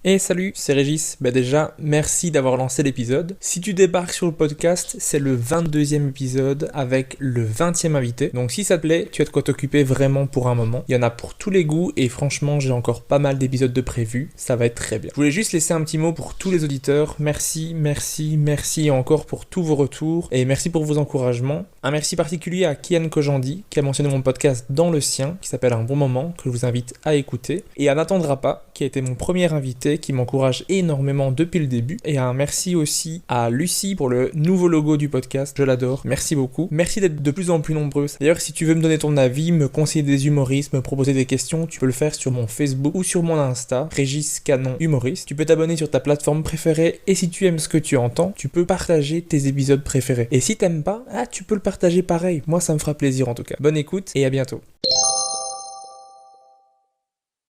Et salut, c'est Régis. Déjà, merci d'avoir lancé l'épisode. Si tu débarques sur le podcast, c'est le 22e épisode avec le 20e invité. Donc si ça te plaît, tu as de quoi t'occuper vraiment pour un moment. Il y en a pour tous les goûts et franchement, j'ai encore pas mal d'épisodes de prévus. Ça va être très bien. Je voulais juste laisser un petit mot pour tous les auditeurs. Merci encore pour tous vos retours et merci pour vos encouragements. Un merci particulier à Kian Kojandi qui a mentionné mon podcast dans le sien, qui s'appelle Un bon moment, que je vous invite à écouter. Et à N'attendra pas, qui a été mon premier invité, qui m'encourage énormément depuis le début. Et un merci aussi à Lucie pour le nouveau logo du podcast, je l'adore, merci beaucoup. Merci d'être de plus en plus nombreuses. D'ailleurs, si tu veux me donner ton avis, me conseiller des humoristes, me proposer des questions, tu peux le faire sur mon Facebook ou sur mon Insta, Régis Canon Humoriste. Tu peux t'abonner sur ta plateforme préférée et si tu aimes ce que tu entends, tu peux partager tes épisodes préférés. Et si t'aimes pas, tu peux le partager pareil. Moi, ça me fera plaisir en tout cas. Bonne écoute et à bientôt.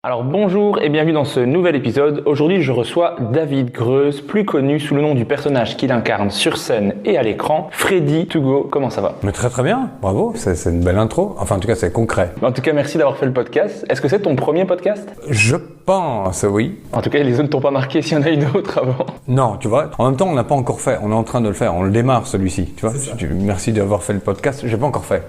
Alors bonjour et bienvenue dans ce nouvel épisode. Aujourd'hui je reçois David Greuze, plus connu sous le nom du personnage qu'il incarne sur scène et à l'écran, Freddy To Go. Comment ça va? Mais très bien, bravo, c'est une belle intro. Enfin en tout cas c'est concret. En tout cas merci d'avoir fait le podcast. Est-ce que c'est ton premier podcast? Je pense, oui. En tout cas les autres ne t'ont pas marqué s'il y en a une autre avant. Non, tu vois, en même temps on l'a pas encore fait, on est en train de le faire, on le démarre celui-ci, tu vois. Merci d'avoir fait le podcast, j'ai pas encore fait.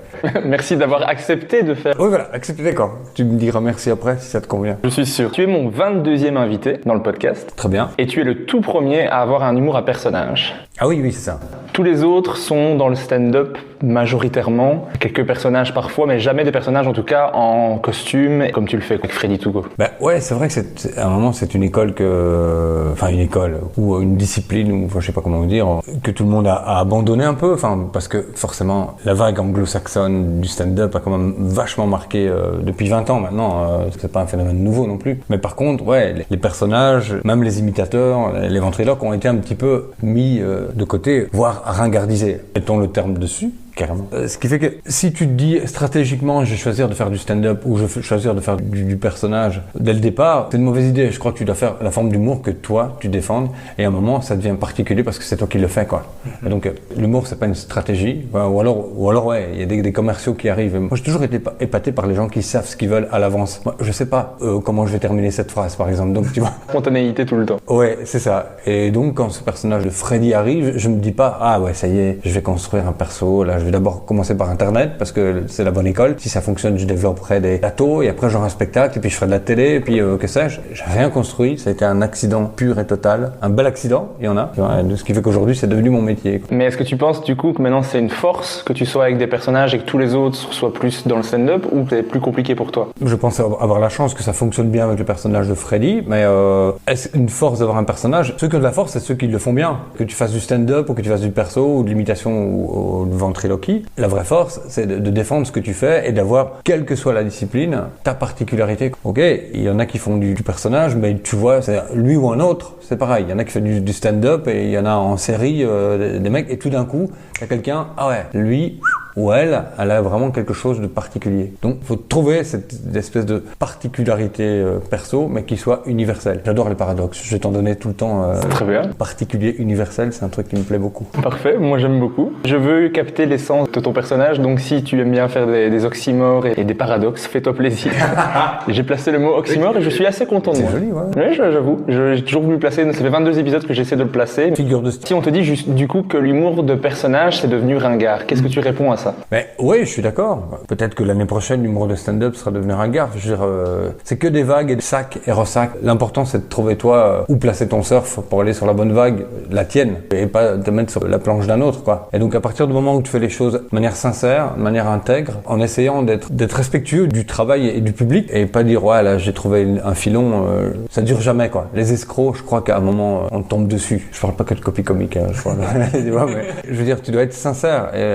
Merci d'avoir accepté de faire. Oui voilà, accepté d'accord. Tu me diras merci après si ça te convient. Je suis sûr. Tu es mon 22e invité dans le podcast. Très bien. Et tu es le tout premier à avoir un humour à personnage. Ah oui, c'est ça. Tous les autres sont dans le stand-up majoritairement, quelques personnages parfois, mais jamais des personnages en tout cas en costume, comme tu le fais avec Freddy To Go. Ouais, c'est vrai que à un moment c'est une école une école ou une discipline ou je sais pas comment dire, que tout le monde a abandonné un peu, parce que forcément la vague anglo-saxonne du stand-up a quand même vachement marqué depuis 20 ans maintenant. C'est pas un phénomène nouveau non plus. Mais par contre, les personnages, même les imitateurs, les ventriloques ont été un petit peu mis de côté, voire ringardisés. Mettons le terme dessus. Carrément. Ce qui fait que si tu te dis stratégiquement je vais choisir de faire du stand-up ou je vais choisir de faire du personnage dès le départ, c'est une mauvaise idée. Je crois que tu dois faire la forme d'humour que toi tu défendes et à un moment ça devient particulier parce que c'est toi qui le fais quoi. Et donc l'humour c'est pas une stratégie ou alors il y a des commerciaux qui arrivent. Moi j'ai toujours été épaté par les gens qui savent ce qu'ils veulent à l'avance. Moi je sais pas comment je vais terminer cette phrase par exemple. Donc tu vois. Spontanéité tout le temps. Ouais c'est ça. Et donc quand ce personnage de Freddy arrive, je me dis pas ça y est, je vais construire un perso là. Je vais d'abord commencer par Internet parce que c'est la bonne école. Si ça fonctionne, je développerai des plateaux et après j'aurai un spectacle et puis je ferai de la télé et puis que sais-je. J'ai rien construit. Ça a été un accident pur et total. Un bel accident, il y en a. Ce qui fait qu'aujourd'hui, c'est devenu mon métier. Mais est-ce que tu penses du coup que maintenant c'est une force que tu sois avec des personnages et que tous les autres soient plus dans le stand-up ou c'est plus compliqué pour toi? Je pense avoir la chance que ça fonctionne bien avec le personnage de Freddy, mais est-ce une force d'avoir un personnage? Ceux qui ont de la force, c'est ceux qui le font bien. Que tu fasses du stand-up ou que tu fasses du perso ou de l'imitation ou de ventriloquisme. La vraie force, c'est de défendre ce que tu fais et d'avoir, quelle que soit la discipline, ta particularité. Ok, il y en a qui font du personnage, mais tu vois, c'est lui ou un autre, c'est pareil. Il y en a qui font du stand-up et il y en a en série des mecs et tout d'un coup, il y a quelqu'un, lui ou elle a vraiment quelque chose de particulier. Donc, il faut trouver cette espèce de particularité perso, mais qui soit universelle. J'adore les paradoxes. Je vais t'en donner tout le temps. Très bien. Particulier, universel, c'est un truc qui me plaît beaucoup. Parfait, moi j'aime beaucoup. Je veux capter l'essence de ton personnage, donc si tu aimes bien faire des oxymores et des paradoxes, fais-toi plaisir. J'ai placé le mot oxymore et je suis assez content de moi. C'est joli, ouais. Oui, j'avoue. J'ai toujours voulu placer, ça fait 22 épisodes que j'essaie de le placer. Figure de style. Si on te dit juste, du coup que l'humour de personnage c'est devenu ringard, qu'est-ce que tu réponds à ça? Mais oui, je suis d'accord. Peut-être que l'année prochaine, l'humour de stand-up sera devenu ringard. Je veux dire, c'est que des vagues et des sacs et ressacs. L'important, c'est de trouver toi où placer ton surf pour aller sur la bonne vague, la tienne, et pas te mettre sur la planche d'un autre, quoi. Et donc, à partir du moment où tu fais les choses de manière sincère, de manière intègre, en essayant d'être respectueux du travail et du public, et pas dire, là, j'ai trouvé un filon, ça dure jamais, quoi. Les escrocs, je crois qu'à un moment, on tombe dessus. Je parle pas que de copie comique, je crois. Tu vois, mais je veux dire, tu dois être sincère. Et,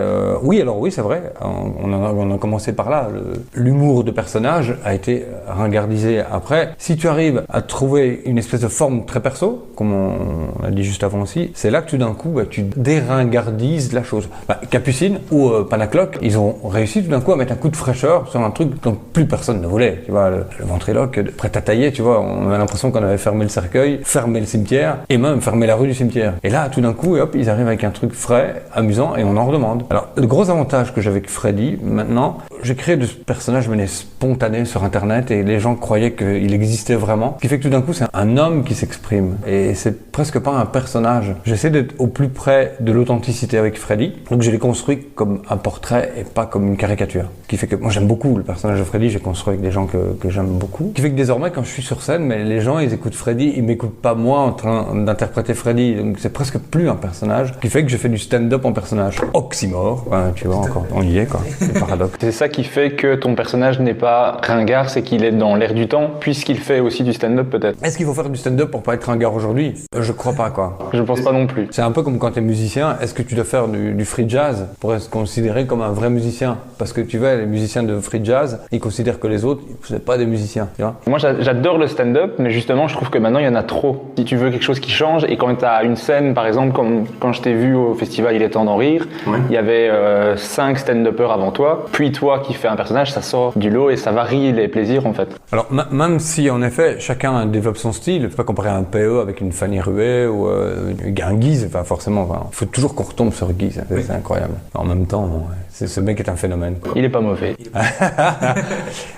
oui, c'est vrai. On a commencé par là. L'humour de personnage a été ringardisé après. Si tu arrives à trouver une espèce de forme très perso, comme on a dit juste avant aussi, c'est là que tout d'un coup, tu déringardises la chose. Capucine ou Panacloc, ils ont réussi tout d'un coup à mettre un coup de fraîcheur sur un truc dont plus personne ne voulait. Tu vois, le ventriloque prêt à tailler, tu vois, on avait l'impression qu'on avait fermé le cercueil, fermé le cimetière et même fermé la rue du cimetière. Et là, tout d'un coup, hop, ils arrivent avec un truc frais, amusant et on en redemande. Alors, le gros avantage l'avantage que j'avais avec Freddy, maintenant, j'ai créé des personnages de manière spontanée sur Internet et les gens croyaient qu'il existait vraiment. Ce qui fait que tout d'un coup, c'est un homme qui s'exprime et c'est presque pas un personnage. J'essaie d'être au plus près de l'authenticité avec Freddy, donc je l'ai construit comme un portrait et pas comme une caricature. Ce qui fait que moi j'aime beaucoup le personnage de Freddy, j'ai construit avec des gens que j'aime beaucoup. Ce qui fait que désormais, quand je suis sur scène, mais les gens ils écoutent Freddy, ils m'écoutent pas moi en train d'interpréter Freddy, donc c'est presque plus un personnage. Ce qui fait que je fais du stand-up en personnage. Oxymore, tu vois, encore, on y est quoi, c'est le paradoxe. C'est ça qui fait que ton personnage n'est pas ringard, c'est qu'il est dans l'air du temps, puisqu'il fait aussi du stand-up peut-être. Est-ce qu'il faut faire du stand-up pour pas être ringard aujourd'hui? Je crois pas quoi. Je pense pas non plus. C'est un peu comme quand tu es musicien, est-ce que tu dois faire du free jazz pour être considéré comme un vrai musicien? Parce que tu vois, les musiciens de free jazz, ils considèrent que les autres, c'est pas des musiciens, tu vois. Moi j'adore le stand-up, mais justement je trouve que maintenant il y en a trop. Si tu veux quelque chose qui change, et quand tu as une scène, par exemple, comme quand je t'ai vu au festival Il est temps d'en rire, il y avait 5 stand-uppers avant toi, puis toi qui fais un personnage, ça sort du lot et ça varie les plaisirs en fait. Alors même si en effet chacun développe son style, il faut pas comparer un PE avec une Fanny Ruet ou un Guise, enfin forcément, il faut toujours qu'on retombe sur Guise, c'est incroyable. En même temps, ce mec est un phénomène. Il est pas mauvais.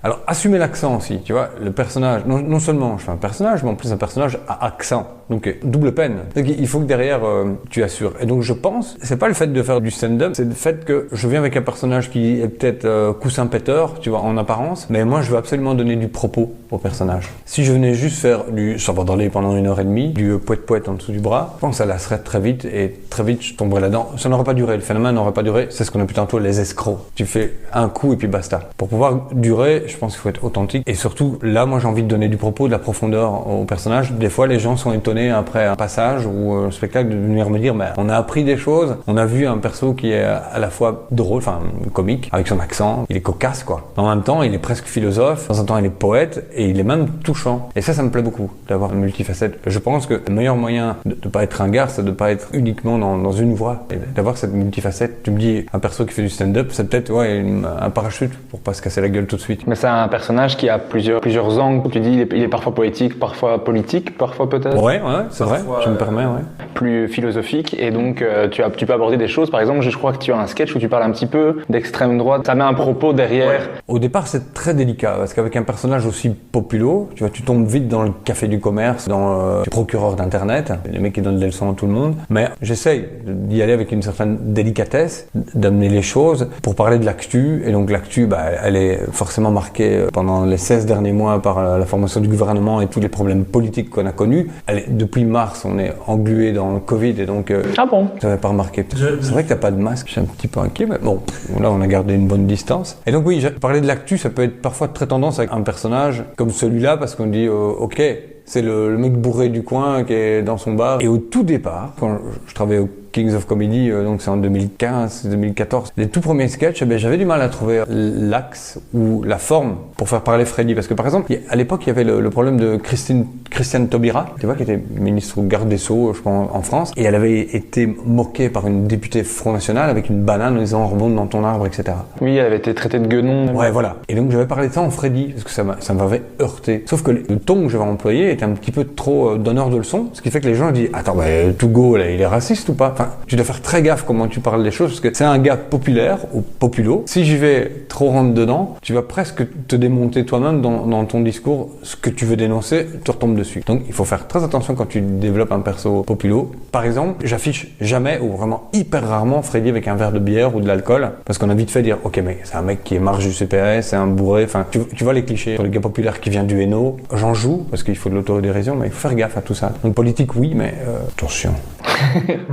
Alors assumer l'accent aussi, tu vois, le personnage, non seulement je fais un personnage, mais en plus un personnage à accent, donc double peine. Donc il faut que derrière tu assures. Et donc je pense, c'est pas le fait de faire du stand-up, c'est le fait que je viens avec un personnage qui est peut-être coussin péteur, tu vois, en apparence, mais moi je veux absolument donner du propos au personnage. Si je venais juste faire du sabordaller pendant 1h30, du poète-poète en dessous du bras, je pense que ça lasserait très vite et très vite je tomberais là-dedans. Ça n'aurait pas duré, le phénomène n'aurait pas duré, c'est ce qu'on appelle tantôt les escrocs. Tu fais un coup et puis basta. Pour pouvoir durer, je pense qu'il faut être authentique et surtout là, moi j'ai envie de donner du propos, de la profondeur au personnage. Des fois, les gens sont étonnés après un passage ou un spectacle de venir me dire, mais on a appris des choses, on a vu un perso qui est à la fois drôle, enfin comique, avec son accent, il est cocasse quoi. En même temps, il est presque philosophe, de temps en temps il est poète et il est même touchant. Et ça me plaît beaucoup d'avoir une multifacette. Je pense que le meilleur moyen de ne pas être ringard, c'est de ne pas être uniquement dans une voie. Et d'avoir cette multifacette. Tu me dis, un perso qui fait du stand-up, c'est peut-être un parachute pour pas se casser la gueule tout de suite. Mais c'est un personnage qui a plusieurs angles. Tu dis, il est parfois poétique, parfois politique, parfois peut-être. Ouais, c'est vrai, je me permets, ouais. Plus philosophique et donc tu peux aborder des choses. Par exemple, je crois que tu as un sketch où tu parles un petit peu d'extrême droite. Ça met un propos derrière. Ouais. Au départ, c'est très délicat parce qu'avec un personnage aussi populo, tu vois, tu tombes vite dans le café du commerce, dans le procureur d'internet, les mecs qui donnent des leçons à tout le monde. Mais j'essaye d'y aller avec une certaine délicatesse, d'amener les choses pour parler de l'actu. Et donc l'actu, elle est forcément marquée pendant les 16 derniers mois par la formation du gouvernement et tous les problèmes politiques qu'on a connus. Depuis mars, on est englué dans le Covid et donc... Ah bon? J'avais pas remarqué. C'est vrai que t'as pas de masque, je suis un petit peu inquiet, mais bon, là on a gardé une bonne distance. Et donc oui, parler de l'actu, ça peut être parfois très tendance avec un personnage comme celui-là parce qu'on dit ok, c'est le mec bourré du coin qui est dans son bar. Et au tout départ, quand je travaillais au Kings of Comedy, donc c'est en 2015-2014, les tout premiers sketchs, j'avais du mal à trouver l'axe ou la forme pour faire parler Freddy. Parce que par exemple, à l'époque, il y avait le problème de Christiane Taubira, tu vois, qui était ministre ou garde des Sceaux, je pense, en France. Et elle avait été moquée par une députée Front National avec une banane en disant « remonte dans ton arbre », etc. Oui, elle avait été traitée de guenon. Ouais, voilà. Et donc j'avais parlé de ça en Freddy, parce que ça m'avait heurté. Sauf que le ton que j'avais employé était un petit peu trop donneur de leçons, ce qui fait que les gens disent « attends, Tougo, là, il est raciste ou pas ?» Enfin, tu dois faire très gaffe comment tu parles des choses, parce que c'est un gars populaire ou populo. Si j'y vais trop rentre dedans, tu vas presque te démonter toi-même dans ton discours. Ce que tu veux dénoncer, tu retombes dessus. Donc il faut faire très attention quand tu développes un perso populo. Par exemple, j'affiche jamais ou vraiment hyper rarement Freddy avec un verre de bière ou de l'alcool, parce qu'on a vite fait dire « ok, mais c'est un mec qui est marge du CPS, c'est un bourré », enfin tu vois les clichés sur les gars populaires qui viennent du Hainaut. J'en joue, parce qu'il faut de l'autodérision, mais il faut faire gaffe à tout ça. Donc politique oui, mais attention.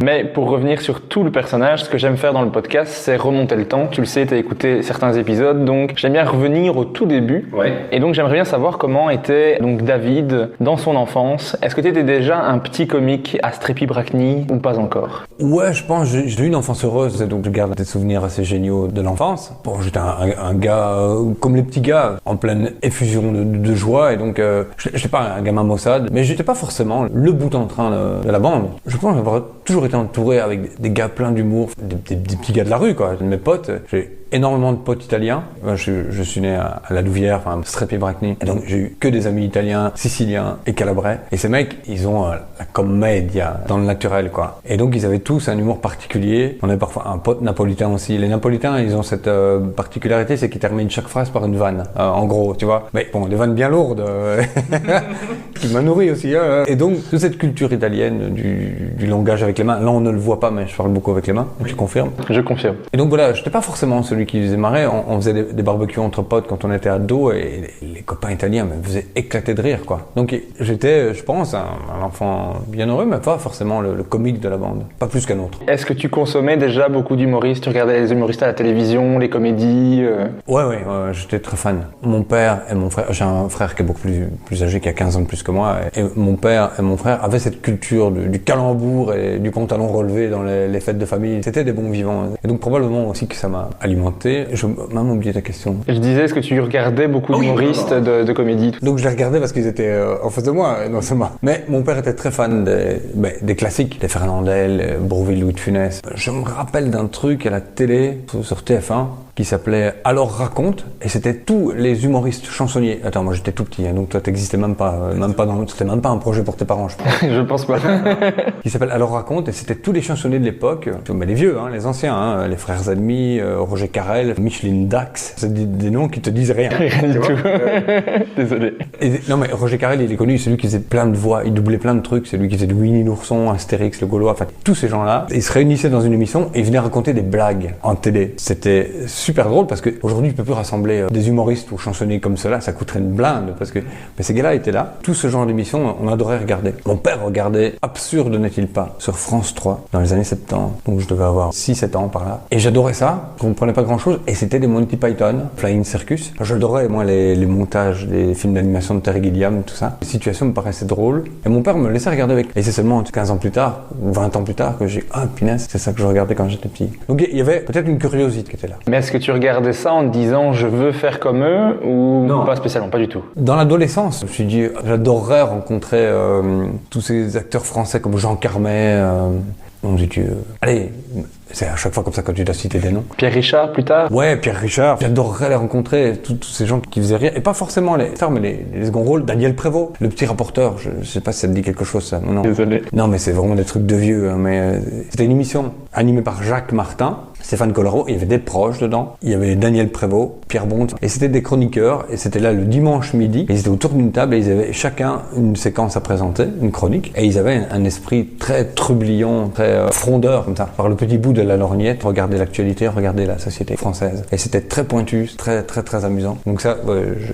Mais pour revenir sur tout le personnage, ce que j'aime faire dans le podcast, c'est remonter le temps. Tu le sais, tu as écouté certains épisodes, donc j'aime bien revenir au tout début. Ouais. Et donc j'aimerais bien savoir comment était donc David dans son enfance. Est-ce que tu étais déjà un petit comique à Strepy-Bracny ou pas encore? Ouais, je pense, j'ai eu une enfance heureuse, donc je garde des souvenirs assez géniaux de l'enfance. Bon, j'étais un gars comme les petits gars, en pleine effusion de joie, et donc j'étais pas un gamin maussade, mais j'étais pas forcément le bout en train de la bande. Je pense avoir toujours été entouré avec des gars pleins d'humour, des petits gars de la rue, quoi, de mes potes. J'ai énormément de potes italiens. Je suis né à La Louvière, enfin Strepi Bracni. Et donc j'ai eu que des amis italiens, siciliens et calabrais. Et ces mecs, ils ont la commedia dans le naturel, quoi. Et donc ils avaient tous un humour particulier. On avait parfois un pote napolitain aussi. Les napolitains, ils ont cette particularité, c'est qu'ils terminent chaque phrase par une vanne. En gros, tu vois. Mais bon, des vannes bien lourdes, qui m'a nourri aussi. Et donc toute cette culture italienne du langage avec les mains. Là, on ne le voit pas, mais je parle beaucoup avec les mains. Tu confirmes? Je confirme. Et donc voilà, j'étais pas forcément celui qui faisait marrer. On faisait des barbecues entre potes quand on était ado et les copains italiens me faisaient éclater de rire, quoi. Donc j'étais, je pense, un enfant bien heureux, mais pas forcément le comique de la bande. Pas plus qu'un autre. Est-ce que tu consommais déjà beaucoup d'humoristes? Tu regardais les humoristes à la télévision, les comédies Ouais, j'étais très fan. Mon père et mon frère, j'ai un frère qui est beaucoup plus âgé, qui a 15 ans de plus que moi, et mon père et mon frère avaient cette culture du calembour et du pantalon relevé dans les fêtes de famille. C'était des bons vivants. Et donc probablement aussi que ça m'a alimenté. J'ai même oublié ta question. Je disais, est-ce que tu regardais beaucoup d'humoristes de comédie? Donc je les regardais parce qu'ils étaient en face de moi, non seulement. Mais mon père était très fan des classiques, des Fernandel, Bourvil, Louis de Funès. Je me rappelle d'un truc à la télé, sur TF1, qui s'appelait Alors raconte, et c'était tous les humoristes chansonniers. Attends, moi j'étais tout petit, hein, donc toi t'existais c'était même pas un projet pour tes parents, je pense. Je pense pas. Qui s'appelle Alors raconte, et c'était tous les chansonniers de l'époque, mais les vieux, hein, les anciens, les frères ennemis, Roger Carrel, Micheline Dax, c'est des noms qui te disent rien. Rien du tout. Désolé. Non mais Roger Carrel, il est connu, c'est lui qui faisait plein de voix, il doublait plein de trucs, c'est lui qui faisait du Winnie l'ourson, Astérix, le Gaulois, enfin tous ces gens-là, ils se réunissaient dans une émission et ils venaient raconter des blagues en télé. C'était super drôle parce qu'aujourd'hui, tu peux plus rassembler des humoristes ou chansonniers comme cela, ça coûterait une blinde parce que mais ces gars-là étaient là. Tout ce genre d'émission, on adorait regarder. Mon père regardait Absurde n'est-il pas sur France 3 dans les années 70, donc je devais avoir 6-7 ans par là. Et j'adorais ça, je comprenais pas grand-chose et c'était des Monty Python, Flying Circus. J'adorais moi les montages des films d'animation de Terry Gilliam, tout ça. Les situations me paraissaient drôles et mon père me laissait regarder avec. Et c'est seulement 15 ans plus tard ou 20 ans plus tard que j'ai punaise, c'est ça que je regardais quand j'étais petit. Donc il y avait peut-être une curiosité qui était là. Mais est-ce que tu regardais ça en te disant je veux faire comme eux ou non, pas spécialement, pas du tout? Dans l'adolescence, je me suis dit j'adorerais rencontrer tous ces acteurs français comme Jean Carmet. On me dit allez, c'est à chaque fois comme ça quand tu dois citer des noms. Pierre Richard plus tard? Ouais, Pierre Richard. J'adorerais les rencontrer, tous ces gens qui faisaient rire. Et pas forcément les stars, mais les seconds rôles. Daniel Prévost, le petit rapporteur. Je sais pas si ça te dit quelque chose, ça. Non. Désolé. Non, mais c'est vraiment des trucs de vieux. Hein, mais c'était une émission animée par Jacques Martin, Stéphane Collaro. Il y avait des proches dedans. Il y avait Daniel Prévost, Pierre Bonte. Et c'était des chroniqueurs. Et c'était là le dimanche midi. Et ils étaient autour d'une table et ils avaient chacun une séquence à présenter, une chronique. Et ils avaient un esprit très trublion, très frondeur, comme ça. Par le petit bout de la lorgnette, regarder l'actualité, regarder la société française. Et c'était très pointu, très très très amusant. Donc ça,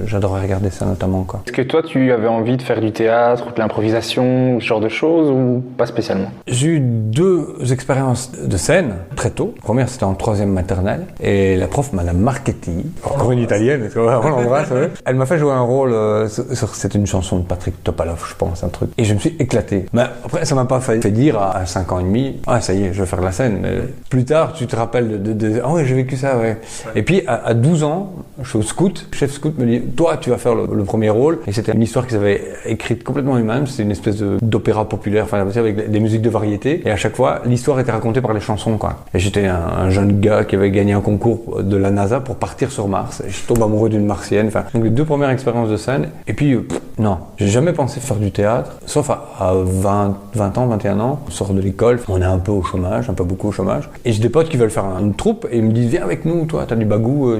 j'adorais regarder ça notamment, quoi. Est-ce que toi, tu avais envie de faire du théâtre, de l'improvisation, ce genre de choses, ou pas spécialement? J'ai eu 2 expériences de scène très tôt. La première, c'était en 3e maternelle. Et la prof, Madame Marchetti, encore une italienne, tu vois, on l'embrasse, ouais. Elle m'a fait jouer un rôle c'était une chanson de Patrick Topalov, je pense, un truc. Et je me suis éclaté. Mais après, ça m'a pas fait dire à 5 ans et demi, ça y est, je vais faire la scène. Mais plus tard, tu te rappelles ah ouais, j'ai vécu ça, ouais. Et puis, à 12 ans, je suis au scout. Le chef scout me dit, toi, tu vas faire le premier rôle. Et c'était une histoire qu'ils avaient écrite complètement eux-mêmes. C'était une espèce d'opéra populaire, enfin, avec des musiques de variété. Et à chaque fois, l'histoire était racontée par les chansons, quoi. Et j'étais un jeune gars qui avait gagné un concours de la NASA pour partir sur Mars. Et je tombe amoureux d'une martienne. Enfin, donc les 2 premières expériences de scène. Et puis, non, j'ai jamais pensé faire du théâtre, sauf à 20 ans, 21 ans. On sort de l'école, on est un peu au chômage, un peu beaucoup au chômage. Et j'ai des potes qui veulent faire une troupe et ils me disent, viens avec nous, toi, t'as du bagou.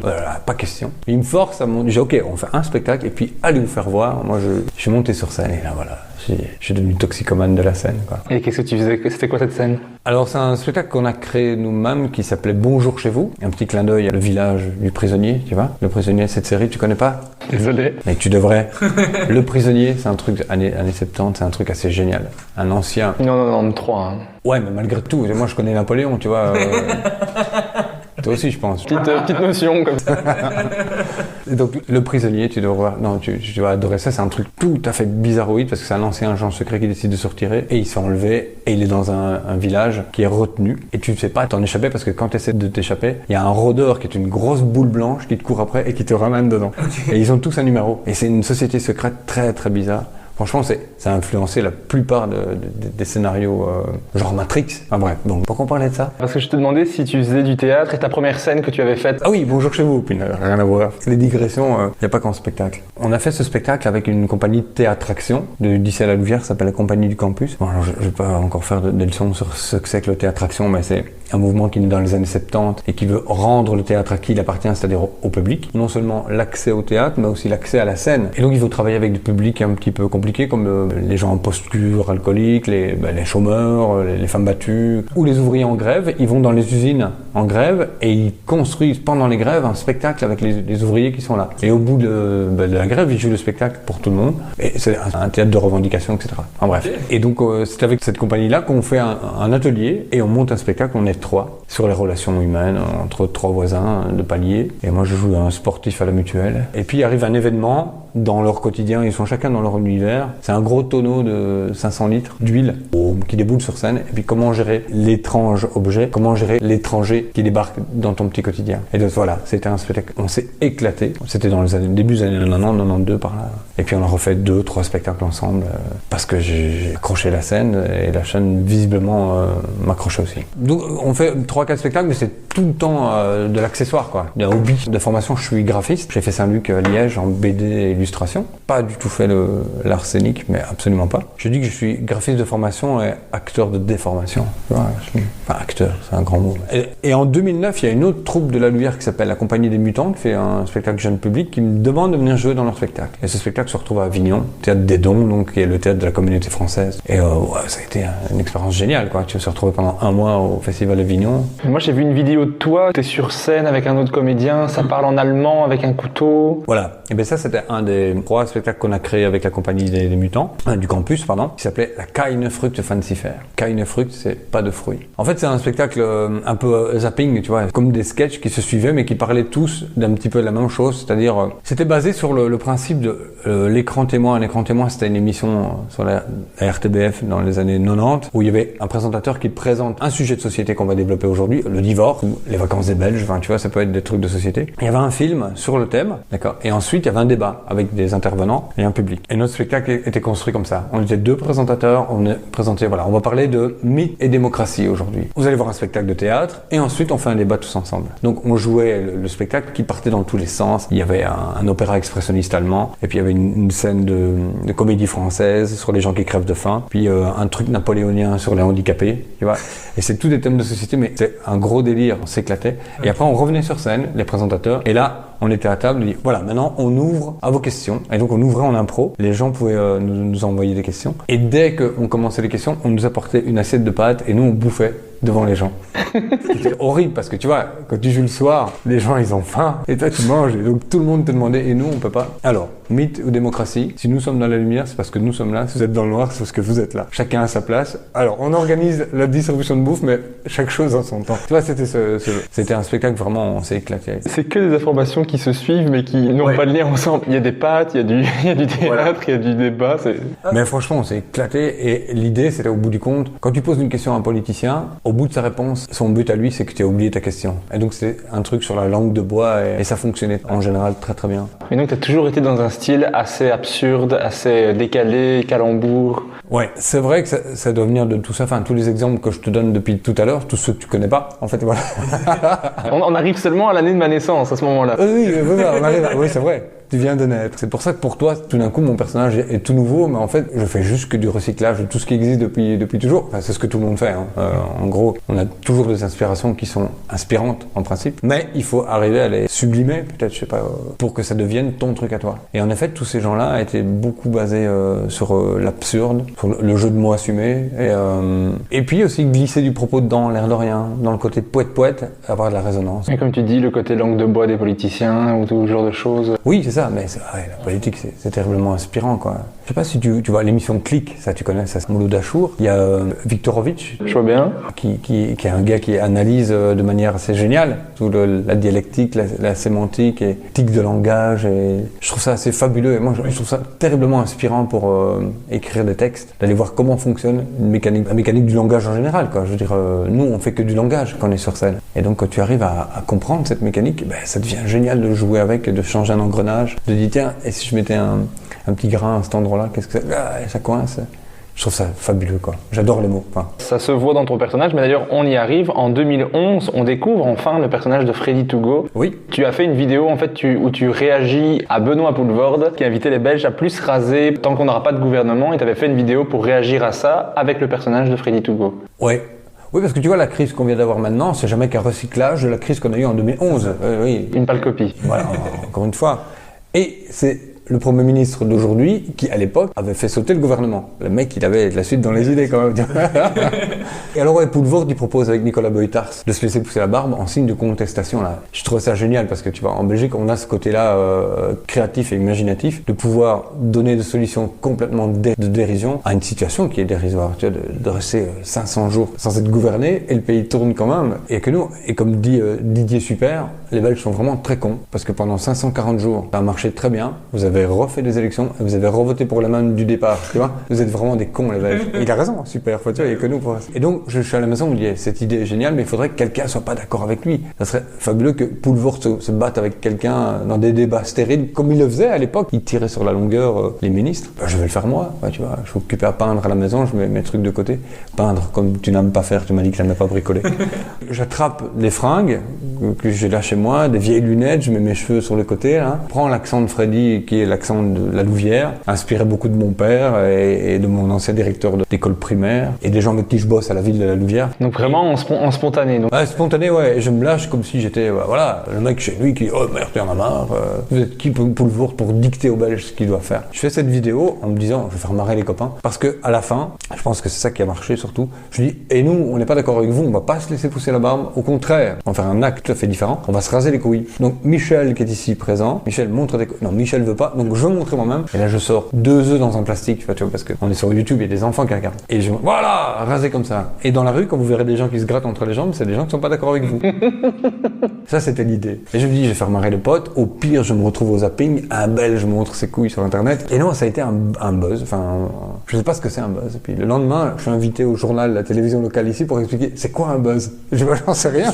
Pas question. Ils me forcent à mon. J'ai ok, on fait un spectacle et puis allez vous faire voir. Moi, je suis monté sur scène et là, voilà. Je suis devenu toxicomane de la scène, quoi. Et qu'est-ce que tu faisais? C'était quoi cette scène? Alors c'est un spectacle qu'on a créé nous-mêmes qui s'appelait Bonjour chez vous. Un petit clin d'œil à le village du prisonnier, tu vois. Le prisonnier, cette série, tu connais pas? Désolé. Mais tu devrais. Le prisonnier, c'est un truc années 70, c'est un truc assez génial. Un ancien. Non, 3. Hein. Ouais, mais malgré tout, moi je connais Napoléon, tu vois. Toi aussi, je pense. Petite notion comme ça. Et donc, le prisonnier, tu dois voir. Non, tu vas adorer ça. C'est un truc tout à fait bizarroïde parce que c'est un ancien agent secret qui décide de se retirer et il se fait enlever et il est dans un village qui est retenu et tu ne sais pas t'en échapper parce que quand tu essaies de t'échapper, il y a un rôdeur qui est une grosse boule blanche qui te court après et qui te ramène dedans. Okay. Et ils ont tous un numéro. Et c'est une société secrète très très bizarre Franchement, ça a influencé la plupart des scénarios genre Matrix. Enfin bref, donc pourquoi on parlait de ça? Parce que je te demandais si tu faisais du théâtre et ta première scène que tu avais faite. Ah oui, bonjour chez vous, puis rien à voir. Les digressions, il n'y a pas qu'en spectacle. On a fait ce spectacle avec une compagnie de théâtre-action de lycée à la Louvière, ça s'appelle la Compagnie du Campus. Bon, alors je ne vais pas encore faire des leçons sur ce que c'est que le théâtre-action, mais c'est un mouvement qui est né dans les années 70 et qui veut rendre le théâtre à qui il appartient, c'est-à-dire au public. Non seulement l'accès au théâtre, mais aussi l'accès à la scène. Et donc il faut travailler avec des publics un petit peu compliqués, comme les gens en posture alcoolique, les chômeurs, les femmes battues, ou les ouvriers en grève. Ils vont dans les usines en grève et ils construisent pendant les grèves un spectacle avec les ouvriers qui sont là. Et au bout de la grève, ils jouent le spectacle pour tout le monde. Et c'est un théâtre de revendication, etc. En bref. Et donc c'est avec cette compagnie-là qu'on fait un atelier et on monte un spectacle. On est 3 sur les relations humaines entre 3 voisins de palier. Et moi, je joue un sportif à la mutuelle. Et puis arrive un événement dans leur quotidien, ils sont chacun dans leur univers. C'est un gros tonneau de 500 litres d'huile qui déboule sur scène. Et puis comment gérer l'étrange objet, comment gérer l'étranger qui débarque dans ton petit quotidien. Et donc voilà, c'était un spectacle. On s'est éclaté. C'était dans les début des années 90, 92 par là. Et puis on a refait 2-3 spectacles ensemble parce que j'ai accroché la scène et la chaîne visiblement m'accrochait aussi. Donc on fait 3-4 spectacles, mais c'est tout le temps de l'accessoire, quoi. Un hobby de formation, je suis graphiste. J'ai fait Saint-Luc à Liège en BD et illustration. Pas du tout fait l'art scénique, mais absolument pas. Je dis que je suis graphiste de formation et acteur de déformation. Enfin, acteur, c'est un grand mot. Et en 2009, il y a une autre troupe de la Louvière qui s'appelle la Compagnie des Mutants, qui fait un spectacle jeune public, qui me demande de venir jouer dans leur spectacle. Et ce spectacle se retrouve à Avignon, théâtre des Dons, donc qui est le théâtre de la communauté française. Et ça a été une expérience géniale, quoi. Tu vas se retrouver pendant un mois au Festival d'Avignon. Moi, j'ai vu une vidéo de toi, t'es sur scène avec un autre comédien, ça parle en allemand avec un couteau. Voilà. Et bien ça, c'était un des 3 spectacles qu'on a créé avec la Compagnie des Mutants, du campus, pardon, qui s'appelait la Keine Frucht Fancy Fair. Keine Frucht, c'est pas de fruits. En fait, c'est un spectacle un peu zapping, tu vois, comme des sketchs qui se suivaient, mais qui parlaient tous d'un petit peu de la même chose, c'est-à-dire, c'était basé sur le principe de l'écran témoin. L'écran témoin, c'était une émission sur la RTBF dans les années 90, où il y avait un présentateur qui présente un sujet de société qu'on va développer aujourd'hui, le divorce, ou les vacances des Belges, enfin, tu vois, ça peut être des trucs de société. Il y avait un film sur le thème, d'accord, et ensuite, il y avait un débat avec des intervenants et un public. Et notre spectacle était construit comme ça. On était 2 présentateurs, on est présenté, voilà, on va parler de mythe et démocratie aujourd'hui. Vous allez voir un spectacle de théâtre, et ensuite, on fait un débat tous ensemble. Donc, on jouait le spectacle qui partait dans tous les sens. Il y avait un opéra expressionniste allemand, et puis il y avait une scène de comédie française sur les gens qui crèvent de faim, puis un truc napoléonien sur les handicapés, tu vois. Et c'est tous des thèmes de société, mais c'est un gros délire, on s'éclatait. Et après, on revenait sur scène, les présentateurs, et là, on était à table, on dit, voilà, maintenant, on ouvre à vos questions. Et donc, on ouvrait en impro. Les gens pouvaient nous envoyer des questions. Et dès qu'on commençait les questions, on nous apportait une assiette de pâtes, et nous, on bouffait devant les gens. C'était horrible, parce que tu vois, quand tu joues le soir, les gens, ils ont faim, et toi, tu manges, et donc tout le monde te demandait, et nous, on peut pas. Alors, mythe ou démocratie, si nous sommes dans la lumière, c'est parce que nous sommes là. Si vous êtes dans le noir, c'est parce que vous êtes là. Chacun à sa place. Alors, on organise la distribution de bouffe, mais chaque chose en son temps. Tu vois, c'était un spectacle vraiment, on s'est éclaté. C'est que des informations qui se suivent, mais qui n'ont pas de lien ensemble. Il y a des pâtes, il y a du théâtre, voilà. Il y a du débat. Mais franchement, on s'est éclaté, et l'idée, c'était au bout du compte, quand tu poses une question à un politicien, au bout de sa réponse, son but à lui, c'est que tu as oublié ta question. Et donc, c'est un truc sur la langue de bois, et ça fonctionnait en général très très bien. Et donc, tu as toujours été dans un style assez absurde, assez décalé, calembour. Ouais, c'est vrai que ça doit venir de tout ça. Enfin, tous les exemples que je te donne depuis tout à l'heure, tous ceux que tu connais pas, en fait, voilà. On arrive seulement à l'année de ma naissance, à ce moment-là. Oui, on arrive oui, c'est vrai. Tu viens de naître. C'est pour ça que pour toi, tout d'un coup, mon personnage est tout nouveau, mais en fait, je fais juste que du recyclage de tout ce qui existe depuis toujours. Enfin, c'est ce que tout le monde fait, hein. En gros, on a toujours des inspirations qui sont inspirantes, en principe, mais il faut arriver à les sublimer, peut-être, je sais pas, pour que ça devienne ton truc à toi. Et en effet, tous ces gens-là étaient beaucoup basés sur l'absurde, sur le jeu de mots assumé, et puis aussi glisser du propos dedans, l'air de rien, dans le côté poète-poète, avoir de la résonance. Et comme tu dis, le côté langue de bois des politiciens, ou tout ce genre de choses. Oui, c'est ça. Mais la politique, c'est terriblement inspirant, quoi. Je sais pas si tu vois l'émission Click, ça tu connais, ça c'est Mouloud Achour. Il y a Viktorovitch. Je vois bien. Qui est un gars qui analyse de manière assez géniale tout la dialectique, la sémantique et tic de langage. Et je trouve ça assez fabuleux. Et moi, je trouve ça terriblement inspirant pour écrire des textes, d'aller voir comment fonctionne la mécanique du langage en général, quoi. Je veux dire, nous, on fait que du langage quand on est sur scène. Et donc, quand tu arrives à comprendre cette mécanique, ben, ça devient génial de jouer avec, de changer un engrenage. De dire tiens, et si je mettais un petit grain à cet endroit-là, là, qu'est-ce que c'est? Ça coince. Je trouve ça fabuleux, quoi. J'adore les mots. Enfin. Ça se voit dans ton personnage, mais d'ailleurs, on y arrive. En 2011, on découvre enfin le personnage de Freddy To Go. Oui. Tu as fait une vidéo, en fait, où tu réagis à Benoît Poelvoorde, qui invitait les Belges à plus raser tant qu'on n'aura pas de gouvernement. Et tu avais fait une vidéo pour réagir à ça avec le personnage de Freddy To Go. Ouais. Oui, parce que tu vois, la crise qu'on vient d'avoir maintenant, c'est jamais qu'un recyclage de la crise qu'on a eue en 2011. Oui. Une pâle copie. Voilà, encore une fois. Et c'est le Premier ministre d'aujourd'hui qui, à l'époque, avait fait sauter le gouvernement. Le mec, il avait de la suite dans les idées, quand même. Et alors, ouais, Poelvoorde, il propose avec Nicolas Boytars de se laisser pousser la barbe en signe de contestation, là. Je trouve ça génial parce que, tu vois, en Belgique, on a ce côté-là créatif et imaginatif de pouvoir donner des solutions complètement de dérision à une situation qui est dérisoire. Tu vois, de rester 500 jours sans être gouverné et le pays tourne quand même. Et que nous, et comme dit Didier Super, les Belges sont vraiment très cons parce que pendant 540 jours, ça a marché très bien. Vous avez refait des élections et vous avez revoté pour la même du départ, tu vois. Vous êtes vraiment des cons, les Belges. Et il a raison, super, faut dire, il y a que nous pour ça. Et donc, je suis à la maison, je me dis, cette idée est géniale, mais il faudrait que quelqu'un soit pas d'accord avec lui. Ça serait fabuleux que Poelvoorde se batte avec quelqu'un dans des débats stériles, comme il le faisait à l'époque. Il tirait sur la longueur les ministres. Ben, je vais le faire moi, ouais, tu vois. Je suis occupé à peindre à la maison, je mets mes trucs de côté. Peindre comme tu n'aimes pas faire, tu m'as dit que tu n'aimes pas bricoler. J'attrape des fringues que j'ai là chez moi, des vieilles lunettes, je mets mes cheveux sur les côtés, là. Prends l'accent de Freddy, qui est l'accent de la Louvière, inspiré beaucoup de mon père et de mon ancien directeur d'école primaire et des gens avec qui je bosse à la ville de la Louvière. Donc vraiment en spontané. Donc. Ouais, spontané, ouais. Et je me lâche comme si j'étais, voilà, le mec chez lui qui dit « Oh merde, t'en as marre, vous êtes qui Poelvoorde pour dicter aux Belges ce qu'il doit faire ?» Je fais cette vidéo en me disant « Je vais faire marrer les copains. » Parce que à la fin, je pense que c'est ça qui a marché surtout. Je dis « Et nous, on n'est pas d'accord avec vous, on va pas se laisser pousser la barbe. Au contraire, on va faire un acte tout à fait différent. On va se raser les couilles. » Donc Michel qui est ici présent, Michel montre des couilles. Non, Michel veut pas, donc je veux montrer moi-même. Et là, je sors 2 œufs dans un plastique, tu vois, parce qu'on est sur YouTube, il y a des enfants qui regardent. Et je voilà, rasé comme ça. Et dans la rue, quand vous verrez des gens qui se grattent entre les jambes, c'est des gens qui sont pas d'accord avec vous. Ça, c'était l'idée. Et je me dis, je vais faire marrer les potes. Au pire, je me retrouve au zapping. Un Belge montre ses couilles sur Internet. Et non, ça a été un buzz. Enfin, je sais pas ce que c'est un buzz. Et puis le lendemain, je suis invité au journal, la télévision locale ici pour expliquer c'est quoi un buzz. J'en sais rien.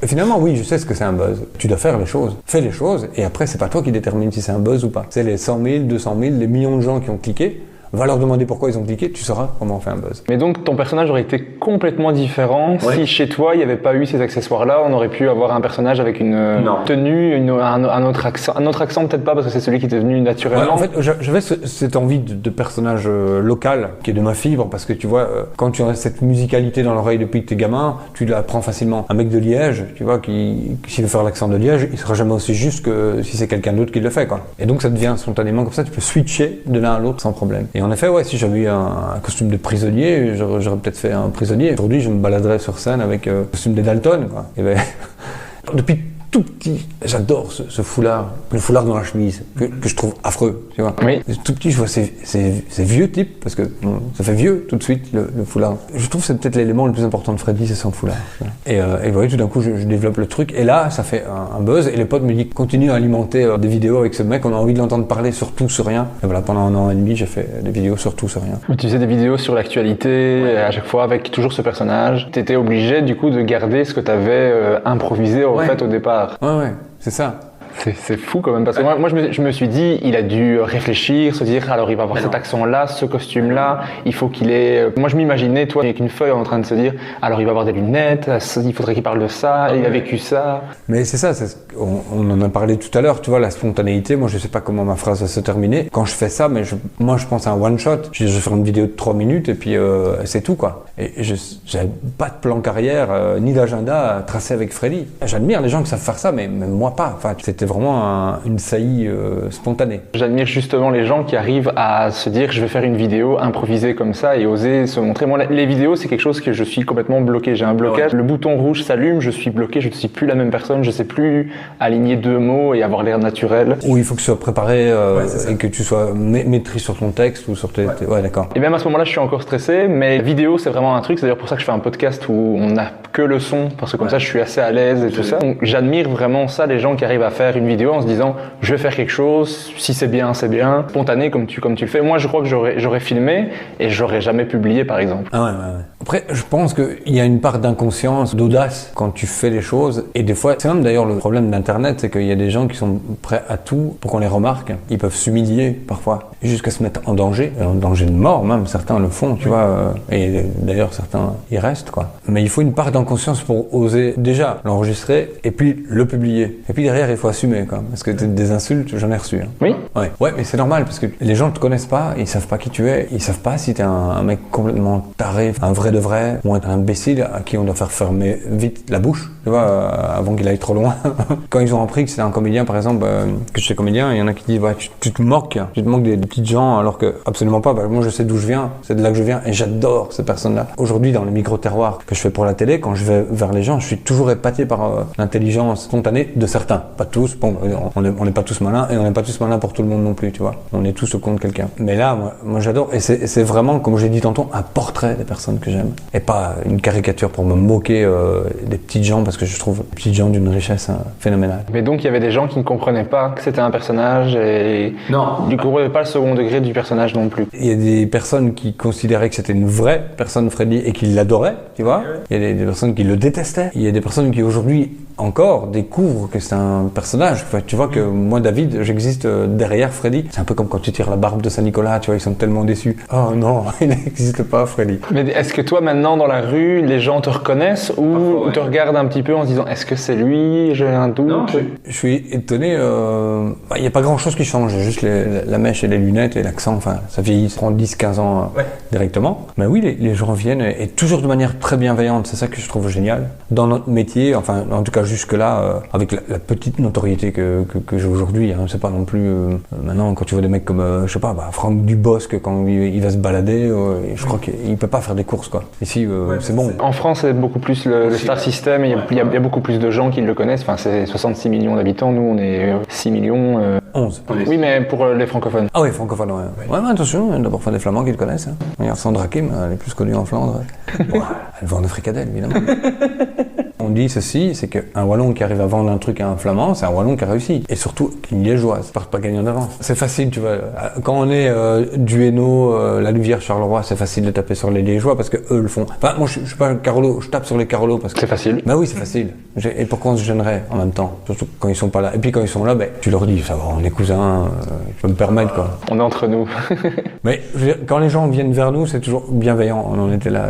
Et finalement, oui, je sais ce que c'est un buzz. Tu dois faire les choses. Fais les choses. Et après, c'est pas toi qui détermine si c'est un buzz ou pas. C'est les 100 000, 200 000, les millions de gens qui ont cliqué. Va leur demander pourquoi ils ont cliqué, tu sauras comment on fait un buzz. Mais donc ton personnage aurait été complètement différent si chez toi il n'y avait pas eu ces accessoires-là. On aurait pu avoir un personnage avec une tenue, un autre accent. Un autre accent peut-être pas parce que c'est celui qui était venu naturellement. Ouais, en fait, j'avais cette envie de personnage local qui est de ma fibre parce que tu vois, quand tu as cette musicalité dans l'oreille depuis que t'es gamin, tu la prends facilement. Un mec de Liège, tu vois, s'il veut faire l'accent de Liège, il sera jamais aussi juste que si c'est quelqu'un d'autre qui le fait, quoi. Et donc ça devient spontanément comme ça, tu peux switcher de l'un à l'autre sans problème. Et en effet, ouais, si j'avais eu un costume de prisonnier, j'aurais peut-être fait un prisonnier. Aujourd'hui, je me baladerais sur scène avec le costume des Dalton, quoi. Et ben, depuis tout petit, j'adore ce foulard, le foulard dans la chemise, que je trouve affreux, tu vois. Oui. Tout petit, je vois ces vieux types, parce que ça fait vieux tout de suite, le foulard. Je trouve que c'est peut-être l'élément le plus important de Freddy, c'est son foulard. Et voilà, tout d'un coup, je développe le truc, et là, ça fait un buzz, et les potes me disent, continue à alimenter des vidéos avec ce mec, on a envie de l'entendre parler sur tout, sur rien. Et voilà, pendant 1 an et demi, j'ai fait des vidéos sur tout, sur rien. Tu faisais des vidéos sur l'actualité, à chaque fois avec toujours ce personnage. T'étais obligé, du coup, de garder ce que t'avais improvisé, en fait, au départ. Ouais, c'est ça. C'est fou quand même, parce que moi je me suis dit, il a dû réfléchir, se dire, alors il va avoir cet accent-là, ce costume-là, il faut qu'il ait... Moi je m'imaginais, toi, avec une feuille en train de se dire, alors il va avoir des lunettes, il faudrait qu'il parle de ça, il a vécu ça. Mais c'est ça, on en a parlé tout à l'heure, tu vois, la spontanéité, moi je sais pas comment ma phrase va se terminer. Quand je fais ça, mais moi je pense à un one-shot, je vais faire une vidéo de 3 minutes et puis c'est tout, quoi. Et j'avais pas de plan carrière, ni d'agenda tracé avec Freddy. J'admire les gens qui savent faire ça, mais moi pas. Enfin, c'était vraiment une saillie spontanée. J'admire justement les gens qui arrivent à se dire je vais faire une vidéo improvisée comme ça et oser se montrer. Moi, les vidéos, c'est quelque chose que je suis complètement bloqué. J'ai un blocage. Le bouton rouge s'allume, je suis bloqué, je ne suis plus la même personne, je sais plus aligner 2 mots et avoir l'air naturel. Ou il faut que tu sois préparé et que tu sois maîtrise sur ton texte ou sur tes... Ouais, d'accord. Et même à ce moment-là, je suis encore stressé, mais la vidéo, c'est vraiment un truc. C'est d'ailleurs pour ça que je fais un podcast où on n'a que le son, parce que comme ça, je suis assez à l'aise et tout ça. Donc, j'admire vraiment ça, les gens qui arrivent à faire une vidéo en se disant je vais faire quelque chose, si c'est bien, spontané comme tu le fais. Moi je crois que j'aurais filmé et j'aurais jamais publié par exemple. Ah ouais. Après, je pense qu'il y a une part d'inconscience, d'audace quand tu fais les choses. Et des fois, c'est même d'ailleurs le problème d'Internet, c'est qu'il y a des gens qui sont prêts à tout pour qu'on les remarque. Ils peuvent s'humilier parfois, jusqu'à se mettre en danger de mort même. Certains le font, tu vois. Et d'ailleurs, certains y restent, quoi. Mais il faut une part d'inconscience pour oser déjà l'enregistrer et puis le publier. Et puis derrière, il faut assumer, quoi. Parce que des insultes, j'en ai reçu. Hein. Oui. Ouais, mais c'est normal parce que les gens ne te connaissent pas, ils savent pas qui tu es, ils savent pas si t'es un mec complètement taré, un vrai de vrai, ou un imbécile à qui on doit faire fermer vite la bouche, tu vois, avant qu'il aille trop loin. Quand ils ont appris que c'était un comédien, par exemple, que j'étais comédien, il y en a qui disent, ouais, tu te moques des petites gens, alors que absolument pas. Bah, moi, je sais d'où je viens, c'est de là que je viens, et j'adore ces personnes-là. Aujourd'hui, dans les micro-terroirs que je fais pour la télé, quand je vais vers les gens, je suis toujours épaté par l'intelligence spontanée de certains, pas tous. Bon, on n'est pas tous malins, et on n'est pas tous malins pour tout le monde non plus, tu vois. On est tous au compte de quelqu'un. Mais là, moi j'adore, et c'est vraiment, comme j'ai dit tantôt, un portrait des personnes que j'aime, et pas une caricature pour me moquer des petites gens, parce que je trouve les petites gens d'une richesse phénoménale. Mais donc il y avait des gens qui ne comprenaient pas que c'était un personnage et non, du coup il n'y avait pas le second degré du personnage non plus. Il y a des personnes qui considéraient que c'était une vraie personne Freddy et qui l'adoraient, tu vois. Il y a des personnes qui le détestaient. Il y a des personnes qui aujourd'hui encore découvrent que c'est un personnage. Enfin, tu vois que moi, David, j'existe derrière Freddy. C'est un peu comme quand tu tires la barbe de Saint-Nicolas, tu vois, ils sont tellement déçus. Oh non, il n'existe pas, Freddy. Mais est-ce que toi, maintenant, dans la rue, les gens te reconnaissent ou te regardent un petit peu en se disant, est-ce que c'est lui? J'ai un doute. Non, je suis étonné. Il n'y a pas grand-chose qui change. Juste la mèche et les lunettes et l'accent. Enfin, ça vieillit, ça prend 10-15 ans directement. Mais oui, les gens viennent et toujours de manière très bienveillante. C'est ça que je trouve génial. Dans notre métier, enfin, en tout cas, jusque-là, avec la petite notoriété que j'ai aujourd'hui, hein, c'est pas non plus... maintenant, quand tu vois des mecs comme, je sais pas, Franck Dubosc, quand il va se balader, je crois qu'il peut pas faire des courses, quoi. Ici, c'est bon. En France, c'est beaucoup plus le star system, il y a beaucoup plus de gens qui le connaissent. Enfin, c'est 66 millions d'habitants, nous, on est 6 millions... 11. Oui, mais pour les francophones. Ah oui, francophones, ouais. Ouais, mais attention, il y a d'abord des Flamands qui le connaissent. Hein. Regarde Sandra Kim, elle est plus connue en Flandre. Bon, elle vend des fricadelles, évidemment. On dit ceci, c'est qu'un Wallon qui arrive à vendre un truc à un Flamand, c'est un Wallon qui a réussi. Et surtout, une Liégeoise, ça part pas gagnant d'avance. C'est facile, tu vois. Quand on est du Hainaut, la Louvière, Charleroi, c'est facile de taper sur les Liégeois parce que eux le font. Enfin, moi, je suis pas un Carolo, je tape sur les Carolos parce que... C'est facile. Bah oui, c'est facile. Et pourquoi on se gênerait en même temps? Surtout quand ils sont pas là. Et puis quand ils sont là, tu leur dis, ça va, on est cousins, je peux me permettre, quoi. On est entre nous. Mais je veux dire, quand les gens viennent vers nous, c'est toujours bienveillant. On en était là.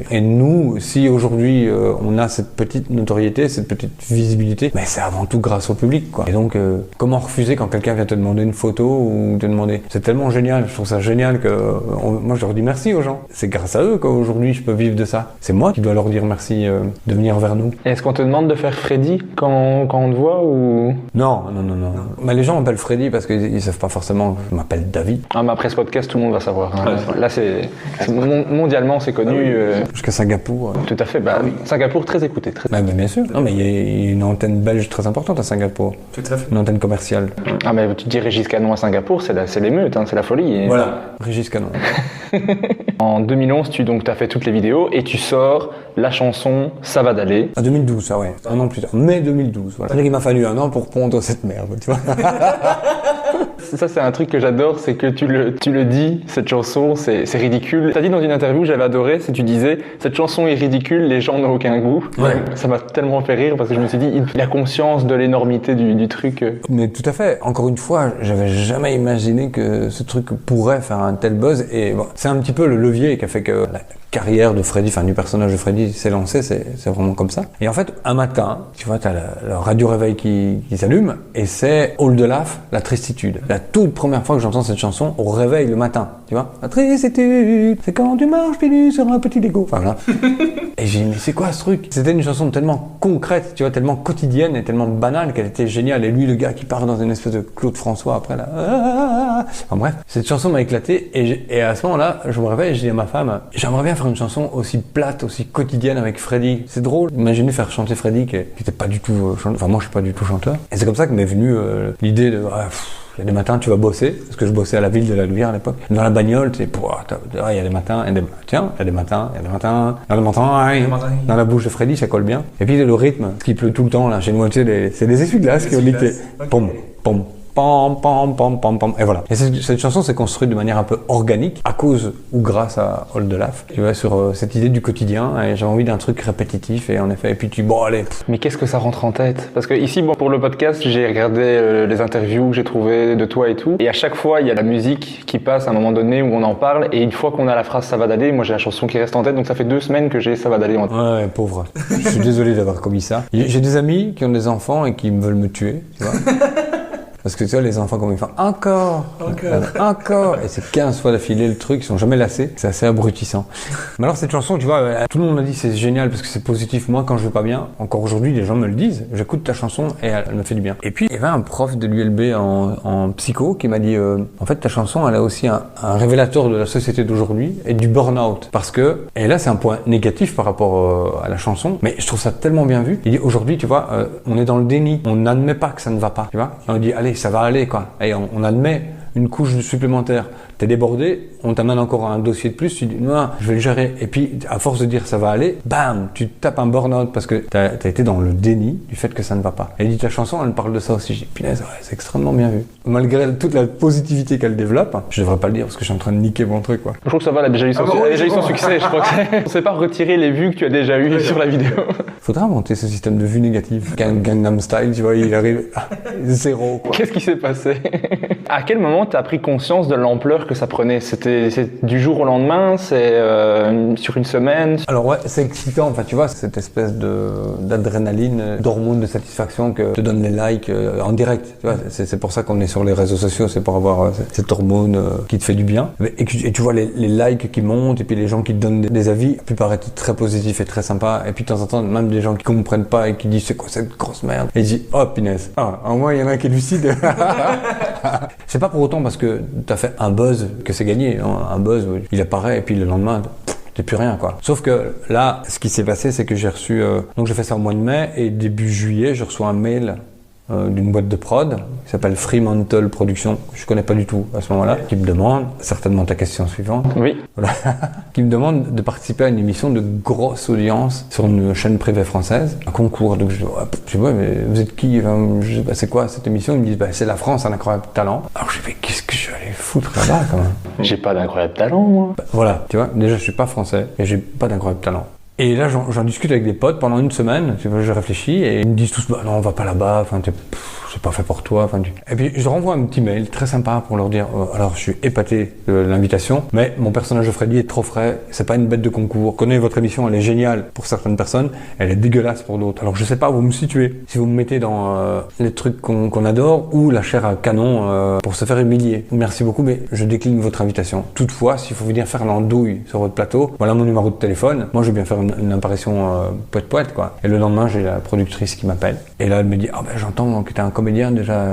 Et nous, si aujourd'hui on a cette petite notoriété, cette petite visibilité, mais c'est avant tout grâce au public, quoi. Et donc, comment refuser quand quelqu'un vient te demander une photo ou te demander... C'est tellement génial, je trouve ça génial que... moi, je leur dis merci aux gens. C'est grâce à eux qu'aujourd'hui, je peux vivre de ça. C'est moi qui dois leur dire merci de venir vers nous. Et est-ce qu'on te demande de faire Freddy quand on te voit ou... Non. Mais les gens m'appellent Freddy parce qu'ils savent pas forcément que je m'appelle David. Ah, mais après ce podcast, tout le monde va savoir. Hein. Là, mondialement, c'est connu. Jusqu'à Singapour. Tout à fait. Singapour, très écouté. Très... Mais bien sûr. Non, mais il y a une antenne belge très importante à Singapour. Tout à fait. Une antenne commerciale. Ah, mais tu dis Régis Canon à Singapour, c'est l'émeute, hein, c'est la folie. Et... Voilà, Régis Canon. En 2011, tu as fait toutes les vidéos et tu sors la chanson Ça va d'aller. En 2012, ça, ouais. Un an plus tard. Mai 2012, voilà. Il m'a fallu un an pour pondre cette merde, tu vois. Ça, c'est un truc que j'adore, c'est que tu le dis, cette chanson, c'est ridicule. T'as dit dans une interview, j'avais adoré, c'est tu disais, cette chanson est ridicule, les gens n'ont aucun goût. Ouais. Ça m'a tellement fait rire parce que je me suis dit, il a conscience de l'énormité du truc. Mais tout à fait. Encore une fois, j'avais jamais imaginé que ce truc pourrait faire un tel buzz. Et bon, c'est un petit peu le levier qui a fait que la carrière de Freddy, enfin du personnage de Freddy s'est lancée, c'est vraiment comme ça. Et en fait, un matin, tu vois, t'as le radio réveil qui s'allume et c'est All de Laf, la tristitude. La toute première fois que j'entends cette chanson au réveil le matin, tu vois. La tristitude, c'est quand tu marches pieds nus sur un petit Lego. Enfin voilà. Et j'ai dit, mais c'est quoi ce truc? C'était une chanson tellement concrète, tu vois, tellement quotidienne et tellement banale qu'elle était géniale. Et lui, le gars qui part dans une espèce de Claude François après là. Enfin bref, cette chanson m'a éclaté et à ce moment-là, je me réveille et je dis à ma femme, j'aimerais bien faire une chanson aussi plate, aussi quotidienne avec Freddy. C'est drôle. Imaginez faire chanter Freddy qui était pas du tout chanteur. Enfin moi je suis pas du tout chanteur. Et c'est comme ça que m'est venue l'idée de il y a des matins tu vas bosser, parce que je bossais à la ville de la Louvière à l'époque. Dans la bagnole, tu sais, il y a des matins, tiens, il y a des matins, dans la bouche de Freddy, ça colle bien. Et puis le rythme, ce qui pleut tout le temps là, chez nous, tu sais, c'est des essuie-glaces qui ont dicté. Pom, pom, pam, pam, pam, pam, pam. Et voilà. Et cette chanson s'est construite de manière un peu organique à cause ou grâce à Old Olaf. Tu vois, sur cette idée du quotidien. Et j'avais envie d'un truc répétitif. Et en effet, et puis tu dis, bon, allez. Mais qu'est-ce que ça rentre en tête? Parce que ici, bon, pour le podcast, j'ai regardé les interviews que j'ai trouvées de toi et tout. Et à chaque fois, il y a la musique qui passe à un moment donné où on en parle. Et une fois qu'on a la phrase ça va d'aller, moi j'ai la chanson qui reste en tête. Donc ça fait 2 semaines que j'ai ça va d'aller en tête. Ouais, pauvre. Je suis désolé d'avoir commis ça. J'ai des amis qui ont des enfants et qui veulent me tuer, tu vois. Parce que tu vois, les enfants, comme ils font encore. Et c'est 15 fois d'affilée le truc, ils sont jamais lassés. C'est assez abrutissant. Mais alors, cette chanson, tu vois, tout le monde m'a dit c'est génial parce que c'est positif. Moi, quand je vais pas bien, encore aujourd'hui, les gens me le disent. J'écoute ta chanson et elle me fait du bien. Et puis, il y avait un prof de l'ULB en psycho qui m'a dit en fait, ta chanson, elle a aussi un révélateur de la société d'aujourd'hui et du burn-out. Parce que, et là, c'est un point négatif par rapport à la chanson, mais je trouve ça tellement bien vu. Il dit aujourd'hui, tu vois, on est dans le déni. On n'admet pas que ça ne va pas, tu vois. Et on dit, allez, ça va aller, quoi. Et on admet une couche supplémentaire. T'es débordé, on t'amène encore un dossier de plus, tu dis non, je vais le gérer. Et puis, à force de dire ça va aller, bam, tu tapes un burn-out parce que t'as été dans le déni du fait que ça ne va pas. Et dit ta chanson, elle parle de ça aussi. Je dis, punaise, ouais, c'est extrêmement bien vu. Malgré toute la positivité qu'elle développe, je devrais pas le dire parce que je suis en train de niquer mon truc, quoi. Je trouve que ça va, elle a déjà eu son succès. Je crois que on sait pas retirer les vues que tu as déjà eues sur la vidéo. Faudra inventer ce système de vues négatives. Gangnam Style, tu vois, il arrive à 0, quoi. Qu'est-ce qui s'est passé? À quel moment t'as pris conscience de l'ampleur que ça prenait? C'est du jour au lendemain? C'est sur une semaine? Alors ouais, c'est excitant. Enfin, tu vois, cette espèce d'adrénaline, d'hormone de satisfaction que te donnent les likes en direct. Tu vois, c'est pour ça qu'on est sur les réseaux sociaux, c'est pour avoir cette hormone qui te fait du bien. Et tu vois les likes qui montent et puis les gens qui te donnent des avis, la plupart étaient très positifs et très sympas. Et puis de temps en temps, même des gens qui comprennent pas et qui disent c'est quoi cette grosse merde. Et je dis oh punaise. Ah, au moins il y en a un qui est lucide. C'est pas pour autant parce que t'as fait un buzz que c'est gagné. Hein. Un buzz, il apparaît et puis le lendemain, t'es plus rien, quoi. Sauf que là, ce qui s'est passé, c'est que j'ai reçu... donc j'ai fait ça au mois de mai et début juillet, je reçois un mail d'une boîte de prod qui s'appelle Fremantle Productions. Je connais pas du tout à ce moment-là. Qui me demande, certainement ta question suivante. Oui. Voilà. Qui me demande de participer à une émission de grosse audience sur une chaîne privée française, un concours. Donc je dis ouais, mais vous êtes qui? Enfin, je sais pas, c'est quoi cette émission? Ils me disent c'est la France, un incroyable talent. Alors je dis qu'est-ce que je vais aller foutre là-bas quand même? J'ai pas d'incroyable talent, moi. Voilà, tu vois, déjà je suis pas français et j'ai pas d'incroyable talent. Et là, j'en discute avec des potes pendant une semaine. Tu vois, je réfléchis et ils me disent tous, bah non, on va pas là-bas. Enfin, c'est pas fait pour toi. Enfin, et puis je leur envoie un petit mail très sympa pour leur dire, alors je suis épaté de l'invitation, mais mon personnage de Freddy est trop frais. C'est pas une bête de concours. Je connais votre émission, elle est géniale pour certaines personnes, elle est dégueulasse pour d'autres. Alors je sais pas où vous me situez. Si vous me mettez dans les trucs qu'on adore ou la chair à canon pour se faire humilier. Merci beaucoup, mais je décline votre invitation. Toutefois, s'il faut venir faire l'andouille sur votre plateau, voilà mon numéro de téléphone. Moi, je vais bien faire une apparition poète, quoi. Et le lendemain, j'ai la productrice qui m'appelle. Et là, elle me dit, ah ben j'entends que t'es un comédien déjà,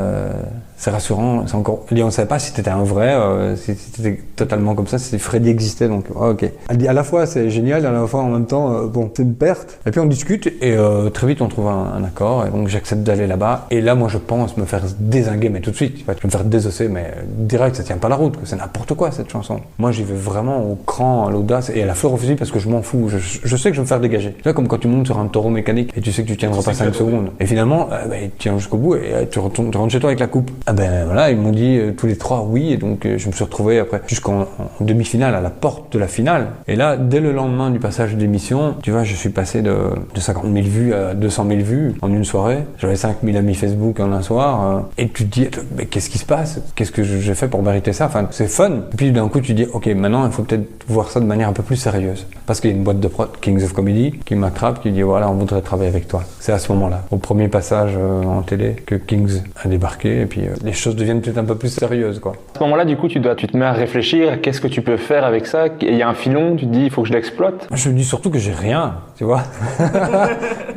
c'est rassurant. C'est encore... Elle dit, on ne savait pas si t'étais un vrai, si t'étais totalement comme ça, si Freddy existait, donc ok. Elle dit, à la fois c'est génial, à la fois en même temps, bon, c'est une perte. Et puis on discute et très vite on trouve un accord et donc j'accepte d'aller là-bas. Et là, moi, je pense me faire dézinguer, mais tout de suite, tu vas me faire désosser, mais direct, ça tient pas la route, que c'est n'importe quoi cette chanson. Moi, j'y vais vraiment au cran, à l'audace et à la fleur au fusil parce que je m'en fous. Je sais que je vais me faire dégager. Tu vois, comme quand tu montes sur un taureau mécanique et tu sais que tu tiendras pas 5 secondes. Et finalement, tu tiens jusqu'au bout et tu rentres chez toi avec la coupe. Ah ben voilà, ils m'ont dit tous les trois oui et donc je me suis retrouvé après jusqu'en demi-finale à la porte de la finale. Et là, dès le lendemain du passage de l'émission, tu vois, je suis passé de 50 000 vues à 200 000 vues en une soirée. J'avais 5 000 amis Facebook en un soir et tu te dis, mais qu'est-ce qui se passe? Qu'est-ce que j'ai fait pour mériter ça? Enfin, c'est fun. Et puis d'un coup, tu dis, ok, maintenant il faut peut-être voir ça de manière un peu plus sérieuse. Parce qu'il y a une boîte de prod, Kings of Comedy, qui m'attrape, qui dit, voilà, on voudrait travailler avec toi. C'est à ce moment-là, au premier passage en télé, que Kings a débarqué et puis les choses deviennent peut-être un peu plus sérieuses, quoi. À ce moment-là, du coup, tu te mets à réfléchir, qu'est-ce que tu peux faire avec ça? Il y a un filon, tu te dis, il faut que je l'exploite. Je me dis surtout que j'ai rien, tu vois.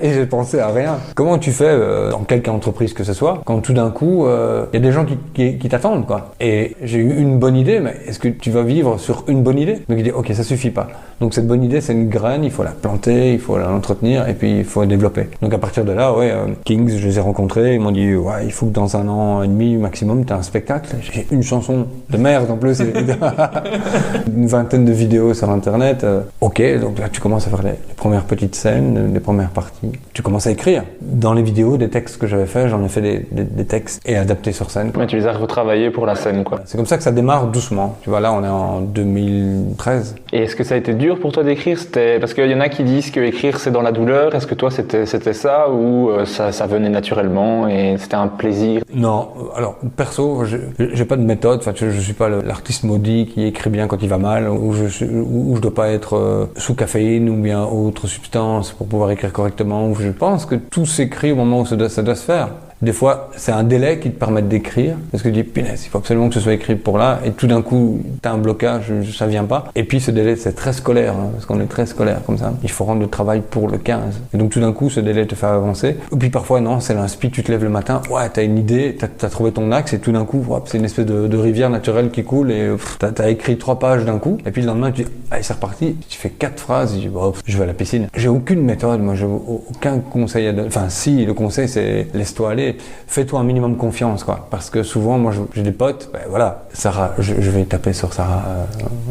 Et j'ai pensé à rien. Comment tu fais dans quelque entreprise que ce soit, quand tout d'un coup, il y a des gens qui t'attendent, quoi. Et j'ai eu une bonne idée, mais est-ce que tu vas vivre sur une bonne idée? Donc il dit, ok, ça suffit pas. Donc cette bonne idée, c'est une graine, il faut la planter, il faut l'entretenir et puis il faut la développer. Donc à partir de là, ouais, Kings, je les ai rencontrés, ils m'ont dit, ouais, il faut que dans 1 an et demi maximum, tu as un spectacle. J'ai une chanson de merde en plus, une vingtaine de vidéos sur Internet. Ok, donc là, tu commences à faire les premières petites scènes, les premières parties. Tu commences à écrire. Dans les vidéos, des textes que j'avais fait, j'en ai fait des textes et adaptés sur scène. Ouais, tu les as retravaillés pour la scène, quoi. C'est comme ça que ça démarre doucement. Tu vois, là, on est en 2013. Et est-ce que ça a été dur pour toi d'écrire? Parce qu'il y en a qui disent que écrire c'est dans la douleur. Est-ce que toi c'était ça ou ça venait naturellement et c'était un plaisir? Non, alors perso, j'ai pas de méthode. Enfin, je suis pas l'artiste maudit qui écrit bien quand il va mal, ou je dois pas être sous caféine ou bien autre substance pour pouvoir écrire correctement. Je pense que tout s'écrit au moment où ça doit se faire. Des fois, c'est un délai qui te permet d'écrire, parce que tu dis, punaise, il faut absolument que ce soit écrit pour là, et tout d'un coup, t'as un blocage, ça vient pas. Et puis, ce délai, c'est très scolaire, hein, parce qu'on est très scolaire comme ça. Il faut rendre le travail pour le 15. Et donc, tout d'un coup, ce délai te fait avancer. Et puis, parfois, non, c'est l'inspi, tu te lèves le matin, ouais, t'as une idée, t'as trouvé ton axe, et tout d'un coup, hop, c'est une espèce de rivière naturelle qui coule, et t'as écrit 3 pages d'un coup, et puis le lendemain, tu dis, allez, c'est reparti, tu fais 4 phrases, et tu dis, bon, je vais à la piscine. J'ai aucune méthode, moi, j'ai aucun conseil à donner. Enfin, si, le conseil, c'est laisse-toi aller, fais-toi un minimum confiance, quoi. Parce que souvent, moi, j'ai des potes, ben voilà, Sarah, je vais taper sur Sarah,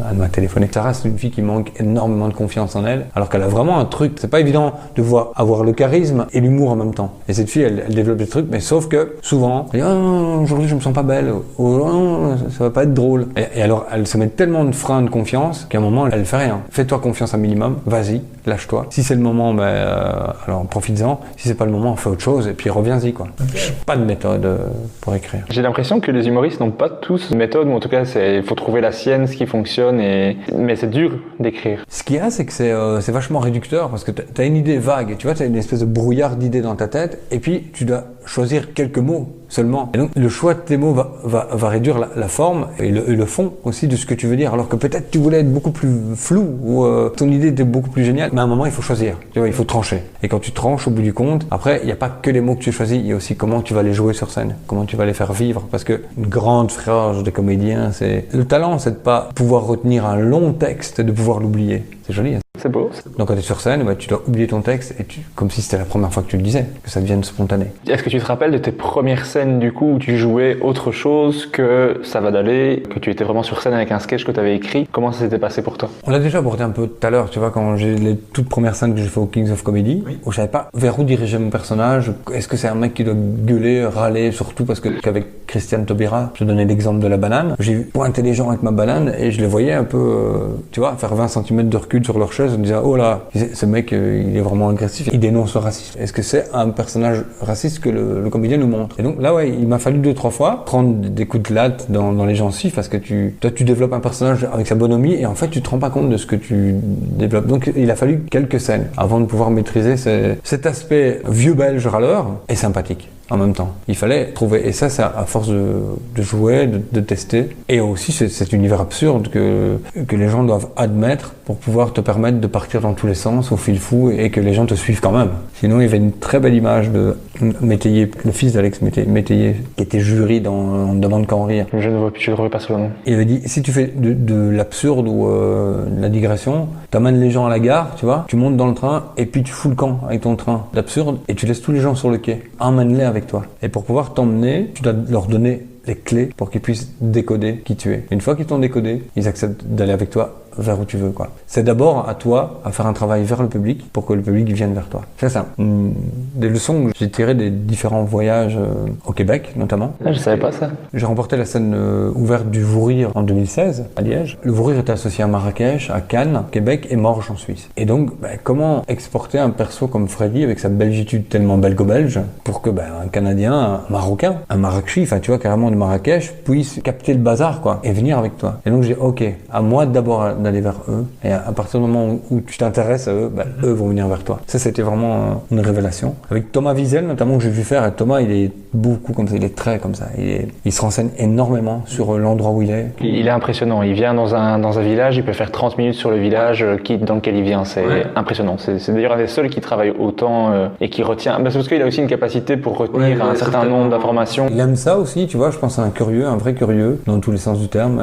elle m'a téléphoné. Sarah, c'est une fille qui manque énormément de confiance en elle, alors qu'elle a vraiment un truc. C'est pas évident de avoir le charisme et l'humour en même temps. Et cette fille, elle développe des trucs, mais sauf que souvent, elle dit, oh, aujourd'hui, je me sens pas belle, ou oh, ça va pas être drôle. Et alors, elle se met tellement de freins de confiance qu'à un moment, elle fait rien. Fais-toi confiance un minimum, vas-y, lâche-toi. Si c'est le moment, alors profites-en. Si c'est pas le moment, fais autre chose et puis reviens-y, quoi. Okay. Pas de méthode pour écrire. J'ai l'impression que les humoristes n'ont pas tous de méthode, ou en tout cas, il faut trouver la sienne, ce qui fonctionne, mais c'est dur d'écrire. Ce qu'il y a, c'est que c'est vachement réducteur, parce que t'as une idée vague, tu vois, t'as une espèce de brouillard d'idées dans ta tête, et puis tu dois choisir quelques mots seulement. Et donc, le choix de tes mots va réduire la forme et le fond aussi de ce que tu veux dire, alors que peut-être tu voulais être beaucoup plus flou, ou ton idée était beaucoup plus géniale, mais à un moment, il faut choisir, tu vois, il faut trancher. Et quand tu tranches au bout du compte, après, il n'y a pas que les mots que tu choisis, il y a aussi comment tu vas les jouer sur scène, comment tu vas les faire vivre, parce que une grande frayeur des comédiens, c'est le talent, c'est de pas pouvoir retenir un long texte et de pouvoir l'oublier. C'est joli, hein. C'est beau. Donc quand tu es sur scène, tu dois oublier ton texte, et comme si c'était la première fois que tu le disais, que ça devienne spontané. Est-ce que tu te rappelles de tes premières scènes du coup où tu jouais autre chose que Ça va d'aller, que tu étais vraiment sur scène avec un sketch que tu avais écrit? Comment ça s'était passé pour toi? On l'a déjà abordé un peu tout à l'heure, tu vois, quand j'ai les toutes premières scènes que j'ai fait au Kings of Comedy, oui, où je savais pas vers où diriger mon personnage. Est-ce que c'est un mec qui doit gueuler, râler, surtout parce qu'avec Christiane Taubira, je donnais l'exemple de la banane, j'ai pointé les gens avec ma banane et je les voyais un peu, tu vois, faire 20 cm de recul sur leur chaise en disant, oh là, ce mec, il est vraiment agressif, il dénonce le racisme. Est-ce que c'est un personnage raciste que le comédien nous montre? Et donc là, ouais, il m'a fallu 2-3 fois prendre des coups de latte dans les gencives, parce que toi, tu développes un personnage avec sa bonhomie et en fait, tu te rends pas compte de ce que tu développes. Donc, il a fallu quelques scènes avant de pouvoir maîtriser cet aspect vieux belge râleur et sympathique en même temps. Il fallait trouver, et ça, c'est à force de jouer, de tester, et aussi cet univers absurde que les gens doivent admettre pour pouvoir te permettre de partir dans tous les sens au fil fou et que les gens te suivent quand même. Sinon, il y avait une très belle image de Métayer, le fils d'Alex Métayer, qui était jury dans On ne demande qu'à en rire. Je ne vois pas sur le nom. Il avait dit, si tu fais de l'absurde ou de la digression, t'amènes les gens à la gare, tu vois, tu montes dans le train et puis tu fous le camp avec ton train d'absurde et tu laisses tous les gens sur le quai. Emmène-les avec toi. Et pour pouvoir t'emmener, tu dois leur donner les clés pour qu'ils puissent décoder qui tu es. Une fois qu'ils t'ont décodé, ils acceptent d'aller avec toi vers où tu veux, quoi. C'est d'abord à toi à faire un travail vers le public pour que le public vienne vers toi. C'est ça. Des leçons que j'ai tirées des différents voyages au Québec, notamment. Ah, je savais pas ça. J'ai remporté la scène ouverte du Vourir en 2016 à Liège. Le Vourir était associé à Marrakech, à Cannes, Québec et Morges en Suisse. Et donc, comment exporter un perso comme Freddy avec sa belgitude tellement belgo-belge pour que un Canadien, un Marocain, un Marrakchi, enfin tu vois carrément de Marrakech, puisse capter le bazar, quoi, et venir avec toi. Et donc j'ai dit, ok, à moi d'abord d'aller vers eux, et à partir du moment où tu t'intéresses à eux, eux vont venir vers toi. Ça, c'était vraiment une révélation. Avec Thomas Wiesel, notamment, que j'ai vu faire, et Thomas, il est beaucoup comme ça, il est très comme ça. Il se renseigne énormément sur l'endroit où il est. Il est impressionnant. Il vient dans un village, il peut faire 30 minutes sur le village dans lequel il vient. C'est impressionnant. C'est d'ailleurs un des seuls qui travaille autant et qui retient. C'est parce qu'il a aussi une capacité pour retenir un certain nombre d'informations. Il aime ça aussi, tu vois, je pense à un curieux, un vrai curieux, dans tous les sens du terme.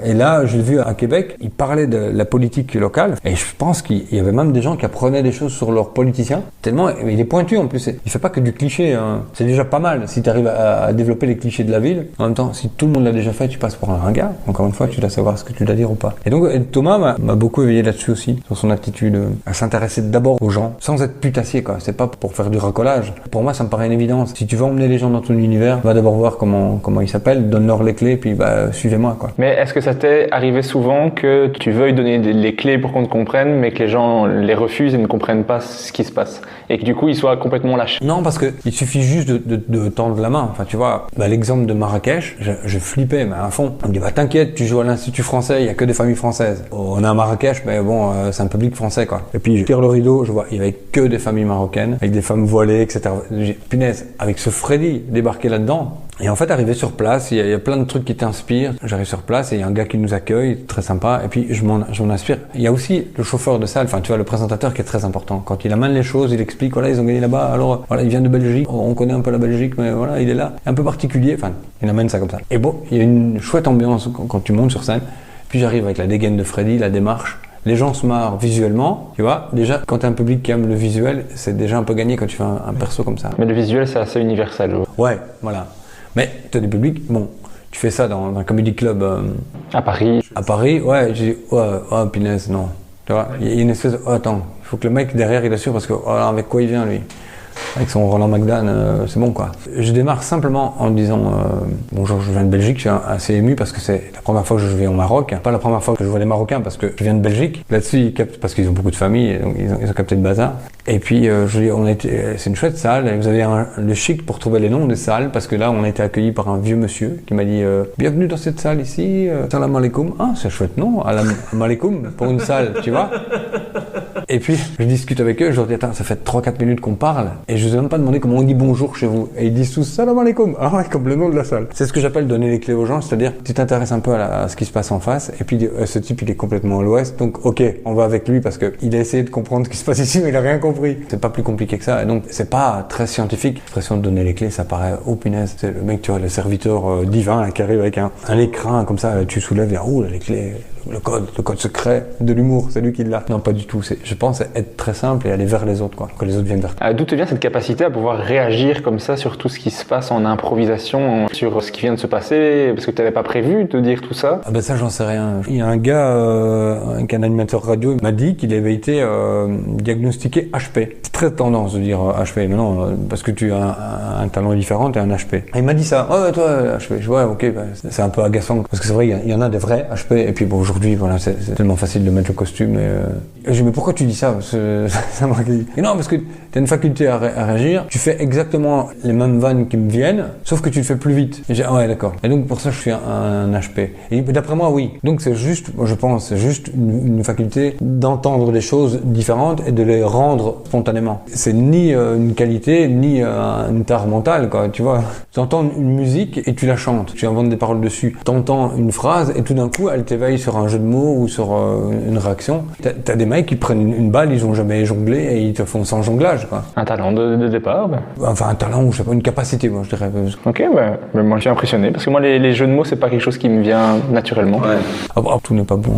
Et là, je l'ai vu à Québec, il parle parlait de la politique locale, et je pense qu'il y avait même des gens qui apprenaient des choses sur leurs politiciens, tellement il est pointu en plus, il fait pas que du cliché, hein. C'est déjà pas mal si tu arrives à développer les clichés de la ville. En même temps, si tout le monde l'a déjà fait, tu passes pour un ringard. Encore une fois, tu dois savoir ce que tu dois dire ou pas. Et donc Thomas m'a beaucoup éveillé là-dessus aussi, sur son attitude à s'intéresser d'abord aux gens, sans être putassier, quoi. C'est pas pour faire du racolage. Pour moi, ça me paraît une évidence. Si tu veux emmener les gens dans ton univers, va d'abord voir comment ils s'appellent, donne-leur les clés, puis suivez-moi, quoi. Mais est-ce que ça t'est arrivé souvent que tu veuilles donner les clés pour qu'on te comprenne, mais que les gens les refusent et ne comprennent pas ce qui se passe, et que du coup ils soient complètement lâchés? Non, parce que il suffit juste de tendre la main. Enfin, tu vois, l'exemple de Marrakech, je flippais, mais à fond. On me dit, t'inquiète, tu joues à l'Institut français, il y a que des familles françaises. On est à Marrakech, mais bon, c'est un public français, quoi. Et puis je tire le rideau, je vois, il y avait que des familles marocaines, avec des femmes voilées, etc. J'ai, punaise, avec ce Freddy débarqué là-dedans. Et en fait, arrivé sur place, il y a plein de trucs qui t'inspirent. J'arrive sur place et il y a un gars qui nous accueille, très sympa. Et puis, je m'en inspire. Il y a aussi le chauffeur de salle, enfin, tu vois, le présentateur qui est très important. Quand il amène les choses, il explique, voilà, ils ont gagné là-bas. Alors, voilà, il vient de Belgique. On connaît un peu la Belgique, mais voilà, il est là. Un peu particulier. Enfin, il amène ça comme ça. Et bon, il y a une chouette ambiance quand tu montes sur scène. Puis j'arrive avec la dégaine de Freddy, la démarche. Les gens se marrent visuellement, tu vois. Déjà, quand t'as un public qui aime le visuel, c'est déjà un peu gagné quand tu fais un perso comme ça. Mais le visuel, c'est assez universel. Ouais, voilà. Mais tu as des publics, bon, tu fais ça dans un comedy club. À Paris. À Paris, ouais, j'ai dit, ouais, punaise, non. Tu vois, il y a une espèce de, attends, il faut que le mec derrière il assure parce que, voilà, avec quoi il vient lui? Avec son Roland McDan, c'est bon quoi. Je démarre simplement en disant bonjour, je viens de Belgique, je suis assez ému parce que c'est la première fois que je vais au Maroc, pas la première fois que je vois des Marocains parce que je viens de Belgique. Là-dessus, ils captent parce qu'ils ont beaucoup de familles, donc ils ont capté le bazar. Et puis je dis, c'est une chouette salle, et vous avez le chic pour trouver les noms des salles parce que là on a été accueillis par un vieux monsieur qui m'a dit bienvenue dans cette salle ici, salam alaikum. Ah, c'est un chouette nom, salam alaikum pour une salle, tu vois. Et puis, je discute avec eux, je leur dis, attends, ça fait 3-4 minutes qu'on parle, et je vous ai même pas demandé comment on dit bonjour chez vous. Et ils disent tous, salam alaikum. Ah ouais, comme le nom de la salle. C'est ce que j'appelle donner les clés aux gens, c'est-à-dire, tu t'intéresses un peu à ce qui se passe en face, et puis, ce type, il est complètement à l'ouest, donc, ok, on va avec lui parce que il a essayé de comprendre ce qui se passe ici, mais il a rien compris. C'est pas plus compliqué que ça, et donc, c'est pas très scientifique. L'expression de donner les clés, ça paraît, oh punaise, c'est le mec, tu vois, le serviteur divin, là, qui arrive avec un écrin, comme ça, tu soulèves, et oh, les clés. Le code secret de l'humour, c'est lui qui l'a. Non, pas du tout. Je pense être très simple et aller vers les autres, quoi. Que les autres viennent vers toi. D'où te vient cette capacité à pouvoir réagir comme ça sur tout ce qui se passe en improvisation, sur ce qui vient de se passer, parce que tu n'avais pas prévu de dire tout ça? Ah ben ça, j'en sais rien. Il y a un gars, un animateur radio, il m'a dit qu'il avait été diagnostiqué HP. C'est très tendance de dire HP, mais non, parce que tu as un talent différent, tu as un HP. Et il m'a dit ça. Ouais, toi, HP. Ouais, ok, c'est un peu agaçant, parce que c'est vrai, il y en a des vrais HP, et puis bon, aujourd'hui, voilà, c'est tellement facile de mettre le costume. Et je dis, mais pourquoi tu dis ça? Ça m'a dit. Et non, parce que tu as une faculté à réagir. Tu fais exactement les mêmes vannes qui me viennent, sauf que tu le fais plus vite. Et j'ai dit, ah ouais, d'accord. Et donc, pour ça, je suis un HP. Et d'après moi, oui. Donc, c'est juste, moi, je pense, c'est juste une faculté d'entendre des choses différentes et de les rendre spontanément. C'est ni une qualité, ni une tare mentale, quoi. Tu vois, tu entends une musique et tu la chantes. Tu inventes des paroles dessus. Tu entends une phrase et tout d'un coup, elle t'éveille sur un jeu de mots ou sur une réaction. T'as des mecs qui prennent une balle, ils ont jamais jonglé et ils te font sans jonglage, quoi. Un talent de départ, Enfin, un talent ou je sais pas, une capacité, moi, je dirais. Ok, mais moi je suis impressionné parce que moi les jeux de mots c'est pas quelque chose qui me vient naturellement. Ouais. Ah, tout n'est pas bon.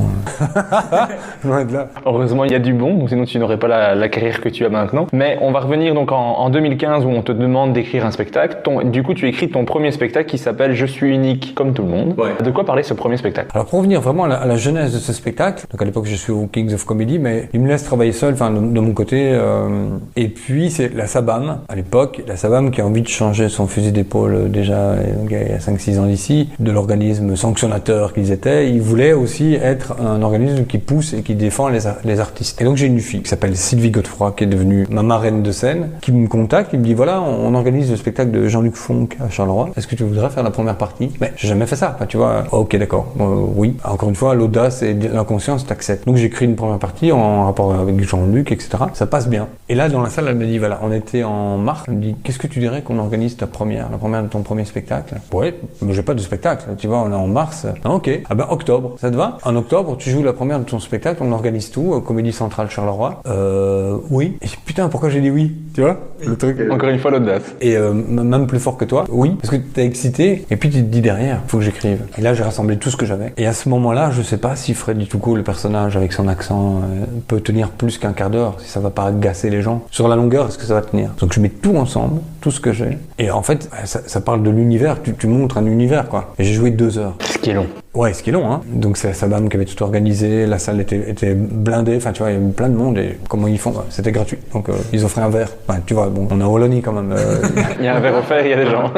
Loin de là. Heureusement il y a du bon, sinon tu n'aurais pas la carrière que tu as maintenant. Mais on va revenir donc en 2015 où on te demande d'écrire un spectacle. Du coup tu écris ton premier spectacle qui s'appelle Je suis unique comme tout le monde. Ouais. De quoi parler ce premier spectacle? Alors pour revenir vraiment à la genèse de ce spectacle, donc à l'époque je suis au Kings of Comedy, mais il me laisse travailler seul, enfin de mon côté. Et puis c'est la Sabam à l'époque, la Sabam qui a envie de changer son fusil d'épaule déjà il y a 5-6 ans d'ici, de l'organisme sanctionnateur qu'ils étaient, ils voulaient aussi être un organisme qui pousse et qui défend les artistes. Et donc j'ai une fille qui s'appelle Sylvie Godefroy, qui est devenue ma marraine de scène, qui me contacte, qui me dit voilà, on organise le spectacle de Jean-Luc Fonck à Charleroi, est-ce que tu voudrais faire la première partie? Mais j'ai jamais fait ça, tu vois. Ok, d'accord, oui. Encore une fois, l'audace et l'inconscience t'acceptent. Donc j'écris une première partie en rapport avec Jean-Luc, etc. Ça passe bien. Et là, dans la salle, elle me dit voilà, on était en mars, elle me dit qu'est-ce que tu dirais qu'on organise la première de ton premier spectacle? Ouais, mais j'ai pas de spectacle, tu vois, on est en mars. Ah, ok, ah ben octobre, ça te va? En octobre, tu joues la première de ton spectacle, on organise tout, Comédie Centrale Charleroi. Oui. Et putain, pourquoi j'ai dit oui? Tu vois? Le truc. Encore une fois, l'audace. Et même plus fort que toi, oui, parce que t'es excité, et puis tu te dis derrière, faut que j'écrive. Et là, j'ai rassemblé tout ce que j'avais. Et à ce moment-là, je sais sais pas si Freddy Touko, le personnage avec son accent, peut tenir plus qu'un quart d'heure, si ça va pas agacer les gens. Sur la longueur, est-ce que ça va tenir? Donc je mets tout ensemble, tout ce que j'ai. Et en fait, ça parle de l'univers, tu montres un univers, quoi. Et j'ai joué 2 heures. Ce qui est long. Ouais, ce qui est long, hein. Donc c'est Sabam qui avait tout organisé, la salle était blindée, enfin tu vois, il y avait plein de monde et comment ils font? C'était gratuit. Donc ils offraient un verre. Enfin, tu vois, bon, on est en Wallonie quand même. Il y a un verre offert, il y a des gens.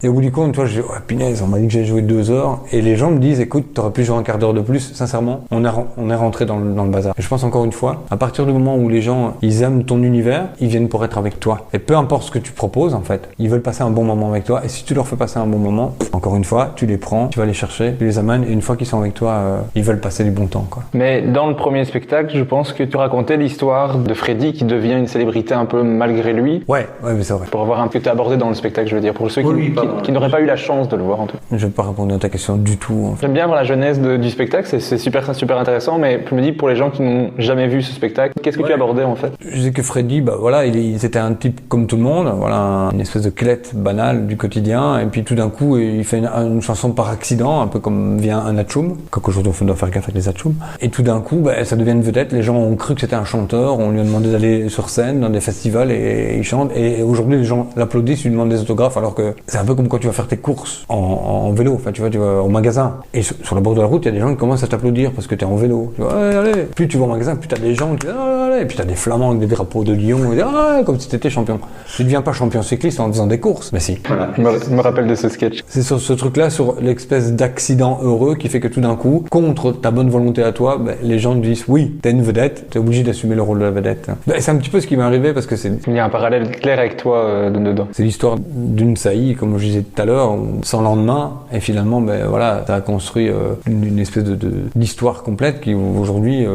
Et au bout du compte, toi, j'ai dit, ouais, punaise, on m'a dit que j'ai joué 2 heures. Et les gens me disent, écoute, t'aurais pu jouer un quart d'heure de plus. Sincèrement, on est rentré dans le bazar. Et je pense encore une fois, à partir du moment où les gens, ils aiment ton univers, ils viennent pour être avec toi. Et peu importe ce que tu proposes, en fait, ils veulent passer un bon moment avec toi. Et si tu leur fais passer un bon moment, encore une fois, tu les prends, tu vas les chercher, tu les amènes. Et une fois qu'ils sont avec toi, ils veulent passer du bon temps, quoi. Mais dans le premier spectacle, je pense que tu racontais l'histoire de Freddy qui devient une célébrité un peu malgré lui. Ouais, mais c'est vrai. Pour avoir un peu abordé dans le spectacle, je veux dire, pour ceux qui n'auraient pas eu la chance de le voir en tout. Je vais pas répondre à ta question du tout. En fait. J'aime bien voir la genèse du spectacle, c'est super intéressant, mais je me dis pour les gens qui n'ont jamais vu ce spectacle, qu'est-ce que tu abordais en fait? Je disais que Freddy, bah voilà, c'était un type comme tout le monde, voilà, une espèce de clette banale du quotidien, et puis tout d'un coup, il fait une chanson par accident, un peu comme vient un atchoum, qu'aujourd'hui on doit faire gaffe avec les atchoums, et tout d'un coup, bah, ça devient une vedette, les gens ont cru que c'était un chanteur, on lui a demandé d'aller sur scène dans des festivals et il chante, et aujourd'hui les gens l'applaudissent, lui demandent des autographes, alors que c'est un peu comme quand tu vas faire tes courses en vélo, enfin tu vas au magasin, et sur le bord de la route, il y a des gens qui commencent à t'applaudir parce que t'es en vélo, tu vois, allez. Plus tu vas au magasin, plus t'as des gens qui disent allez, et puis t'as des flamands avec des drapeaux de Lyon, et comme si t'étais champion. Tu deviens pas champion cycliste en faisant des courses, mais si. Voilà, je me rappelle de ce sketch. C'est sur ce truc-là, sur l'espèce d'accident heureux qui fait que tout d'un coup, contre ta bonne volonté à toi, ben, les gens te disent oui, t'es une vedette, t'es obligé d'assumer le rôle de la vedette. Ben, c'est un petit peu ce qui m'est arrivé parce que il y a un parallèle clair avec toi dedans. C'est l'histoire d'une saillie, comme je disais tout à l'heure, sans lendemain, et finalement, ben voilà, ça a construit une espèce d'histoire complète qui aujourd'hui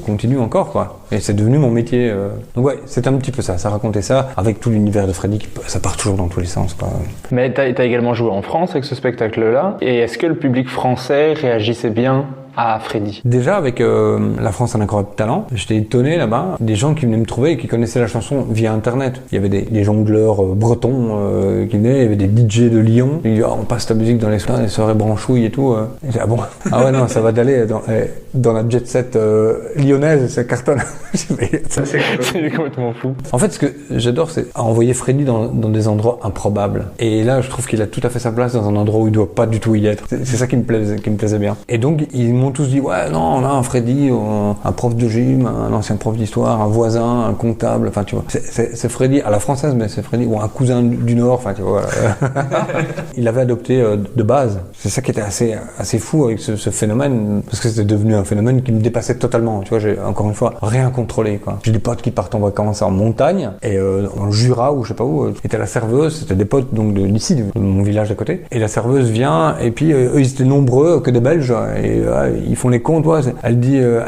continue encore, quoi. Et c'est devenu mon métier. Donc ouais, c'est un petit peu ça racontait ça, avec tout l'univers de Freddy, ça part toujours dans tous les sens, quoi. Mais t'as également joué en France avec ce spectacle-là, et est-ce que le public français réagissait bien à Freddy? Déjà avec La France a un incroyable talent, j'étais étonné là-bas, des gens qui venaient me trouver et qui connaissaient la chanson via internet. Il y avait des jongleurs bretons qui venaient, il y avait des DJ de Lyon, ils disaient on passe ta musique dans les soirées branchouilles et tout. Et j'ai dit, ah bon? Ah ouais non, ça va d'aller dans la jet set lyonnaise, ça cartonne. C'est complètement fou. En fait ce que j'adore c'est envoyer Freddy dans des endroits improbables. Et là je trouve qu'il a tout à fait sa place dans un endroit où il doit pas du tout y être. C'est ça qui me plaisait bien. Et donc ils m'ont tous dit ouais non on a un Freddy, un prof de gym, un ancien prof d'histoire, un voisin, un comptable, enfin tu vois c'est Freddy à la française mais c'est Freddy ou un cousin du Nord, enfin tu vois. Il l'avait adopté de base. C'est ça qui était assez fou avec ce phénomène parce que c'était devenu un phénomène qui me dépassait totalement. Tu vois j'ai encore une fois rien contrôlé quoi. J'ai des potes qui partent en vacances en montagne et en Jura ou je sais pas où était la serveuse, c'était des potes donc d'ici de mon village d'à côté et la serveuse vient et puis eux ils étaient nombreux que des Belges et ils font les comptes, ouais. Elle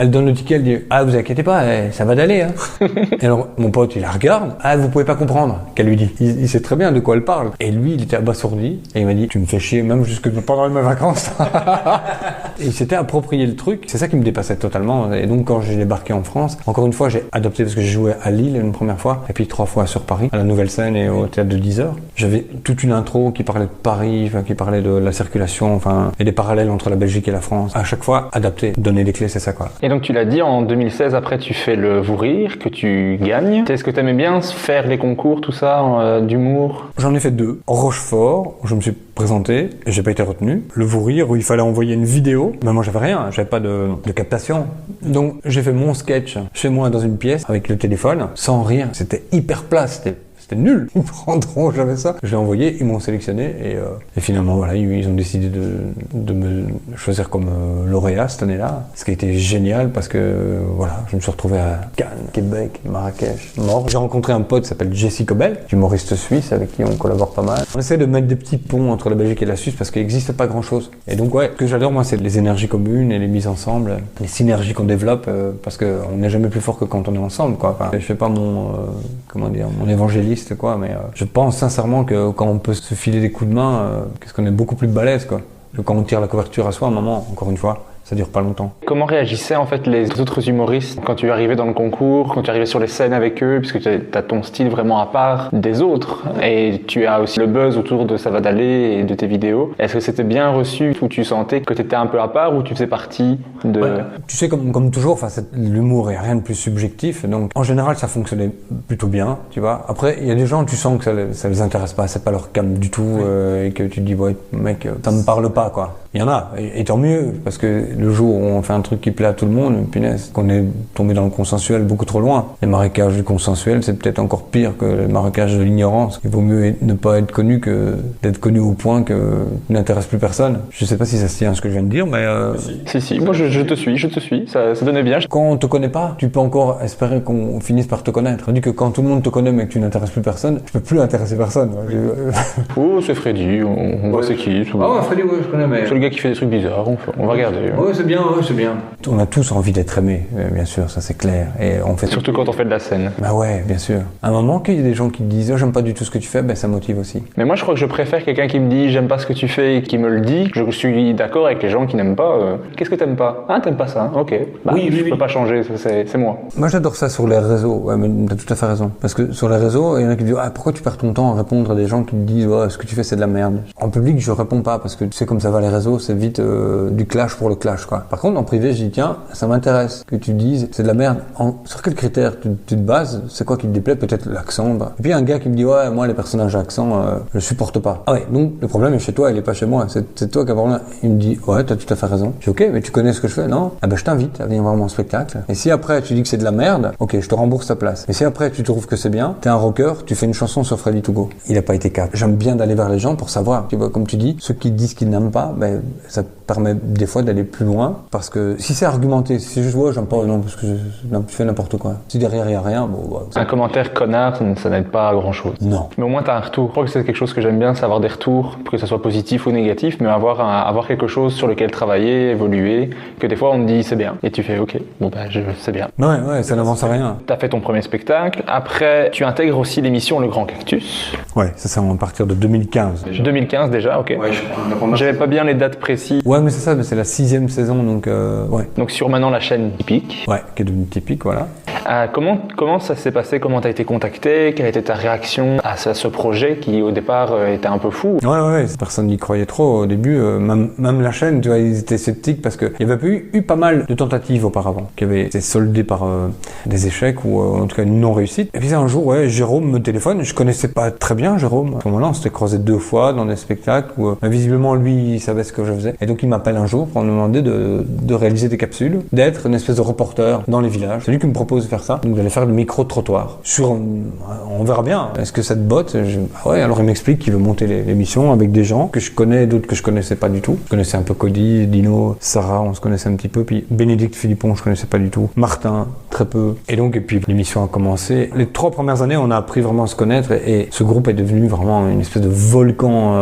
donne le ticket, elle dit ah vous inquiétez pas, ça va d'aller hein. Et alors mon pote il la regarde, ah vous pouvez pas comprendre qu'elle lui dit, il sait très bien de quoi elle parle et lui il était abasourdi et il m'a dit tu me fais chier même jusque pendant mes vacances. Et il s'était approprié le truc, c'est ça qui me dépassait totalement et donc quand j'ai débarqué en France, encore une fois j'ai adopté parce que j'ai joué à Lille une première fois et puis 3 fois sur Paris, à la Nouvelle Scène et au théâtre de 10 heures. J'avais toute une intro qui parlait de Paris, qui parlait de la circulation, enfin et des parallèles entre la Belgique et la France. À chaque fois adapté, donner les clés, c'est ça quoi. Et donc tu l'as dit, en 2016, après tu fais le Vous Rire, que tu gagnes. Est-ce que tu aimais bien faire les concours, tout ça, d'humour? J'en ai fait 2. Rochefort, où je me suis présenté, et j'ai pas été retenu. Le Vous Rire, où il fallait envoyer une vidéo. Mais moi j'avais rien, j'avais pas de captation. Donc j'ai fait mon sketch chez moi dans une pièce, avec le téléphone, sans rire. C'était hyper plat, c'était nul, ils prendront jamais ça. Je l'ai envoyé, ils m'ont sélectionné et finalement voilà, ils ont décidé de me choisir comme lauréat cette année-là. Ce qui a été génial parce que voilà, je me suis retrouvé à Cannes, Québec, Marrakech, Mort. J'ai rencontré un pote qui s'appelle Jesse Cobel, humoriste suisse avec qui on collabore pas mal. On essaie de mettre des petits ponts entre la Belgique et la Suisse parce qu'il n'existe pas grand-chose. Et donc ouais, ce que j'adore moi c'est les énergies communes et les mises ensemble, les synergies qu'on développe parce qu'on n'est jamais plus fort que quand on est ensemble quoi. Enfin, je fais pas mon évangéliste quoi, mais je pense sincèrement que quand on peut se filer des coups de main, qu'est-ce qu'on est beaucoup plus balèze quoi. Que quand on tire la couverture à soi, à un moment, encore une fois, ça dure pas longtemps. Comment réagissaient en fait les autres humoristes quand tu arrivais dans le concours, quand tu arrivais sur les scènes avec eux, puisque tu as ton style vraiment à part des autres et tu as aussi le buzz autour de Ça va d'aller et de tes vidéos. Est-ce que c'était bien reçu où tu sentais que tu étais un peu à part ou tu faisais partie de... Ouais. Tu sais, comme toujours, l'humour est rien de plus subjectif, donc en général ça fonctionnait plutôt bien, tu vois. Après, il y a des gens, tu sens que ça les intéresse pas, c'est pas leur cam du tout, et que tu te dis, ouais, mec, ça me parle pas, quoi. Il y en a, et tant mieux, parce que le jour où on fait un truc qui plaît à tout le monde, punaise, qu'on est tombé dans le consensuel beaucoup trop loin. Les marécages du consensuel, c'est peut-être encore pire que les marécages de l'ignorance. Il vaut mieux ne pas être connu que d'être connu au point que n'intéresse plus personne. Je sais pas si ça se tient à ce que je viens de dire, mais... Si, moi je te suis, ça donnait bien. Quand on te connaît pas, tu peux encore espérer qu'on finisse par te connaître. Tandis que quand tout le monde te connaît mais que tu n'intéresses plus personne, tu peux plus intéresser personne. Oh, c'est Freddy, on voit c'est qui. Ah ouais, Freddy, ouais, je connais, mais... C'est le gars qui fait des trucs bizarres, on va regarder. Ouais, c'est bien. On a tous envie d'être aimés, bien sûr, ça c'est clair. Et on fait... Surtout quand on fait de la scène. Bah ouais, bien sûr. À un moment qu'il y ait des gens qui te disent « j'aime pas du tout ce que tu fais », ben ça motive aussi. Mais moi je crois que je préfère quelqu'un qui me dit « j'aime pas ce que tu fais » et qui me le dit. Je suis d'accord avec les gens qui n'aiment pas. Qu'est-ce que t'aimes pas? Ah, t'aimes pas ça? Ok. Bah, oui, je peux pas changer, c'est moi. Moi j'adore ça sur les réseaux, ouais, mais t'as tout à fait raison. Parce que sur les réseaux, il y en a qui disent « ah, pourquoi tu perds ton temps à répondre à des gens qui te disent « ce que tu fais c'est de la merde ». En public je réponds pas parce que tu sais comme ça va les réseaux, c'est vite du clash pour le clash, quoi. Par contre en privé je dis tiens, ça m'intéresse que tu dises c'est de la merde. Sur quels critères tu te bases? C'est quoi qui te déplaît? Peut-être l'accent. Bah. Et puis un gars qui me dit ouais, moi les personnages à accent, je supporte pas. Ah ouais, donc le problème est chez toi, il est pas chez moi. C'est toi qui as le problème. Il me dit ouais, t'as tout à fait raison. Je dis ok, mais tu connais ce que je fais, non? Ah ben je t'invite à venir voir mon spectacle. Et si après tu dis que c'est de la merde, ok, je te rembourse ta place. Mais si après tu trouves que c'est bien, t'es un rocker, tu fais une chanson sur Freddy To Go. Il a pas été cap. J'aime bien d'aller vers les gens pour savoir. Tu vois, comme tu dis, ceux qui disent qu'ils n'aiment pas, ben ça permet des fois d'aller plus loin parce que si c'est argumenté, si c'est juste ouais, j'aime pas, non, parce que tu fais n'importe quoi. Si derrière il y a rien, bon. Ouais, un commentaire connard, ça n'aide pas à grand chose. Non. Mais au moins t'as un retour. Je crois que c'est quelque chose que j'aime bien, c'est avoir des retours, que ce soit positif ou négatif, mais avoir quelque chose sur lequel travailler, évoluer, que des fois on te dit c'est bien. Et tu fais ok, bon ben c'est bien. Ouais, ça n'avance à rien. T'as fait ton premier spectacle. Après, tu intègres aussi l'émission Le Grand Cactus. Ouais, ça c'est à partir de 2015. 2015 déjà, ok. Ouais, j'avais pas bien les dates précises. Ouais, mais c'est ça, mais c'est la 6e saison, donc ouais. Donc sur maintenant la chaîne Typique. Ouais, qui est devenue Typique, voilà. Comment ça s'est passé? Comment t'as été contacté? Quelle était ta réaction à ce projet qui au départ était un peu fou? Ouais, personne n'y croyait trop au début. Même la chaîne, tu vois, ils étaient sceptiques parce qu'il y avait eu pas mal de tentatives auparavant qui avaient été soldées par des échecs ou en tout cas une non-réussite. Et puis un jour, ouais, Jérôme me téléphone. Je connaissais pas très bien Jérôme. À ce moment-là, on s'était croisés 2 fois dans des spectacles où visiblement lui, il savait ce que je faisais. Et donc il m'appelle un jour pour me demander de réaliser des capsules, d'être une espèce de reporter dans les villages. C'est lui qui me propose de faire ça. Donc d'aller faire le micro-trottoir. On verra bien. Est-ce que ça te botte? Ah ouais, alors il m'explique qu'il veut monter l'émission avec des gens que je connais, d'autres que je connaissais pas du tout. Je connaissais un peu Cody, Dino, Sarah, on se connaissait un petit peu. Puis Bénédicte Philippon, je connaissais pas du tout. Martin, très peu. Et puis l'émission a commencé. Les 3 premières années, on a appris vraiment à se connaître et ce groupe est devenu vraiment une espèce de volcan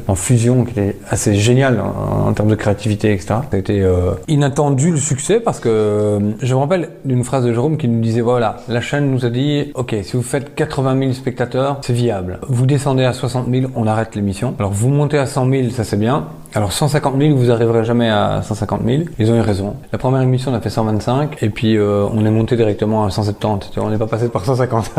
en fusion qui était assez génial en termes de créativité, etc. Ça a été inattendu le succès parce que je me rappelle d'une phrase de Jérôme qui nous disait voilà, la chaîne nous a dit ok, si vous faites 80 000 spectateurs, c'est viable. Vous descendez à 60 000, on arrête l'émission. Alors vous montez à 100 000, ça c'est bien. Alors 150 000, vous arriverez jamais à 150 000. Ils ont eu raison. La première émission, on a fait 125 et puis on est monté directement à 170. Tu vois, on n'est pas passé par 150.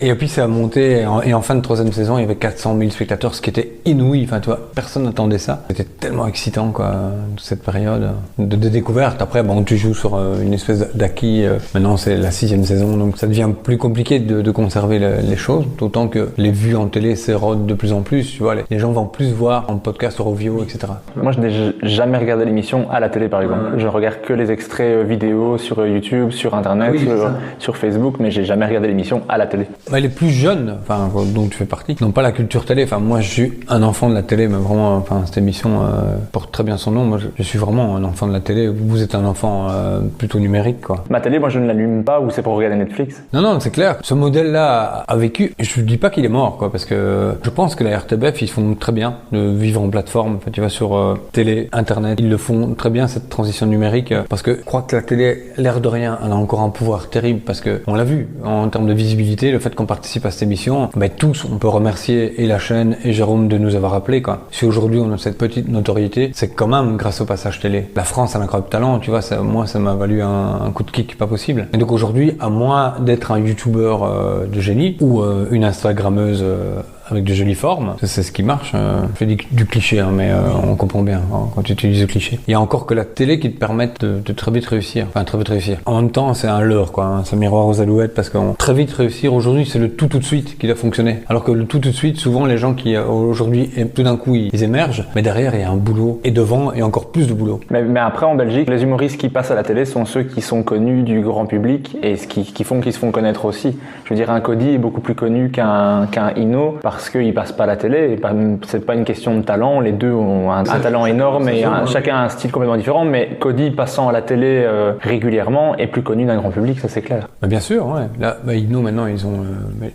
Et puis ça a monté et en fin de 3e saison, il y avait 400 000 spectateurs, ce qui était inouï. Enfin, tu vois, personne n'attendait ça. C'était tellement excitant, quoi, cette période de découverte. Après, bon, tu joues sur une espèce d'acquis. Maintenant, c'est la 6e saison, donc ça devient plus compliqué de conserver les choses. D'autant que les vues en télé s'érodent de plus en plus. Tu vois, les gens vont plus voir en podcast, sur Ovio, etc. Moi, je n'ai jamais regardé l'émission à la télé, par exemple. Je regarde que les extraits vidéo sur YouTube, sur Internet, sur Facebook, mais j'ai jamais regardé l'émission à la télé. Bah, les plus jeunes, enfin, dont tu fais partie, n'ont pas la culture télé. Enfin, moi, je suis un enfant de la télé, mais vraiment, enfin, cette émission porte très bien son nom. Moi, je suis vraiment un enfant de la télé. Vous êtes un enfant plutôt numérique, quoi. Ma télé, moi, je ne l'allume pas ou c'est pour regarder Netflix. Non, c'est clair. Ce modèle-là a vécu. Je ne dis pas qu'il est mort, quoi, parce que je pense que la RTBF, ils font très bien de vivre en plateforme. En fait, Tu vas sur télé, internet, ils le font très bien cette transition numérique parce que je crois que la télé, l'air de rien, elle a encore un pouvoir terrible parce que on l'a vu en termes de visibilité, le fait qu'on participe à cette émission, tous on peut remercier et la chaîne et Jérôme de nous avoir appelés quoi. Si aujourd'hui on a cette petite notoriété, c'est quand même grâce au passage télé. La France a un incroyable talent, tu vois, ça m'a valu un coup de kick pas possible. Et donc aujourd'hui, à moins d'être un youtubeur de génie ou une instagrammeuse avec de jolies formes, c'est ce qui marche. Je fais du cliché, hein, mais on comprend bien quand tu utilises le cliché. Il y a encore que la télé qui te permette de très vite réussir. Enfin, très vite réussir. En même temps, c'est un leurre, quoi. Hein, c'est un miroir aux alouettes parce qu'on très vite réussir aujourd'hui, c'est le tout de suite qui doit fonctionner. Alors que le tout de suite, souvent, les gens qui aujourd'hui, tout d'un coup, ils émergent, mais derrière, il y a un boulot. Et devant, il y a encore plus de boulot. Mais après, en Belgique, les humoristes qui passent à la télé sont ceux qui sont connus du grand public et ce qui font qu'ils se font connaître aussi. Je veux dire, un Cody est beaucoup plus connu qu'un Hino parce qu'il passe pas à la télé. Et c'est pas une question de talent. Les deux ont un talent énorme et chacun a un style complètement différent. Mais Cody passant à la télé régulièrement est plus connu d'un grand public, ça c'est clair. Bah bien sûr, ouais. Là, Hino maintenant ils ont.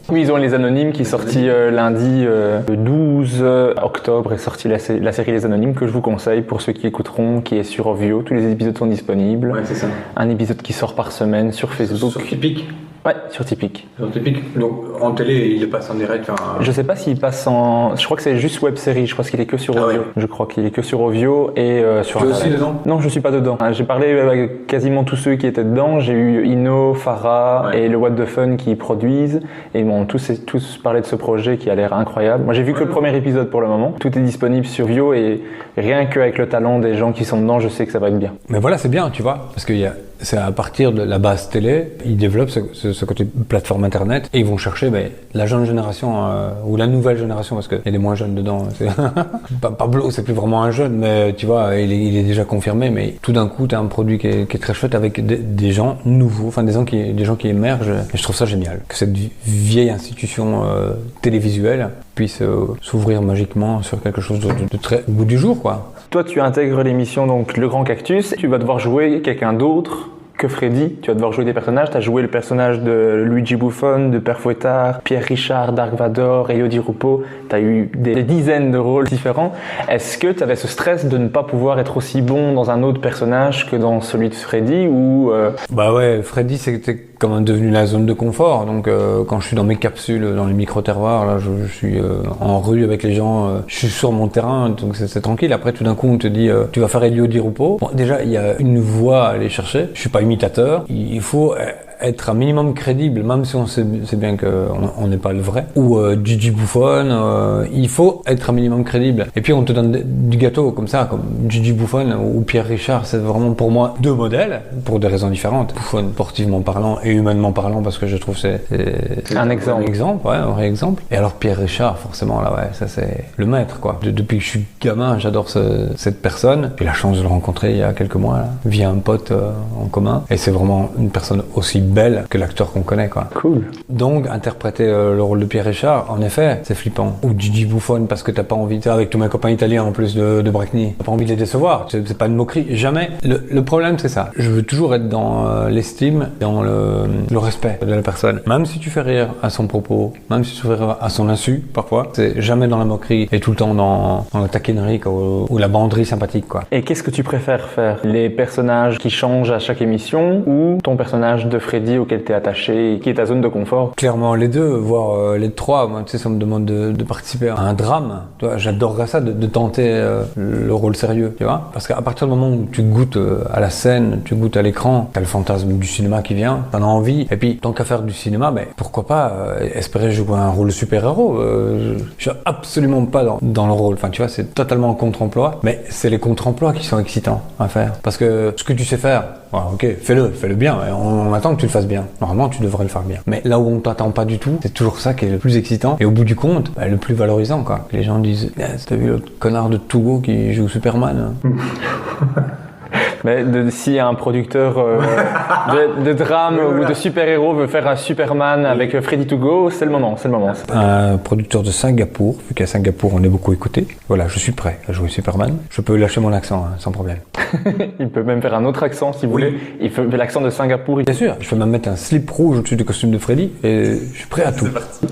Oui, ils ont Les Anonymes qui est sorti lundi le 12 octobre est sortie la série Les Anonymes que je vous conseille pour ceux qui écouteront, qui est sur Ovio. Tous les épisodes sont disponibles. Ouais, c'est ça. Un épisode qui sort par semaine sur Facebook. Sur Tipeee. Ouais, sur Tipeee. Sur Tipeee. Donc en télé, il passe en direct. Je sais pas s'il passe en. Je crois que c'est juste web série. Je crois qu'il est que sur Ovio. Ouais. Je crois qu'il est que sur Ovio et sur tu es Internet. aussi dedans? Non, je suis pas dedans. J'ai parlé avec quasiment tous ceux qui étaient dedans. J'ai eu Ino, Farah et le What the Fun qui produisent et ils m'ont tous parlé de ce projet qui a l'air incroyable. Moi, j'ai vu que le premier épisode pour le moment. Tout est disponible sur Ovio et rien qu'avec le talent des gens qui sont dedans, je sais que ça va être bien. Mais voilà, c'est bien, tu vois, parce que c'est à partir de la base télé, ils développent ce côté plateforme internet et ils vont chercher la jeune génération ou la nouvelle génération parce qu'il y a des moins jeunes dedans. Pablo, c'est plus vraiment un jeune, mais tu vois, il est déjà confirmé. Mais tout d'un coup, tu as un produit qui est très chouette avec des gens nouveaux, enfin des gens qui émergent. Et je trouve ça génial que cette vieille institution télévisuelle puisse s'ouvrir magiquement sur quelque chose de très au bout du jour, quoi. Toi, tu intègres l'émission donc Le Grand Cactus. Tu vas devoir jouer quelqu'un d'autre que Freddy. Tu vas devoir jouer des personnages. Tu as joué le personnage de Luigi Buffon, de Père Fouettard, Pierre Richard, Dark Vador, Elio Di Rupo. Tu as eu des dizaines de rôles différents. Est-ce que tu avais ce stress de ne pas pouvoir être aussi bon dans un autre personnage que dans celui de Freddy ou Bah ouais, Freddy c'était quand même devenu la zone de confort. Donc quand je suis dans mes capsules, dans les micro-terroirs, là je suis en rue avec les gens, je suis sur mon terrain, donc c'est tranquille. Après tout d'un coup on te dit tu vas faire Elio Di Rupo. Bon, déjà il y a une voix à aller chercher. Je suis pas imitateur. Il faut être un minimum crédible, même si on sait bien qu'on n'est pas le vrai. Ou Gigi Buffon, il faut être un minimum crédible. Et puis on te donne du gâteau comme ça, comme Gigi Buffon ou Pierre Richard, c'est vraiment pour moi deux modèles, pour des raisons différentes. Buffon, sportivement parlant et humainement parlant, parce que je trouve c'est un exemple. Un vrai exemple. Et alors Pierre Richard, forcément, là, ouais, ça c'est le maître, quoi. Depuis que je suis gamin, j'adore cette personne. J'ai eu la chance de le rencontrer il y a quelques mois, là, via un pote en commun. Et c'est vraiment une personne aussi belle que l'acteur qu'on connaît, quoi. Cool. Donc interpréter le rôle de Pierre Richard, en effet, c'est flippant. Ou Gigi Buffon parce que t'as pas envie, avec tous mes copains italiens en plus de Brackney, t'as pas envie de les décevoir. C'est pas une moquerie, jamais. Le problème c'est ça. Je veux toujours être dans l'estime, dans le respect de la personne. Même si tu fais rire à son propos, même si tu fais rire à son insu, parfois, c'est jamais dans la moquerie et tout le temps dans la taquinerie ou la banderie sympathique, quoi. Et qu'est-ce que tu préfères faire? Les personnages qui changent à chaque émission ou ton personnage de Freddy auquel tu es attaché et qui est ta zone de confort? Clairement les deux, voire les trois. Moi, tu sais, ça me demande de participer à un drame. Tu vois, j'adorerais ça, de tenter le rôle sérieux, tu vois. Parce qu'à partir du moment où tu goûtes à la scène, tu goûtes à l'écran, t'as le fantasme du cinéma qui vient, t'en as envie. Et puis, tant qu'à faire du cinéma, pourquoi pas espérer jouer un rôle de super-héros. Je suis absolument pas dans le rôle. Enfin, tu vois, c'est totalement contre-emploi. Mais c'est les contre-emplois qui sont excitants à faire. Parce que ce que tu sais faire, ok, fais-le bien. On attend que tu le fasses bien. Normalement, tu devrais le faire bien. Mais là où on t'attend pas du tout, c'est toujours ça qui est le plus excitant. Et au bout du compte, le plus valorisant, quoi. Les gens disent, t'as vu le connard de Togo qui joue Superman? Mais si un producteur de drame ou de super-héros veut faire un Superman avec Freddy to Go, c'est le moment. Un producteur de Singapour, vu qu'à Singapour on est beaucoup écouté, voilà, je suis prêt à jouer Superman. Je peux lâcher mon accent, sans problème. Il peut même faire un autre accent si vous voulez. Il fait l'accent de Singapour. Bien sûr, je peux même mettre un slip rouge au-dessus du costume de Freddy et je suis prêt à tout.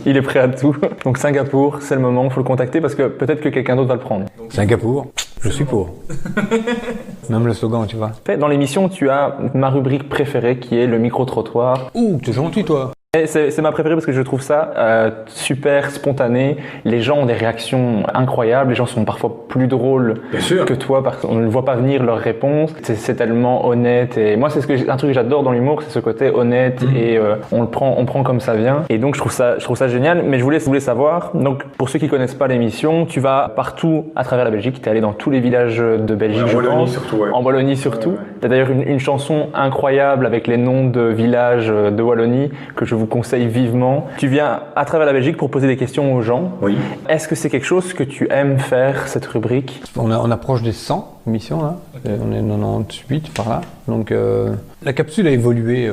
Il est prêt à tout. Donc Singapour, c'est le moment, il faut le contacter parce que peut-être que quelqu'un d'autre va le prendre. Singapour, Je suis pour. Même le slogan, tu vois. Dans l'émission, tu as ma rubrique préférée qui est le micro-trottoir. Ouh, t'es gentil, toi. Et c'est ma préférée parce que je trouve ça super spontané. Les gens ont des réactions incroyables. Les gens sont parfois plus drôles que toi parce qu'on ne voit pas venir leurs réponses. C'est tellement honnête. Et moi, c'est un truc que j'adore dans l'humour, c'est ce côté honnête et on prend comme ça vient. Et donc, je trouve ça génial. Mais je voulais savoir. Donc, pour ceux qui connaissent pas l'émission, tu vas partout à travers la Belgique. T'es allé dans tous les villages de Belgique, je pense. En Wallonie surtout. T'as d'ailleurs une chanson incroyable avec les noms de villages de Wallonie que je vous conseille vivement. Tu viens à travers la Belgique pour poser des questions aux gens. Oui. Est-ce que c'est quelque chose que tu aimes faire, cette rubrique? On approche des 100 émissions là. Okay. On est 98 par là. Donc la capsule a évolué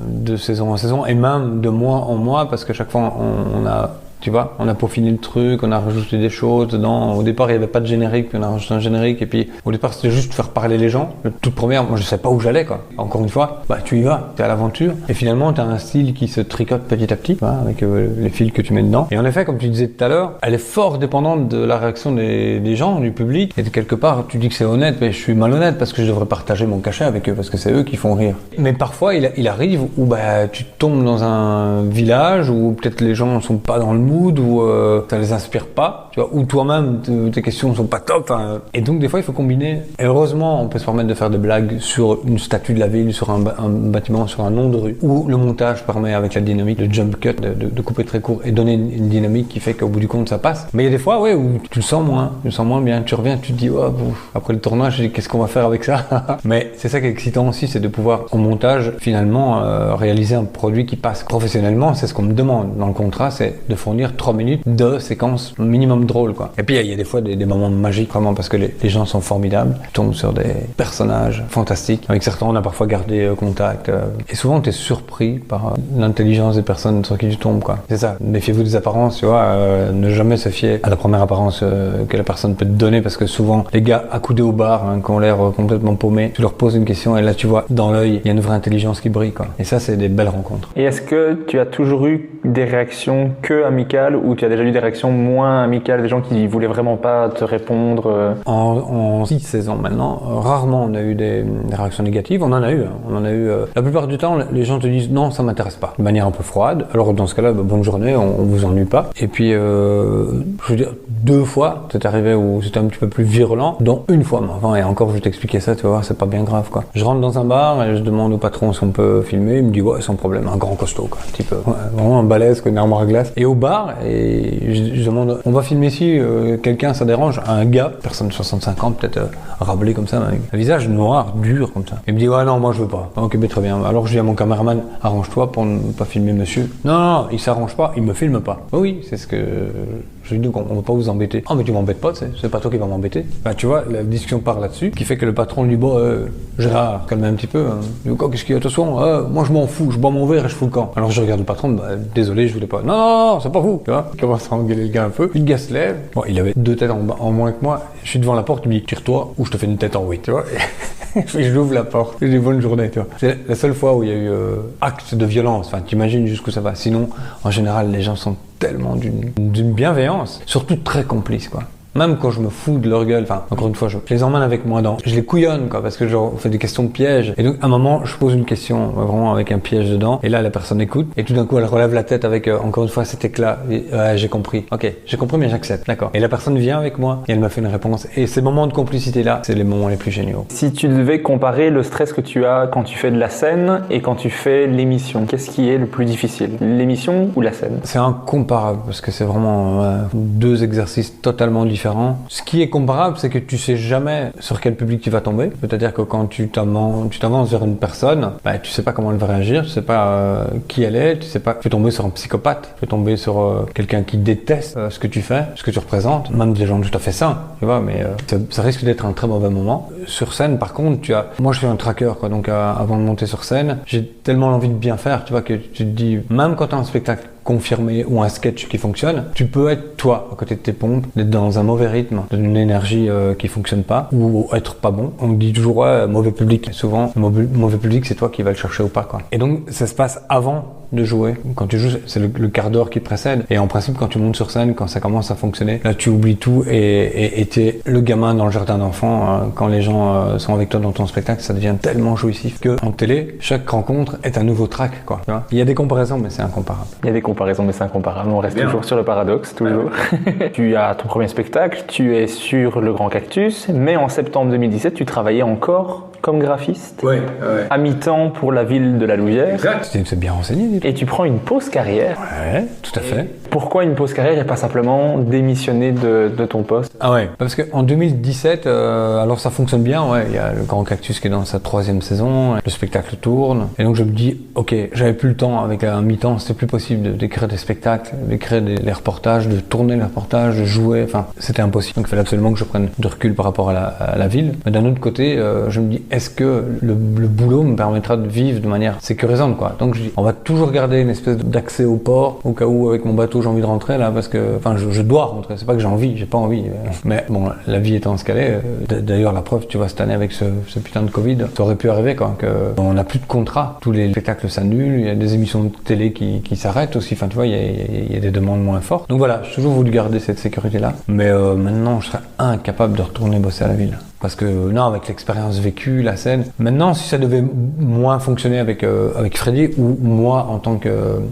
de saison en saison et même de mois en mois parce qu'à chaque fois on a... Tu vois, on a peaufiné le truc, on a rajouté des choses dedans. Au départ, il n'y avait pas de générique, puis on a rajouté un générique. Et puis, au départ, c'était juste faire parler les gens. La toute première, moi, je ne savais pas où j'allais, quoi. Encore une fois, bah, tu y vas, tu es à l'aventure. Et finalement, tu as un style qui se tricote petit à petit, avec les fils que tu mets dedans. Et en effet, comme tu disais tout à l'heure, elle est fort dépendante de la réaction des gens, du public. Et quelque part, tu dis que c'est honnête, mais je suis malhonnête parce que je devrais partager mon cachet avec eux, parce que c'est eux qui font rire. Mais parfois, il arrive où bah, tu tombes dans un village où peut-être les gens ne sont pas dans le mood où ça les inspire pas, tu vois, ou toi-même tes questions sont pas top, et donc des fois il faut combiner. Et heureusement on peut se permettre de faire des blagues sur une statue de la ville, sur un bâtiment, sur un nom de rue, où le montage permet avec la dynamique, le jump cut, de couper très court et donner une dynamique qui fait qu'au bout du compte ça passe. Mais il y a des fois où tu le sens moins bien, tu reviens, tu te dis oh, après le tournage je dis qu'est-ce qu'on va faire avec ça. Mais c'est ça qui est excitant aussi, c'est de pouvoir en montage finalement réaliser un produit qui passe professionnellement. C'est ce qu'on me demande dans le contrat, c'est de fournir 3 minutes de séquences minimum drôles, quoi. Et puis il y a des fois des moments magiques vraiment parce que les gens sont formidables, tu tombes sur des personnages fantastiques. Avec certains on a parfois gardé contact et souvent tu es surpris par l'intelligence des personnes sur qui tu tombes, quoi. C'est ça, méfiez-vous des apparences, tu vois, ne jamais se fier à la première apparence que la personne peut te donner parce que souvent les gars accoudés au bar qui ont l'air complètement paumés, tu leur poses une question et là tu vois dans l'œil il y a une vraie intelligence qui brille, quoi. Et ça c'est des belles rencontres. Et est-ce que tu as toujours eu des réactions que amicales ou tu as déjà eu des réactions moins amicales, des gens qui voulaient vraiment pas te répondre? En 6 saisons maintenant, rarement on a eu des réactions négatives. On en a eu. La plupart du temps, les gens te disent non, ça m'intéresse pas, de manière un peu froide. Alors dans ce cas-là, bonne journée, on vous ennuie pas. Et puis, je veux dire, 2 fois, c'est arrivé où c'était un petit peu plus virulent, dont une fois. Mais enfin, et encore, je vais t'expliquer ça, tu vas voir, c'est pas bien grave, quoi. Je rentre dans un bar et je demande au patron si on peut filmer. Il me dit ouais, sans problème, un grand costaud, quoi, un petit peu, ouais, vraiment un balèze, une armoire à glace. Et au bar, et je demande, on va filmer ici, quelqu'un, ça dérange? Un gars, personne de 65 ans, peut-être rablé comme ça, avec un visage noir, dur comme ça. Il me dit ouais non, moi je veux pas. Ok, mais très bien. Alors je dis à mon caméraman, arrange-toi pour ne pas filmer monsieur. Non, il s'arrange pas, il me filme pas. Oui, c'est ce que je lui dis, donc on va pas vous embêter. Oh mais tu m'embêtes pas, c'est pas toi qui vas m'embêter. Bah tu vois, la discussion part là-dessus, qui fait que le patron lui dit bon, Gérard, calme un petit peu. Il dit quoi, qu'est-ce qu'il y a? Attention, moi je m'en fous, je bois mon verre et je fous le camp. Alors je regarde le patron, bah désolé, je voulais pas. Non, c'est pas vous. Tu vois, il commence à engueuler le gars un peu. Une gars se lève. Bon, il avait 2 têtes en moins que moi. Je suis devant la porte, il me dit tire-toi ou je te fais une tête en oui, tu vois. Et j'ouvre la porte. Je dis bonne journée, tu vois. C'est la seule fois où il y a eu acte de violence. Enfin, t'imagines jusqu'où ça va. Sinon, en général, les gens sont tellement d'une bienveillance, surtout très complices, quoi. Même quand je me fous de leur gueule, enfin, encore une fois, je les emmène avec moi je les couillonne, quoi, parce que genre, on fait des questions de piège. Et donc, à un moment, je pose une question, vraiment avec un piège dedans. Et là, la personne écoute. Et tout d'un coup, elle relève la tête avec, encore une fois, cet éclat. Et, j'ai compris. Ok, j'ai compris, mais j'accepte. D'accord. Et la personne vient avec moi et elle m'a fait une réponse. Et ces moments de complicité-là, c'est les moments les plus géniaux. Si tu devais comparer le stress que tu as quand tu fais de la scène et quand tu fais l'émission, qu'est-ce qui est le plus difficile? L'émission ou la scène? C'est incomparable parce que c'est vraiment 2 exercices totalement différents. Ce qui est comparable, c'est que tu sais jamais sur quel public tu vas tomber. C'est-à-dire que quand tu t'avances vers une personne, bah, tu sais pas comment elle va réagir, tu sais pas qui elle est, tu sais pas. Tu peux tomber sur un psychopathe, tu peux tomber sur quelqu'un qui déteste ce que tu fais, ce que tu représentes, même des gens tout à fait sains, tu vois. Mais ça risque d'être un très mauvais moment. Sur scène, par contre, moi je suis un traqueur, quoi. Donc avant de monter sur scène, j'ai tellement envie de bien faire, tu vois, que tu te dis, même quand tu as un spectacle confirmé ou un sketch qui fonctionne, tu peux être toi à côté de tes pompes, d'être dans un mauvais rythme, d'une énergie qui fonctionne pas ou être pas bon. On dit toujours mauvais public. Et souvent, le mauvais public, c'est toi qui vas le chercher ou pas, quoi. Et donc, ça se passe avant de jouer. Quand tu joues, c'est le quart d'heure qui te précède. Et en principe, quand tu montes sur scène, quand ça commence à fonctionner, là, tu oublies tout et t'es le gamin dans le jardin d'enfants. Quand les gens sont avec toi dans ton spectacle, ça devient tellement jouissif que en télé, chaque rencontre est un nouveau track, quoi. Tu vois, il y a des comparaisons, mais c'est incomparable. Il y a des comparaisons, mais c'est incomparable. On reste toujours sur le paradoxe, toujours. Tu as ton premier spectacle, tu es sur Le Grand Cactus, mais en septembre 2017, tu travaillais encore comme graphiste, à mi-temps pour la ville de la Louvière. Exact. C'est bien renseigné. Et tu prends une pause carrière. Ouais, tout à fait. Pourquoi une pause carrière et pas simplement démissionner de ton poste? Ah ouais, parce qu'en 2017, alors ça fonctionne bien, ouais. Il y a Le Grand Cactus qui est dans sa 3e saison, le spectacle tourne, et donc je me dis, ok, j'avais plus le temps avec un mi-temps, c'était plus possible d'écrire des spectacles, d'écrire les reportages, de tourner les reportages, de jouer, enfin, c'était impossible. Donc il fallait absolument que je prenne du recul par rapport à la ville. Mais d'un autre côté, je me dis, est-ce que le boulot me permettra de vivre de manière sécurisante, quoi. Donc je dis, on va toujours garder une espèce d'accès au port, au cas où avec mon bateau j'ai envie de rentrer là, parce que, enfin, je dois rentrer, c'est pas que j'ai envie, j'ai pas envie. Mais bon, la vie étant ce qu'elle est, d'ailleurs la preuve, tu vois, cette année avec ce putain de Covid, ça aurait pu arriver, quoi, on n'a plus de contrat, tous les spectacles s'annulent, il y a des émissions de télé qui s'arrêtent aussi, enfin tu vois, il y a des demandes moins fortes. Donc voilà, j'ai toujours voulu garder cette sécurité-là, mais maintenant je serais incapable de retourner bosser à la ville. Parce que non, avec l'expérience vécue, la scène. Maintenant, si ça devait moins fonctionner avec Freddy ou moi en tant que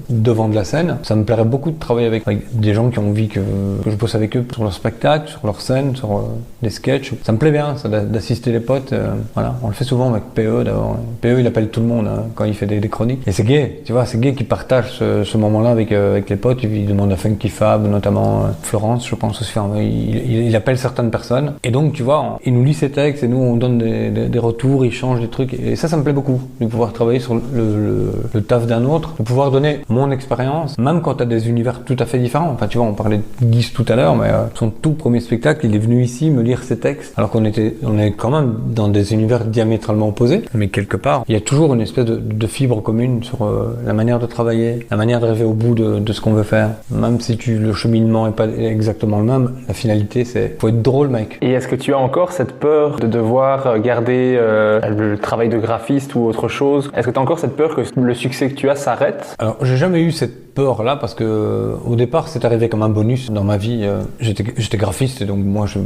devant de la scène, ça me plairait beaucoup de travailler avec des gens qui ont envie que je bosse avec eux sur leur spectacle, sur leur scène, sur des sketchs. Ça me plaît bien, ça, d'assister les potes. Voilà, on le fait souvent avec PE d'abord. PE, il appelle tout le monde quand il fait des chroniques. Et c'est gay, tu vois, c'est gay qu'il partage ce moment-là avec les potes. Il demande à Funky Fab, notamment Florence, je pense aussi. Enfin, il appelle certaines personnes. Et donc, tu vois, il nous lit ses textes et nous on donne des retours, il change des trucs et ça me plaît beaucoup de pouvoir travailler sur le taf d'un autre, de pouvoir donner mon expérience, même quand tu as des univers tout à fait différents. Enfin tu vois, on parlait de Guise tout à l'heure, mais son tout premier spectacle, il est venu ici me lire ses textes alors on est quand même dans des univers diamétralement opposés, mais quelque part il y a toujours une espèce de fibre commune sur la manière de travailler, la manière d'arriver au bout de ce qu'on veut faire, même si le cheminement est pas exactement le même, la finalité c'est faut être drôle, mec. Et est-ce que tu as encore cette peur de devoir garder le travail de graphiste ou autre chose? Est-ce que tu as encore cette peur que le succès que tu as s'arrête? Alors, j'ai jamais eu cette peur-là parce que au départ, c'est arrivé comme un bonus dans ma vie. J'étais graphiste et donc moi, je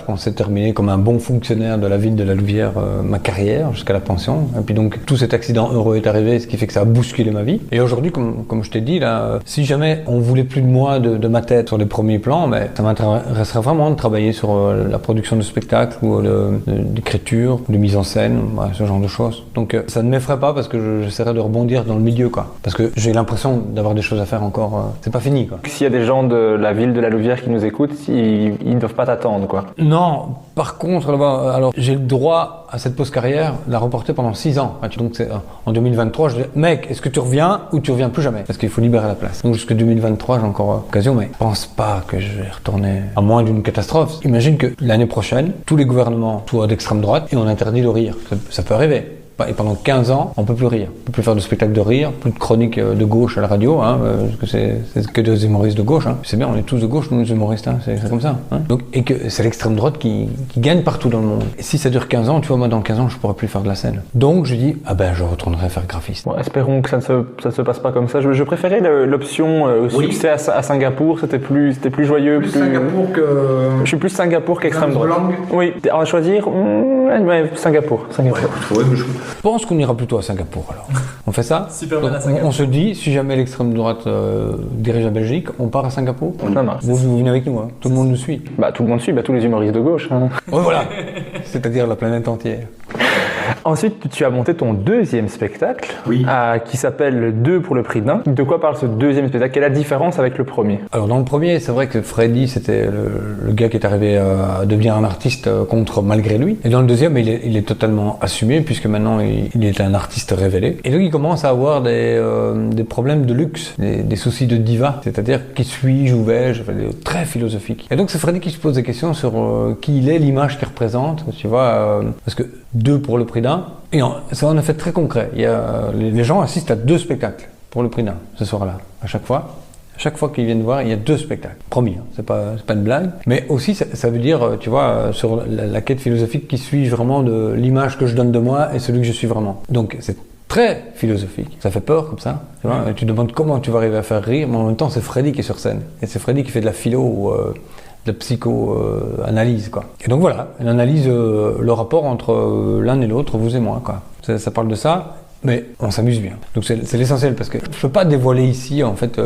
pensais terminer comme un bon fonctionnaire de la ville de la Louvière ma carrière jusqu'à la pension. Et puis donc, tout cet accident heureux est arrivé, ce qui fait que ça a bousculé ma vie. Et aujourd'hui, comme je t'ai dit, là, si jamais on voulait plus de moi, de ma tête sur les premiers plans, mais ça m'intéresserait vraiment de travailler sur la production de spectacles ou d'écriture, de mise en scène, ce genre de choses. Donc ça ne m'effraie pas parce que j'essaierai de rebondir dans le milieu, quoi. Parce que j'ai l'impression d'avoir des choses à faire encore. C'est pas fini, quoi. S'il y a des gens de la ville de la Louvière qui nous écoutent, ils ne doivent pas t'attendre, quoi. Non. Par contre, alors j'ai le droit à cette pause carrière de la reporter pendant 6 ans. Donc c'est en 2023, je dis, mec, est-ce que tu reviens ou tu reviens plus jamais? Parce qu'il faut libérer la place. Donc jusqu'à 2023, j'ai encore occasion, mais je pense pas que je vais retourner à moins d'une catastrophe. Imagine que l'année prochaine, tous les gouvernements soient d'extrême droite et on interdit de rire. Ça peut arriver. Et pendant 15 ans, on peut plus rire. On peut plus faire de spectacle de rire, plus de chroniques de gauche à la radio, parce que c'est que des humoristes de gauche. C'est bien, on est tous de gauche, nous les humoristes, c'est comme ça. Donc, et que c'est l'extrême droite qui gagne partout dans le monde. Et si ça dure 15 ans, tu vois, moi dans 15 ans, je pourrais plus faire de la scène. Donc je dis, je retournerai faire graphiste. Bon, espérons que ça ne se passe pas comme ça. Je préférais l'option succès à Singapour, c'était plus joyeux. Plus Singapour que... Je suis plus Singapour qu'extrême droite. Oui, on va choisir Singapour. Je pense qu'on ira plutôt à Singapour alors. On fait ça? Super bien à Singapour. On se dit, si jamais l'extrême droite dirige la Belgique, on part à Singapour. Ça marche. Vous venez avec nous, hein. Tout le monde nous suit. Tout le monde suit, tous les humoristes de gauche. Oui, voilà. C'est-à-dire la planète entière. Ensuite, tu as monté ton deuxième spectacle, qui s'appelle 2 pour le prix d'un. De quoi parle ce deuxième spectacle? Quelle est la différence avec le premier? Alors dans le premier, c'est vrai que Freddy, c'était le gars qui est arrivé à devenir un artiste contre malgré lui. Et dans le deuxième, il est totalement assumé puisque maintenant il est un artiste révélé. Et donc il commence à avoir des problèmes de luxe, des soucis de diva, c'est-à-dire qui suis-je, où vais-je, très philosophique. Et donc c'est Freddy qui se pose des questions sur qui il est, l'image qu'il représente, tu vois, parce que 2 pour le prix d'un. Et ça en a fait très concret. Les gens assistent à 2 spectacles pour le prix d'un ce soir-là, à chaque fois. Chaque fois qu'ils viennent voir, il y a 2 spectacles. Promis, c'est pas une blague. Mais aussi, ça veut dire, tu vois, sur la quête philosophique, qui suis vraiment de l'image que je donne de moi et celui que je suis vraiment. Donc, c'est très philosophique. Ça fait peur comme ça, tu vois. Et tu te demandes comment tu vas arriver à faire rire, mais en même temps c'est Freddy qui est sur scène. Et c'est Freddy qui fait de la philo ou de la psycho-analyse, quoi. Et donc voilà, elle analyse le rapport entre l'un et l'autre, vous et moi, quoi. Ça parle de ça. Mais on s'amuse bien. Donc c'est l'essentiel parce que je peux pas dévoiler ici en fait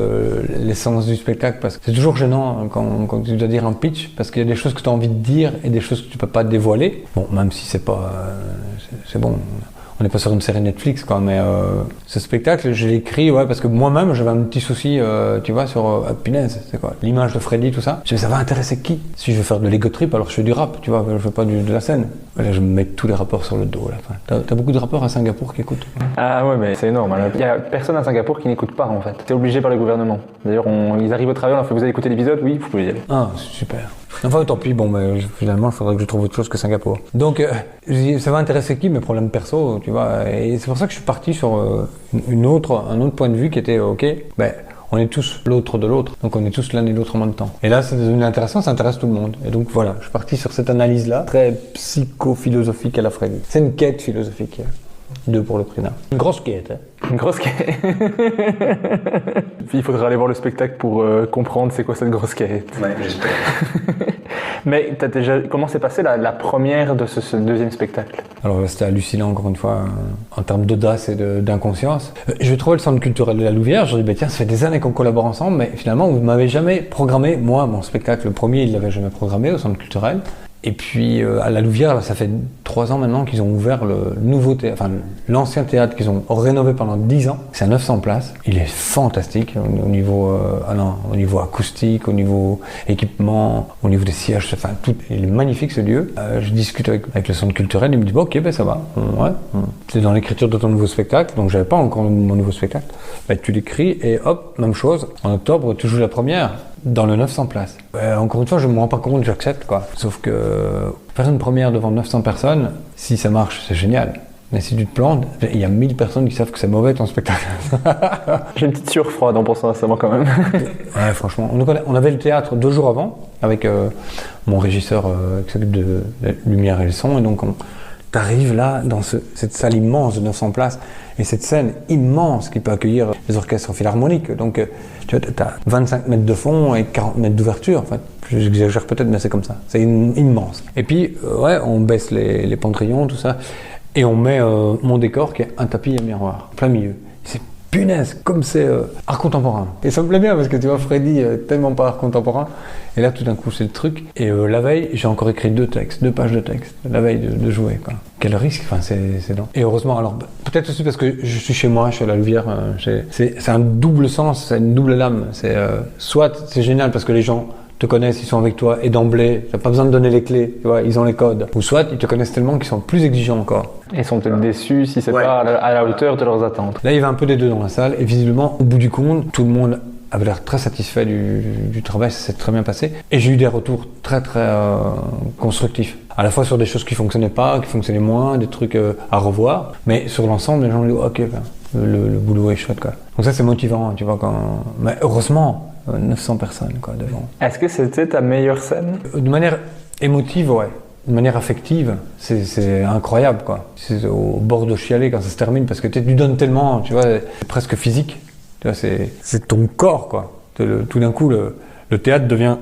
l'essence du spectacle parce que c'est toujours gênant quand tu dois dire un pitch parce qu'il y a des choses que tu as envie de dire et des choses que tu peux pas dévoiler. Bon, même si c'est pas c'est bon. On n'est pas sur une série Netflix, quoi, mais ce spectacle, je l'ai écrit, parce que moi-même, j'avais un petit souci, tu vois, sur punaise, c'est quoi, l'image de Freddy, tout ça. Je me disais, ça va intéresser qui? Si je veux faire de l'ego trip, alors je fais du rap, tu vois, je fais pas de la scène. Et là, je me mets tous les rappeurs sur le dos, là. T'as beaucoup de rappeurs à Singapour qui écoutent? Ah ouais, mais c'est énorme. Il y a personne à Singapour qui n'écoute pas, en fait. T'es obligé par le gouvernement. D'ailleurs, ils arrivent au travail, on leur fait, vous avez écouté l'épisode? Oui, vous pouvez y aller. Ah, super. Enfin, tant pis, bon, mais finalement, il faudrait que je trouve autre chose que Singapour. Donc, ça va intéresser qui, mes problèmes perso, tu vois. Et c'est pour ça que je suis parti sur un autre point de vue qui était, ok, on est tous l'autre de l'autre, donc on est tous l'un et l'autre en même temps. Et là, c'est devenu intéressant, ça intéresse tout le monde. Et donc voilà, je suis parti sur cette analyse-là, très psycho-philosophique à la Freddy. C'est une quête philosophique. 2 pour le prix d'un. Une grosse quête, hein. Une grosse quête. Il faudra aller voir le spectacle pour comprendre c'est quoi cette grosse quête. Ouais, j'espère. Mais comment s'est passée la première de ce deuxième spectacle? Alors c'était hallucinant encore une fois en termes d'audace et d'inconscience. Je trouvais le centre culturel de la Louvière, je me dis tiens ça fait des années qu'on collabore ensemble mais finalement vous ne m'avez jamais programmé, moi mon spectacle le premier il ne l'avait jamais programmé au centre culturel. Et puis à la Louvière, là, ça fait 3 ans maintenant qu'ils ont ouvert le nouveau théâtre, enfin l'ancien théâtre qu'ils ont rénové pendant 10 ans. C'est à 900 places. Il est fantastique au niveau acoustique, au niveau équipement, au niveau des sièges, enfin tout. Il est magnifique ce lieu. Je discute avec le centre culturel, il me dit bon, ok, ça va. Ouais. C'est dans l'écriture de ton nouveau spectacle, donc j'avais pas encore mon nouveau spectacle. Tu l'écris et hop, même chose. En octobre, tu joues la première. Dans le 900 places. Encore une fois, je ne me rends pas compte, j'accepte quoi. Sauf que faire une première devant 900 personnes, si ça marche, c'est génial. Mais si tu te plantes, il y a 1000 personnes qui savent que c'est mauvais ton spectacle. J'ai une petite sueur froide en pensant à ça moi quand même. Ouais, franchement. On avait le théâtre 2 jours avant avec mon régisseur qui s'occupe de la lumière et le son. Et donc t'arrives là dans cette salle immense de 900 places et cette scène immense qui peut accueillir les orchestres philharmoniques. Donc tu as 25 mètres de fond et 40 mètres d'ouverture. Enfin, j'exagère peut-être, mais c'est comme ça. C'est immense. Et puis, on baisse les pendrillons, tout ça, et on met mon décor qui est un tapis à miroir, plein milieu. C'est punaise, comme c'est art contemporain. Et ça me plaît bien parce que tu vois, Freddy, tellement pas art contemporain. Et là, tout d'un coup, c'est le truc. Et la veille, j'ai encore écrit 2 pages de texte, la veille de jouer, quoi. Quel risque, enfin, c'est long. Et heureusement, alors, peut-être aussi parce que je suis chez moi, je suis à la Louvière, c'est un double sens, c'est une double lame. Soit c'est génial parce que les gens te connaissent, ils sont avec toi, et d'emblée, tu n'as pas besoin de donner les clés, tu vois, ils ont les codes. Ou soit ils te connaissent tellement qu'ils sont plus exigeants encore. Ils sont peut-être déçus si c'est pas à la hauteur de leurs attentes. Là, il y avait un peu des deux dans la salle, et visiblement, au bout du compte, tout le monde avait l'air très satisfait du travail, ça s'est très bien passé. Et j'ai eu des retours très très constructifs. À la fois sur des choses qui fonctionnaient pas, qui fonctionnaient moins, des trucs à revoir. Mais sur l'ensemble, les gens disent ok, le boulot est chouette, quoi. Donc ça c'est motivant, tu vois, mais heureusement, 900 personnes quoi devant. Est-ce que c'était ta meilleure scène? De manière émotive, ouais. De manière affective, c'est incroyable, quoi. C'est au bord de chialer quand ça se termine parce que tu donnes tellement, tu vois, c'est presque physique. Tu vois, c'est ton corps, quoi. Tout d'un coup, le théâtre devient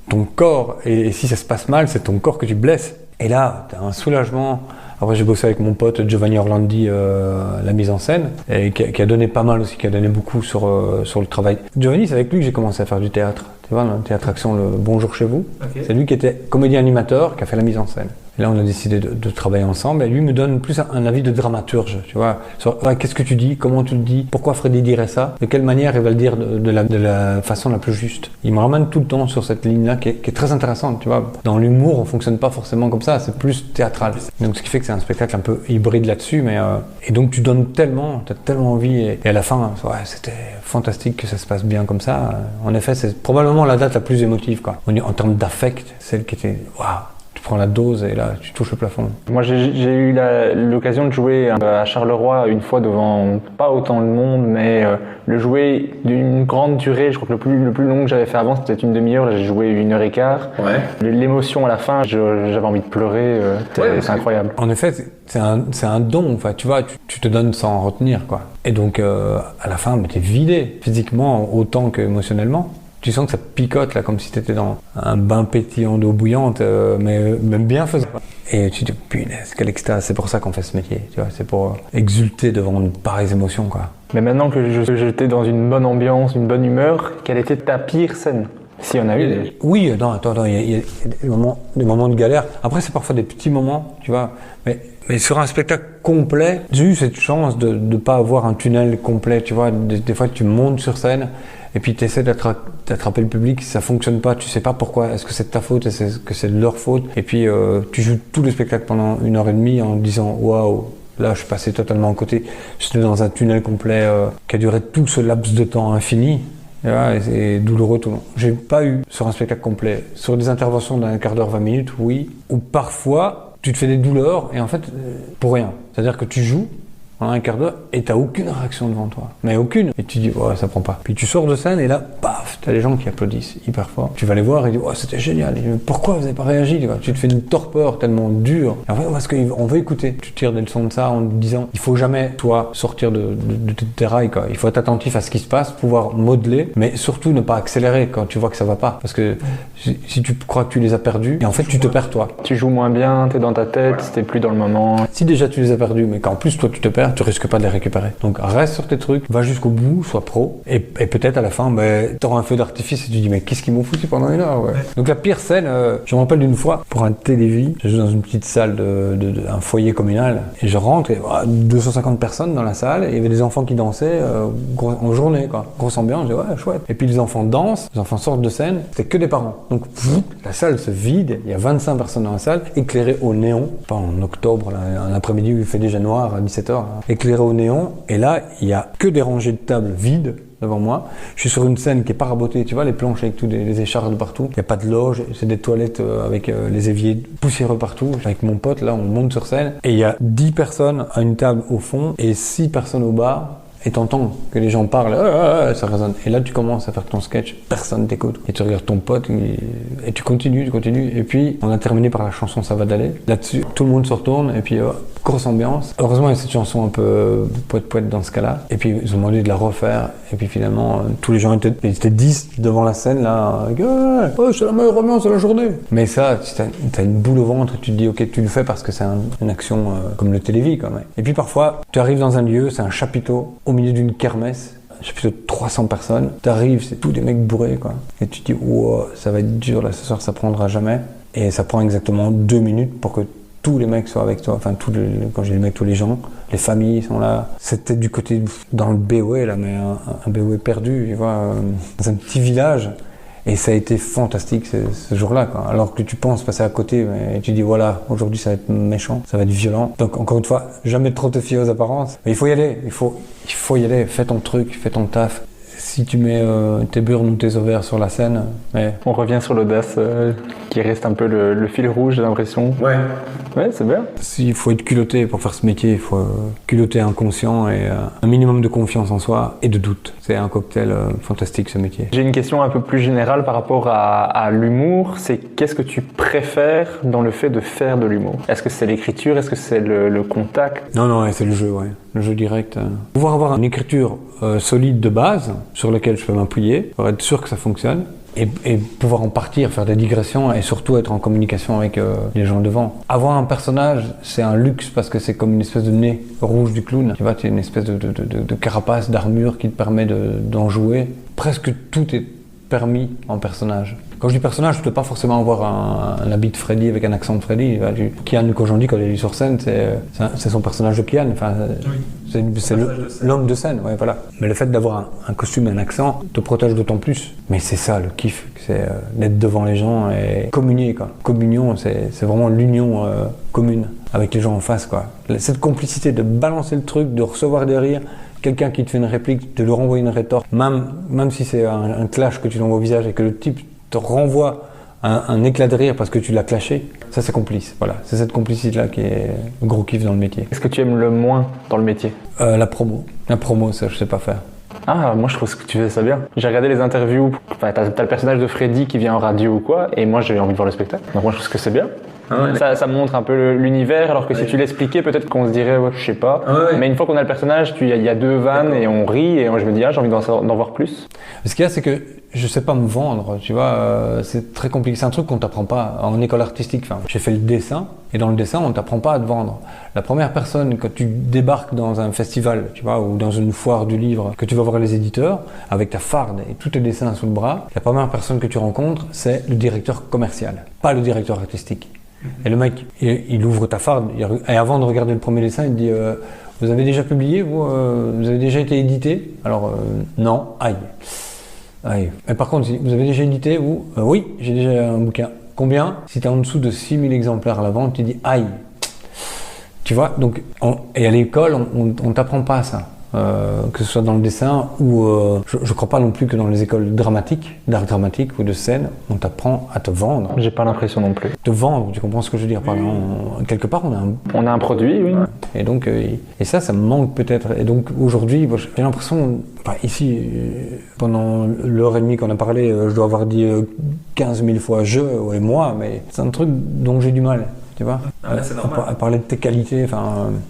ton corps. Et si ça se passe mal, c'est ton corps que tu blesses. Et là, tu as un soulagement. Après, j'ai bossé avec mon pote Giovanni Orlandi, la mise en scène, et qui a donné pas mal aussi, qui a donné beaucoup sur le travail. Giovanni, c'est avec lui que j'ai commencé à faire du théâtre. Tu vois, le théâtre action, le Bonjour chez vous. Okay. C'est lui qui était comédien animateur, qui a fait la mise en scène. Et là, on a décidé de travailler ensemble. Et lui me donne plus un avis de dramaturge, tu vois. Sur qu'est-ce que tu dis, comment tu le dis, pourquoi Freddy dirait ça, de quelle manière il va le dire de la façon la plus juste. Il me ramène tout le temps sur cette ligne-là qui est très intéressante, tu vois. Dans l'humour, on fonctionne pas forcément comme ça, c'est plus théâtral. Donc, ce qui fait que c'est un spectacle un peu hybride là-dessus, mais et donc tu donnes tellement, t'as tellement envie. Et à la fin, c'était fantastique que ça se passe bien comme ça. En effet, c'est probablement la date la plus émotive, quoi. En termes d'affect, celle qui était, waouh. Tu prends la dose et là, tu touches le plafond. Moi, j'ai eu l'occasion de jouer à Charleroi une fois devant pas autant de monde, mais le jouer d'une grande durée. Je crois que le plus long que j'avais fait avant, c'était une demi-heure. Là, j'ai joué 1h15. Ouais. L'émotion à la fin, j'avais envie de pleurer. C'est incroyable. En effet, c'est un don. Enfin, tu vois, tu te donnes sans retenir, quoi. Et donc, à la fin, t'es vidé physiquement autant qu'émotionnellement. Tu sens que ça picote là, comme si t'étais dans un bain pétillant d'eau bouillante, mais même bien faisant. Et tu te dis, punaise, quelle extase, c'est pour ça qu'on fait ce métier, tu vois, c'est pour exulter devant de pareilles émotions, quoi. Mais maintenant que j'étais dans une bonne ambiance, une bonne humeur, quelle était ta pire scène? S'il y en a eu. Oui, attends, il y a des moments de galère. Après, c'est parfois des petits moments, tu vois, mais sur un spectacle complet, j'ai eu cette chance de ne pas avoir un tunnel complet, tu vois, des fois tu montes sur scène, et puis tu essaies d'attraper le public, ça fonctionne pas, tu sais pas pourquoi, est-ce que c'est de ta faute, est-ce que c'est de leur faute, et puis tu joues tout le spectacle pendant 1h30 en disant waouh, là je suis passé totalement à côté, j'étais dans un tunnel complet qui a duré tout ce laps de temps infini, et c'est douloureux tout le long. J'ai pas eu sur un spectacle complet, sur des interventions d'un quart d'heure, 20 minutes, oui, ou parfois tu te fais des douleurs et en fait pour rien, c'est-à-dire que tu joues pendant un quart d'heure et t'as aucune réaction devant toi, mais aucune, et tu dis ouais ça prend pas, puis tu sors de scène et là paf, t'as les gens qui applaudissent hyper fort, tu vas les voir et tu dis ouais c'était génial, et pourquoi vous avez pas réagi, tu te fais une torpeur tellement dure, et en fait parce qu'on veut écouter, tu tires des leçons de ça en te disant il faut jamais toi sortir de tes rails, quoi. Il faut être attentif à ce qui se passe, pouvoir modeler, mais surtout ne pas accélérer quand tu vois que ça va pas, parce que si tu crois que tu les as perdus, et en fait tu te perds toi, tu joues moins bien, t'es dans ta tête, t'es plus dans le moment. Si déjà tu les as perdus mais qu'en plus toi tu te perds, tu risques pas de les récupérer. Donc reste sur tes trucs, va jusqu'au bout, sois pro, et peut-être à la fin, t'auras un feu d'artifice et tu dis mais qu'est-ce qu'ils m'ont foutu pendant 1 heure, ouais. Donc la pire scène, je me rappelle d'une fois, pour un télévis, je joue dans une petite salle un foyer communal, et je rentre, et 250 personnes dans la salle, et il y avait des enfants qui dansaient en journée, quoi. Grosse ambiance, je dis ouais, chouette. Et puis les enfants dansent, les enfants sortent de scène, c'était que des parents. Donc la salle se vide, il y a 25 personnes dans la salle, éclairées au néon, pas en octobre, là, un après-midi où il fait déjà noir à 17h, éclairé au néon, et là il y a que des rangées de tables vides devant moi. Je suis sur une scène qui est pas rabotée, tu vois, les planches avec tous les écharpes de partout, il n'y a pas de loge, c'est des toilettes avec les éviers poussiéreux partout. Avec mon pote là, on monte sur scène et il y a 10 personnes à une table au fond et 6 personnes au bar. Et t'entends que les gens parlent, ça résonne. Et là, tu commences à faire ton sketch, personne t'écoute. Et tu regardes ton pote, et tu continues. Et puis, on a terminé par la chanson Ça va d'aller. Là-dessus, tout le monde se retourne, et puis, grosse ambiance. Heureusement, il y a cette chanson un peu poète dans ce cas-là. Et puis, ils ont demandé de la refaire. Et puis, finalement, tous les gens étaient 10 devant la scène, là. C'est la meilleure ambiance de la journée. Mais ça, t'as une boule au ventre, et tu te dis, ok, tu le fais parce que c'est une action comme le télévis, quand même. Et puis, parfois, tu arrives dans un lieu, c'est un chapiteau, au milieu d'une kermesse, chapiteau de 300 personnes, t'arrives, c'est tous des mecs bourrés, quoi. Et tu te dis, wow, ça va être dur, là, ce soir, ça prendra jamais. Et ça prend exactement 2 minutes pour que tous les mecs soient avec toi. Enfin, quand j'ai les mecs, tous les gens, les familles sont là. C'était du côté, dans le BOE, là, mais un BOE perdu, tu vois, dans un petit village. Et ça a été fantastique ce jour-là, quoi. Alors que tu penses passer à côté, mais tu dis voilà, aujourd'hui ça va être méchant, ça va être violent. Donc encore une fois, jamais trop te fier aux apparences. Mais il faut y aller, il faut y aller, fais ton truc, fais ton taf. Si tu mets tes burnes ou tes ovaires sur la scène... Mais... On revient sur l'audace qui reste un peu le fil rouge, j'ai l'impression. Ouais, c'est bien. S'il faut être culotté pour faire ce métier, il faut culotter inconscient et un minimum de confiance en soi et de doute. C'est un cocktail fantastique, ce métier. J'ai une question un peu plus générale par rapport à l'humour. C'est qu'est-ce que tu préfères dans le fait de faire de l'humour? Est-ce que c'est l'écriture? Est-ce que c'est le contact? Non, c'est le jeu, ouais. Le jeu direct. Pouvoir avoir une écriture solide de base sur laquelle je peux m'appuyer pour être sûr que ça fonctionne et pouvoir en partir, faire des digressions et surtout être en communication avec les gens devant. Avoir un personnage, c'est un luxe parce que c'est comme une espèce de nez rouge du clown. Tu vois, c'est une espèce de carapace, d'armure qui te permet d'en jouer. Presque tout est permis en personnage. Quand je dis personnage, je ne peux pas forcément avoir un habit de Freddy avec un accent de Freddy. Kian, quand j'en dis, quand il est sur scène, c'est son personnage de Kian. Enfin, oui. C'est l'homme de scène, ouais, voilà. Mais le fait d'avoir un costume et un accent te protège d'autant plus. Mais c'est ça le kiff, c'est d'être devant les gens et communier, quoi. Communion, c'est vraiment l'union commune avec les gens en face, quoi. Cette complicité de balancer le truc, de recevoir des rires, quelqu'un qui te fait une réplique, de lui renvoyer une rétorque, même si c'est un clash que tu l'envoies au visage et que le type te renvoie un éclat de rire parce que tu l'as clashé, ça c'est complice. Voilà, c'est cette complicité-là qui est le gros kiff dans le métier. Qu'est-ce que tu aimes le moins dans le métier? La promo. La promo, ça je sais pas faire. Ah, moi je trouve que tu fais ça bien. J'ai regardé les interviews, enfin, t'as le personnage de Freddy qui vient en radio ou quoi, et moi j'ai envie de voir le spectacle. Donc moi je trouve que c'est bien. Ah ouais, ça montre un peu l'univers, alors que si tu l'expliquais, peut-être qu'on se dirait, ouais, je sais pas. Ah ouais. Mais une fois qu'on a le personnage, il y a deux vannes et on rit, et moi je me dis, ah, j'ai envie d'en voir plus. Ce qu'il y a, c'est que je sais pas me vendre, tu vois, c'est très compliqué. C'est un truc qu'on t'apprend pas en école artistique. Enfin, j'ai fait le dessin, et dans le dessin, on t'apprend pas à te vendre. La première personne, quand tu débarques dans un festival, tu vois, ou dans une foire du livre, que tu vas voir les éditeurs, avec ta farde et tous tes dessins sous le bras, la première personne que tu rencontres, c'est le directeur commercial, pas le directeur artistique. Et le mec, il ouvre ta farde, et avant de regarder le premier dessin, il te dit vous avez déjà publié, vous avez déjà été édité? Alors, non, aïe. Mais par contre, vous avez déjà édité, vous? Oui, j'ai déjà un bouquin. Combien? Si tu es en dessous de 6000 exemplaires à la vente, tu dis aïe. Tu vois, donc, et à l'école, on t'apprend pas ça. Que ce soit dans le dessin ou je crois pas non plus que dans les écoles dramatiques, d'art dramatique ou de scène, on t'apprend à te vendre. J'ai pas l'impression non plus. Te vendre, tu comprends ce que je veux dire? Quelque part, on a un produit, oui. Et donc, et ça me manque peut-être. Et donc aujourd'hui, j'ai l'impression, ici, pendant l'heure et demie qu'on a parlé, je dois avoir dit 15 000 fois je et moi, mais c'est un truc dont j'ai du mal. Tu vois, à parler de tes qualités,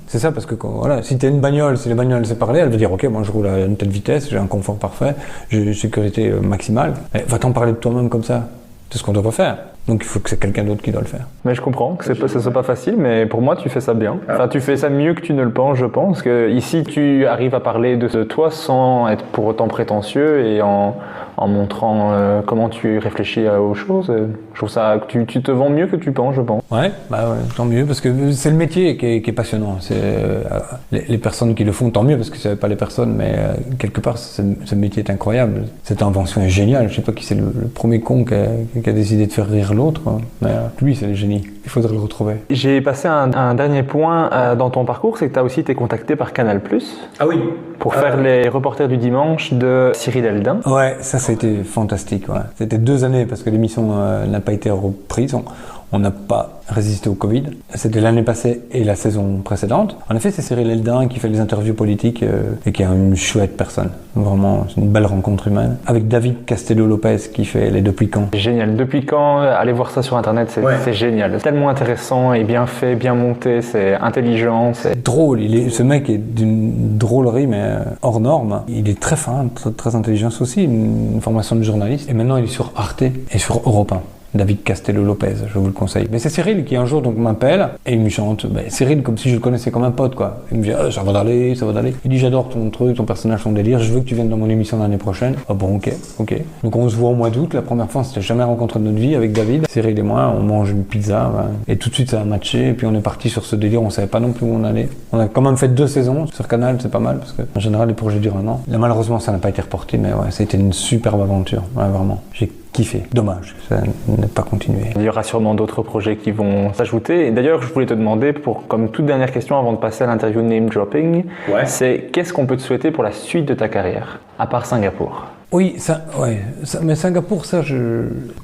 c'est ça, parce que voilà, si t'es une bagnole, si la bagnole sait parler, elle veut dire ok, moi je roule à une telle vitesse, j'ai un confort parfait, j'ai une sécurité maximale. Mais va-t'en parler de toi-même comme ça, c'est ce qu'on doit pas faire. Donc il faut que c'est quelqu'un d'autre qui doit le faire. Mais je comprends que ce soit pas facile, mais pour moi tu fais ça bien. Enfin, tu fais ça mieux que tu ne le penses, je pense. Que ici tu arrives à parler de toi sans être pour autant prétentieux et en montrant comment tu réfléchis aux choses. Je trouve ça que tu te vends mieux que tu penses, je pense. Ouais, tant mieux, parce que c'est le métier qui est passionnant. C'est les personnes qui le font, tant mieux, parce que c'est pas les personnes, mais quelque part ce métier est incroyable. Cette invention est géniale. Je sais pas qui c'est le premier con qui a décidé de faire rire l'autre, mais lui c'est le génie. Il faudrait le retrouver. J'ai passé un dernier point dans ton parcours, c'est que tu as aussi été contacté par Canal+. Ah oui. Pour faire les reporters du dimanche de Cyril Eldin. Ouais, ça a été fantastique. Ouais. C'était 2 années parce que l'émission n'a pas été reprise. On n'a pas résisté au Covid. C'était l'année passée et la saison précédente. En effet, c'est Cyril Eldin qui fait les interviews politiques et qui est une chouette personne. Vraiment, c'est une belle rencontre humaine. Avec David Castello-Lopez qui fait les Depuis quand. Génial. Depuis quand, allez voir ça sur Internet, c'est génial. C'est tellement intéressant et bien fait, bien monté, c'est intelligent. C'est drôle. Ce mec est d'une drôlerie, mais hors norme. Il est très fin, très intelligent. C'est aussi une formation de journaliste. Et maintenant, il est sur Arte et sur Europe 1. David Castello-Lopez, je vous le conseille. Mais c'est Cyril qui un jour donc m'appelle et il me chante. Cyril comme si je le connaissais comme un pote quoi. Il me dit ça va d'aller. Il dit j'adore ton truc, ton personnage, ton délire. Je veux que tu viennes dans mon émission l'année prochaine. Ah bon ok. Donc on se voit au mois d'août. La première fois on s'était jamais rencontré de notre vie avec David. Cyril et moi on mange une pizza et tout de suite ça a matché. Et puis on est parti sur ce délire. On savait pas non plus où on allait. On a quand même fait 2 saisons sur Canal. C'est pas mal parce que en général les projets durent 1 an. Là malheureusement ça n'a pas été reporté mais ouais ça a été une superbe aventure. Ouais, vraiment. J'ai kiffé. Dommage, ça n'a pas continué. Il y aura sûrement d'autres projets qui vont s'ajouter. Et d'ailleurs, je voulais te demander, comme toute dernière question avant de passer à l'interview name dropping, c'est qu'est-ce qu'on peut te souhaiter pour la suite de ta carrière, à part Singapour? Oui, mais Singapour, ça,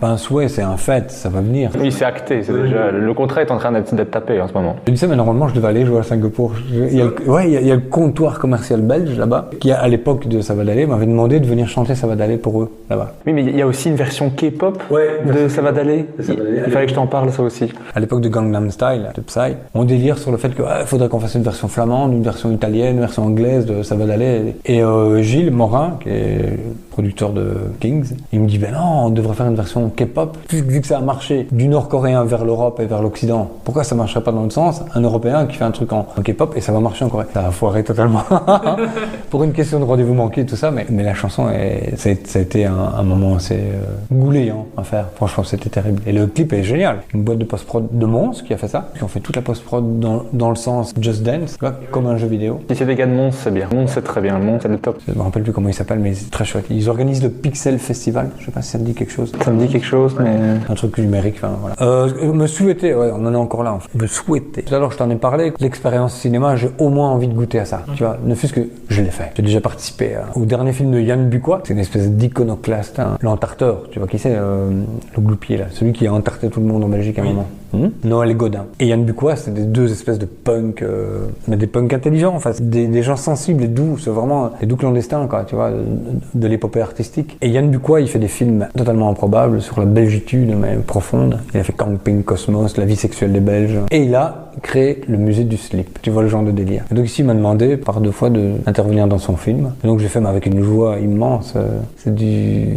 pas un souhait, c'est un fait, ça va venir. Oui, c'est acté, déjà, le contrat est en train d'être tapé en ce moment. Je dis ça, mais normalement, je devais aller jouer à Singapour. Il y a le comptoir commercial belge là-bas, qui à l'époque de Ça va d'aller m'avait demandé de venir chanter Ça va d'aller pour eux, là-bas. Oui, mais il y a aussi une version K-pop de Ça va d'aller. Il fallait que je t'en parle, ça aussi. À l'époque de Gangnam Style, de Psy, on délire sur le fait qu'il faudrait qu'on fasse une version flamande, une version italienne, une version anglaise de Ça va d'aller. Et Gilles Morin, qui est producteur de Kings, il me dit ben non, on devrait faire une version K-pop vu que ça a marché du nord-coréen vers l'Europe et vers l'Occident. Pourquoi ça marcherait pas dans l'autre sens? Un Européen qui fait un truc en K-pop et ça va marcher en Corée. Ça a foiré totalement pour une question de rendez-vous manqué et tout ça, mais la chanson ça a été un moment assez gouléant à faire. Franchement, c'était terrible. Et le clip est génial. Une boîte de post-prod de Mons qui a fait ça. Ils ont fait toute la post-prod dans le sens Just Dance, comme un jeu vidéo. Si c'est des gars de Mons, c'est bien. Mons, c'est très bien. Mons, c'est le top. Je me rappelle plus comment il s'appelle, mais c'est très chouette. Ils Ils organisent le Pixel Festival. Je sais pas si ça me dit quelque chose. Ça me dit quelque chose, mais... Un truc numérique, enfin voilà. Me souhaiter, ouais, on en est encore là. En fait. Me souhaiter. Tout à l'heure, je t'en ai parlé. L'expérience cinéma, j'ai au moins envie de goûter à ça. Tu vois, ne fût-ce que je l'ai fait. J'ai déjà participé au dernier film de Yann Bucois. C'est une espèce d'iconoclaste, hein. L'entarteur. Tu vois qui c'est, le gloupier là, celui qui a entarté tout le monde en Belgique à un moment. Noël Godin. Et Yann Bucois, c'est des deux espèces de punk, mais des punks intelligents, enfin, des gens sensibles et doux. C'est vraiment des doux clandestins, quoi, tu vois, de l'épopée artistique. Et Yann Bucois, il fait des films totalement improbables sur la belgitude, mais profonde. Il a fait Camping Cosmos, la vie sexuelle des Belges. Et il a créé le musée du slip. Tu vois le genre de délire. Et donc ici, il m'a demandé par 2 fois d'intervenir dans son film. Et donc j'ai fait, mais avec une joie immense. C'est du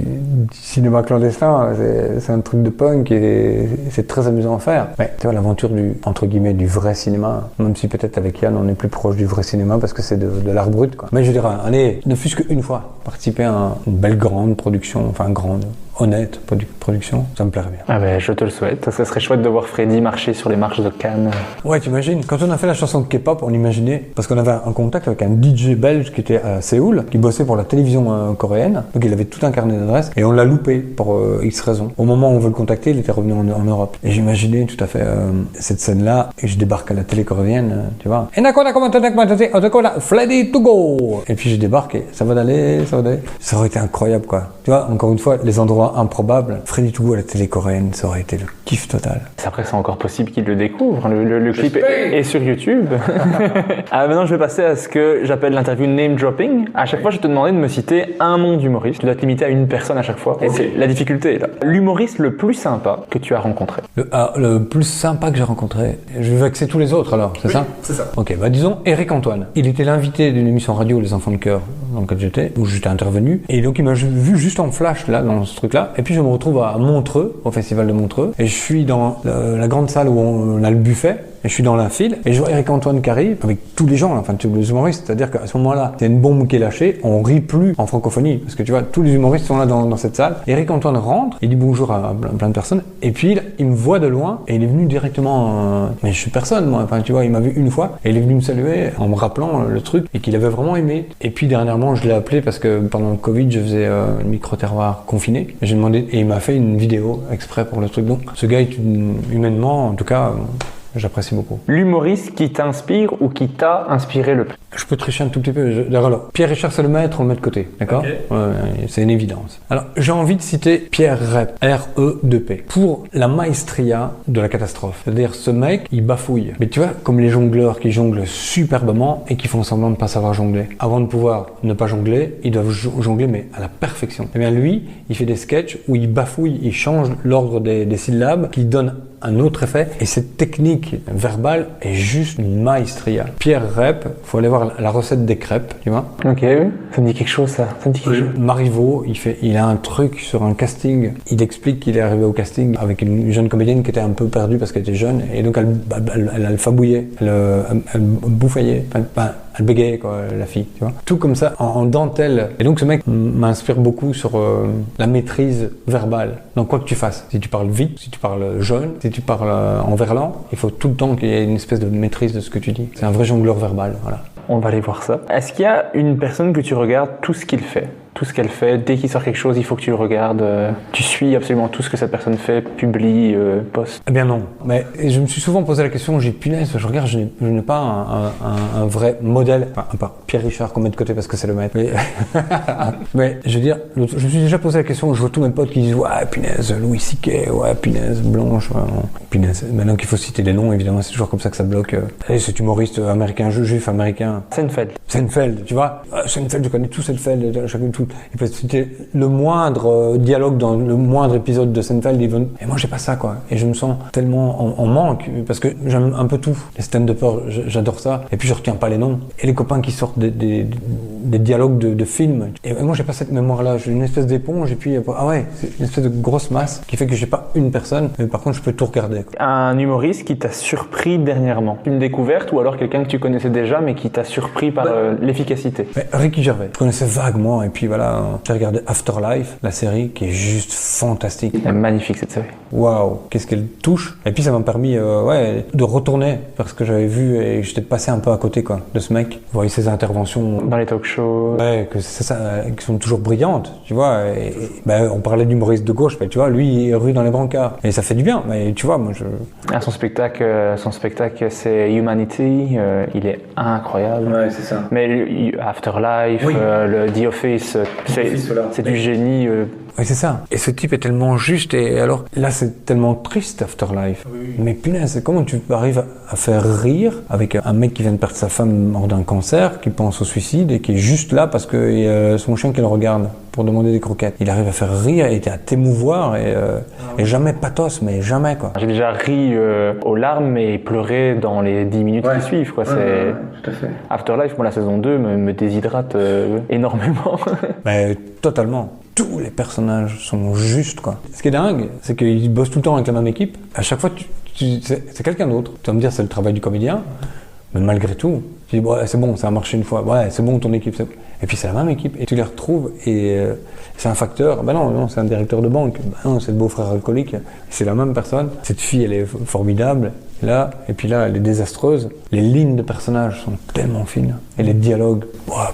cinéma clandestin. C'est un truc de punk et c'est très amusant à faire. Ouais, tu vois, l'aventure entre guillemets, du vrai cinéma. Même si peut-être avec Yann, on est plus proche du vrai cinéma parce que c'est de l'art brut, quoi. Mais je dirais, allez, ne fût-ce qu'une fois, participer à une belle grande production, enfin grande, honnête production, ça me plairait bien. Ah ben, je te le souhaite. Ça serait chouette de voir Freddy marcher sur les marches de Cannes. Ouais, t'imagines. Quand on a fait la chanson de K-pop, on imaginait, parce qu'on avait un contact avec un DJ belge qui était à Séoul, qui bossait pour la télévision coréenne, donc il avait tout un carnet d'adresses, et on l'a loupé pour X raisons. Au moment où on veut le contacter, il était revenu en Europe. Et j'imaginais tout à fait cette scène-là, et je débarque à la télé coréenne, tu vois. Freddy to go. Et puis je débarque et ça va d'aller. Ça aurait été incroyable, quoi. Tu vois, encore une fois, les endroits improbables. Freddy to go à la télé coréenne, ça aurait été le kiff total. Après, c'est encore possible qu'ils le découvrent. Le clip est sur YouTube. Maintenant, je vais passer à ce que j'appelle l'interview name dropping. À chaque fois, je te demandais de me citer un nom d'humoriste. Tu dois te limiter à une personne à chaque fois. Et c'est la difficulté, là. L'humoriste le plus sympa que tu as rencontré. Le plus sympa que j'ai rencontré. Je vais vexer tous les autres alors, c'est ça? C'est ça. Ok, bah disons Eric Antoine. Il était l'invité d'une émission radio Les Enfants de Cœur dans laquelle j'étais, où j'étais intervenu. Et donc il m'a vu juste en flash là, dans ce truc-là. Et puis je me retrouve à Montreux, au festival de Montreux. Et je suis dans la grande salle où on a le buffet. Et je suis dans la file et je vois Eric Antoine qui arrive avec tous les gens, enfin tous les humoristes. C'est-à-dire qu'à ce moment-là, il y a une bombe qui est lâchée, on rit plus en francophonie parce que tu vois, tous les humoristes sont là dans cette salle. Eric Antoine rentre, il dit bonjour à plein de personnes et puis il me voit de loin et il est venu directement. Mais je suis personne, moi. Enfin, tu vois, il m'a vu une fois et il est venu me saluer en me rappelant le truc et qu'il avait vraiment aimé. Et puis dernièrement, je l'ai appelé parce que pendant le Covid, je faisais un micro-terroir confiné. Et j'ai demandé et il m'a fait une vidéo exprès pour le truc. Donc, ce gars est humainement, en tout cas. J'apprécie beaucoup. L'humoriste qui t'inspire ou qui t'a inspiré le plus? Je peux tricher un tout petit peu. Alors, Pierre-Richard, c'est le maître, on le met de côté, d'accord? Okay. C'est une évidence. Alors, j'ai envie de citer Pierre Rep, R-E-2-P, pour la maestria de la catastrophe. C'est-à-dire, ce mec, il bafouille. Mais tu vois, comme les jongleurs qui jonglent superbement et qui font semblant de ne pas savoir jongler. Avant de pouvoir ne pas jongler, ils doivent jongler, mais à la perfection. Et bien lui, il fait des sketchs où il bafouille, il change l'ordre des syllabes, qui donne un autre effet. Et cette technique verbale est juste une maestria. Pierre Rep, faut aller voir la recette des crêpes, tu vois. Ok, oui. Ça me dit quelque chose, ça. Ça me dit quelque chose. Marivaux, il a un truc sur un casting. Il explique qu'il est arrivé au casting avec une jeune comédienne qui était un peu perdue parce qu'elle était jeune. Et donc elle fabouillait, elle bouffaillait. Enfin, elle bégayait, quoi, la fille, tu vois. Tout comme ça, en dentelle. Et donc ce mec m'inspire beaucoup sur la maîtrise verbale. Donc quoi que tu fasses, si tu parles vite, si tu parles jeune, si tu parles en verlan, il faut tout le temps qu'il y ait une espèce de maîtrise de ce que tu dis. C'est un vrai jongleur verbal, voilà. On va aller voir ça. Est-ce qu'il y a une personne que tu regardes tout ce qu'il fait? Tout ce qu'elle fait, dès qu'il sort quelque chose, il faut que tu le regardes. Tu suis absolument tout ce que cette personne fait, publie, poste. Eh bien non. Mais je me suis souvent posé la question, j'ai punaise, je regarde, je n'ai pas un vrai modèle. Enfin, à part Pierre Richard qu'on met de côté parce que c'est le maître. Mais je veux dire, je me suis déjà posé la question, je vois tous mes potes qui disent ouais, punaise, Louis C.K., ouais, punaise, Blanche, ouais, punaise. Maintenant qu'il faut citer les noms, évidemment, c'est toujours comme ça que ça bloque. Et cet humoriste américain, juif américain. Seinfeld, tu vois. Seinfeld, je connais tout Seinfeld, chacun tout. Il peut citer le moindre dialogue dans le moindre épisode de Seinfeld. Et moi, j'ai pas ça, quoi. Et je me sens tellement en manque parce que j'aime un peu tout. Les stand-uppers, j'adore ça. Et puis, je retiens pas les noms. Et les copains qui sortent des dialogues de films. Et moi, j'ai pas cette mémoire-là. J'ai une espèce d'éponge. Et puis, ah ouais, c'est une espèce de grosse masse qui fait que j'ai pas une personne. Mais par contre, je peux tout regarder, quoi. Un humoriste qui t'a surpris dernièrement? Une découverte ou alors quelqu'un que tu connaissais déjà mais qui t'a surpris par l'efficacité? Ricky Gervais. Je connaissais vaguement. Et puis, voilà. voilà, j'ai regardé Afterlife, la série, qui est juste fantastique. Elle est magnifique cette série. Waouh, qu'est-ce qu'elle touche. Et puis ça m'a permis de retourner vers ce que j'avais vu et j'étais passé un peu à côté quoi, de ce mec. Vous voyez ses interventions dans les talk shows. Ouais, que c'est ça, qui sont toujours brillantes, tu vois. On parlait d'humoriste de gauche, mais tu vois, lui il est rue dans les brancards. Et ça fait du bien, mais tu vois, moi je... Son spectacle c'est Humanity, il est incroyable. Ouais, c'est ça. Mais Afterlife, oui. Le The Office, c'est du génie. Oui, c'est ça. Et ce type est tellement juste. Et alors, là, c'est tellement triste, Afterlife. Oui. Mais punaise, comment tu arrives à faire rire avec un mec qui vient de perdre sa femme mort d'un cancer, qui pense au suicide et qui est juste là parce que y a son chien qui le regarde pour demander des croquettes. Il arrive à faire rire et à t'émouvoir et jamais pathos, mais jamais, quoi. J'ai déjà ri aux larmes et pleuré dans les 10 minutes qui suivent, quoi. Ouais, tout à fait. Afterlife, moi, la saison 2 me déshydrate énormément. Mais totalement. Tous les personnages sont justes, quoi. Ce qui est dingue, c'est qu'ils bossent tout le temps avec la même équipe. À chaque fois, c'est quelqu'un d'autre. Tu vas me dire, c'est le travail du comédien, mais malgré tout, tu dis, ouais, c'est bon, ça a marché une fois. Ouais, c'est bon, ton équipe. Et puis c'est la même équipe, et tu les retrouves, et c'est un facteur. Ben non, c'est un directeur de banque. Ben non, c'est le beau-frère alcoolique. C'est la même personne. Cette fille, elle est formidable. Là, et puis là, elle est désastreuse. Les lignes de personnages sont tellement fines. Et les dialogues,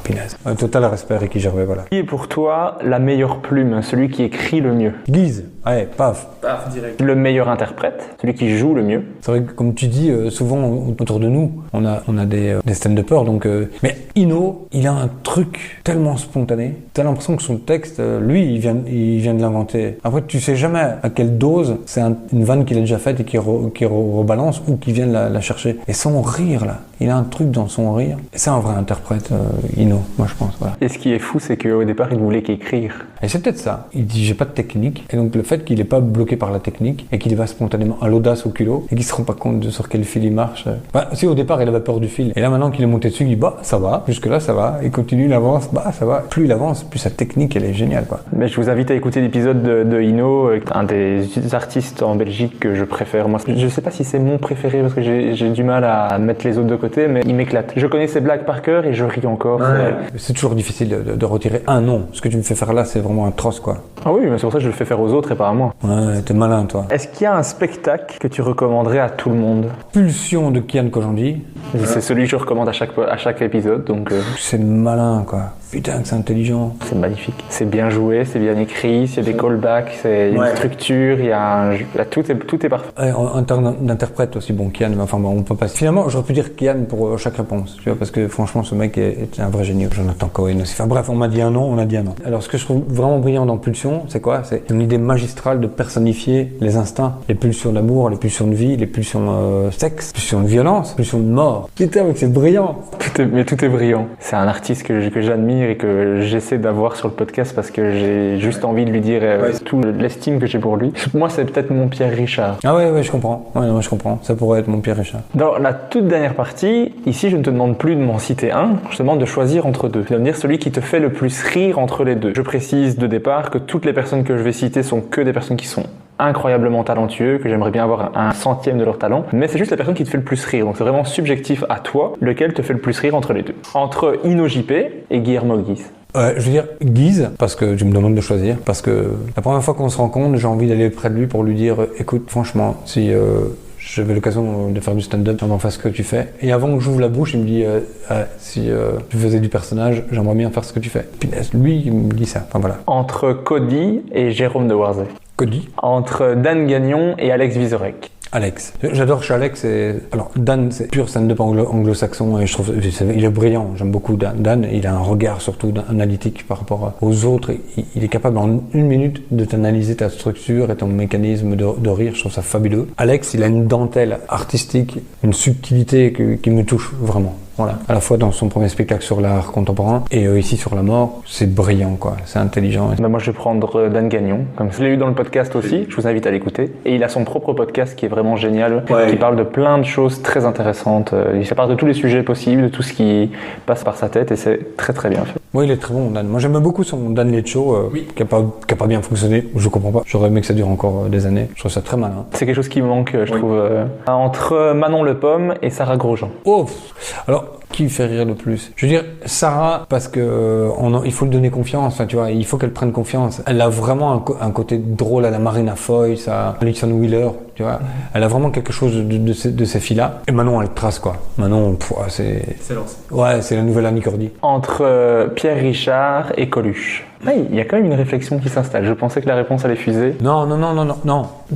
punaise. Un total respect, Ricky Gervais, voilà. Qui est pour toi la meilleure plume, celui qui écrit le mieux? Guise, ouais, paf. Paf, direct. Le meilleur interprète, celui qui joue le mieux. C'est vrai que, comme tu dis, souvent autour de nous, on a des stand-uppers, donc... Mais Ino, il a un truc tellement spontané. T'as l'impression que son texte, lui, il vient de l'inventer. Après, tu sais jamais à quelle dose c'est une vanne qu'il a déjà faite et qui rebalance ou qui vient de la chercher. Et son rire, là, il a un truc dans son rire. Et c'est un vrai interprète, Ino, moi je pense. Voilà. Et ce qui est fou, c'est qu'au départ, il ne voulait qu'écrire. Et c'est peut-être ça. Il dit, j'ai pas de technique. Et donc le fait qu'il n'est pas bloqué par la technique et qu'il va spontanément à l'audace au culot et qu'il se rend pas compte de sur quel fil il marche. Si au départ, il avait peur du fil. Et là, maintenant qu'il est monté dessus, il dit, ça va. Jusque-là, ça va. Il continue, il avance. Ça va. Plus il avance, plus sa technique, elle est géniale, quoi. Mais je vous invite à écouter l'épisode de Ino, un des artistes en Belgique que je préfère. Moi, je sais pas si c'est mon préféré parce que j'ai du mal à mettre les autres de côté, mais il m'éclate. Je connais ses blagues par cœur et je ris encore. Ouais. C'est toujours difficile de retirer un nom. Ce que tu me fais faire là, c'est vraiment atroce, quoi. Ah oui, mais c'est pour ça que je le fais faire aux autres et pas à moi. Ouais, t'es malin, toi. Est-ce qu'il y a un spectacle que tu recommanderais à tout le monde? Pulsion de Kian Kojandi. C'est celui que je recommande à chaque épisode, donc... C'est malin, quoi. Putain, que c'est intelligent. C'est magnifique. C'est bien joué, c'est bien écrit, il y a des callbacks, il y a une structure, tout est parfait. En termes d'interprète aussi, bon, Kian, enfin bon, on peut pas... Finalement, j'aurais pu dire Kian pour chaque réponse, tu vois, parce que franchement, ce mec est un vrai génie. Jonathan Cohen aussi. Enfin bref, on m'a dit un nom, on a dit un nom. Alors, ce que je trouve vraiment brillant dans Pulsion, c'est quoi? C'est une idée magistrale de personnifier les instincts, les pulsions d'amour, les pulsions de vie, les pulsions sexe, les pulsions de violence, les pulsions de mort. Putain, mec, c'est brillant. Tout est brillant. C'est un artiste que j'admire et que j'essaie d'avoir sur le podcast parce que j'ai juste envie de lui dire toute l'estime que j'ai pour lui. Moi, c'est peut-être mon Pierre Richard. Ah ouais, je comprends. Ouais, non, je comprends. Ça pourrait être mon Pierre Richard. Dans la toute dernière partie, ici, je ne te demande plus de m'en citer un, je te demande de choisir entre deux. Tu vas me dire celui qui te fait le plus rire entre les deux. Je précise de départ que toutes les personnes que je vais citer sont que des personnes qui sont incroyablement talentueux, que j'aimerais bien avoir un centième de leur talent, mais c'est juste la personne qui te fait le plus rire, donc c'est vraiment subjectif à toi, lequel te fait le plus rire entre les deux. Entre Ino JP et Guillermo Guise. Je veux dire Guise, parce que tu me demandes de choisir, parce que la première fois qu'on se rencontre, j'ai envie d'aller près de lui pour lui dire, écoute, franchement, si j'avais l'occasion de faire du stand-up, j'aimerais faire ce que tu fais. Et avant que j'ouvre la bouche, il me dit, si tu faisais du personnage, j'aimerais bien faire ce que tu fais. Puis lui, il me dit ça, enfin voilà. Entre Cody et Jérôme de Warzay. Cody. Entre Dan Gagnon et Alex Vizorek. Alex. J'adore chez Alex. Alors, Dan, c'est pur stand-up anglo-saxon et je trouve il est brillant. J'aime beaucoup Dan. Dan, il a un regard surtout analytique par rapport aux autres. Il est capable en une minute de t'analyser ta structure et ton mécanisme de rire. Je trouve ça fabuleux. Alex, il a une dentelle artistique, une subtilité qui me touche vraiment. Voilà. À la fois dans son premier spectacle sur l'art contemporain et ici sur la mort, c'est brillant, quoi. C'est intelligent. Moi, je vais prendre Dan Gagnon. Comme je l'ai eu dans le podcast aussi, je vous invite à l'écouter. Et il a son propre podcast qui est vraiment génial, qui parle de plein de choses très intéressantes. Il parle de tous les sujets possibles, de tout ce qui passe par sa tête et c'est très très bien fait. Oui, il est très bon, Dan. Moi, j'aime beaucoup son Dan Late Show, qui a pas bien fonctionné. Je comprends pas. J'aurais aimé que ça dure encore des années. Je trouve ça très malin. C'est quelque chose qui me manque, je trouve. Entre Manon Le Pomme et Sarah Grosjean. Oh, alors, Qui fait rire le plus? Je veux dire, Sarah, parce que il faut lui donner confiance, tu vois, il faut qu'elle prenne confiance. Elle a vraiment un côté drôle à la Marina Foïs, à Alison Wheeler, tu vois. Elle a vraiment quelque chose de ces filles-là. Et Manon, elle trace, quoi. Manon, c'est... Ouais, c'est la nouvelle Annie Cordy. Entre Pierre Richard et Coluche. Il y a quand même une réflexion qui s'installe. Je pensais que la réponse allait fuser. Non.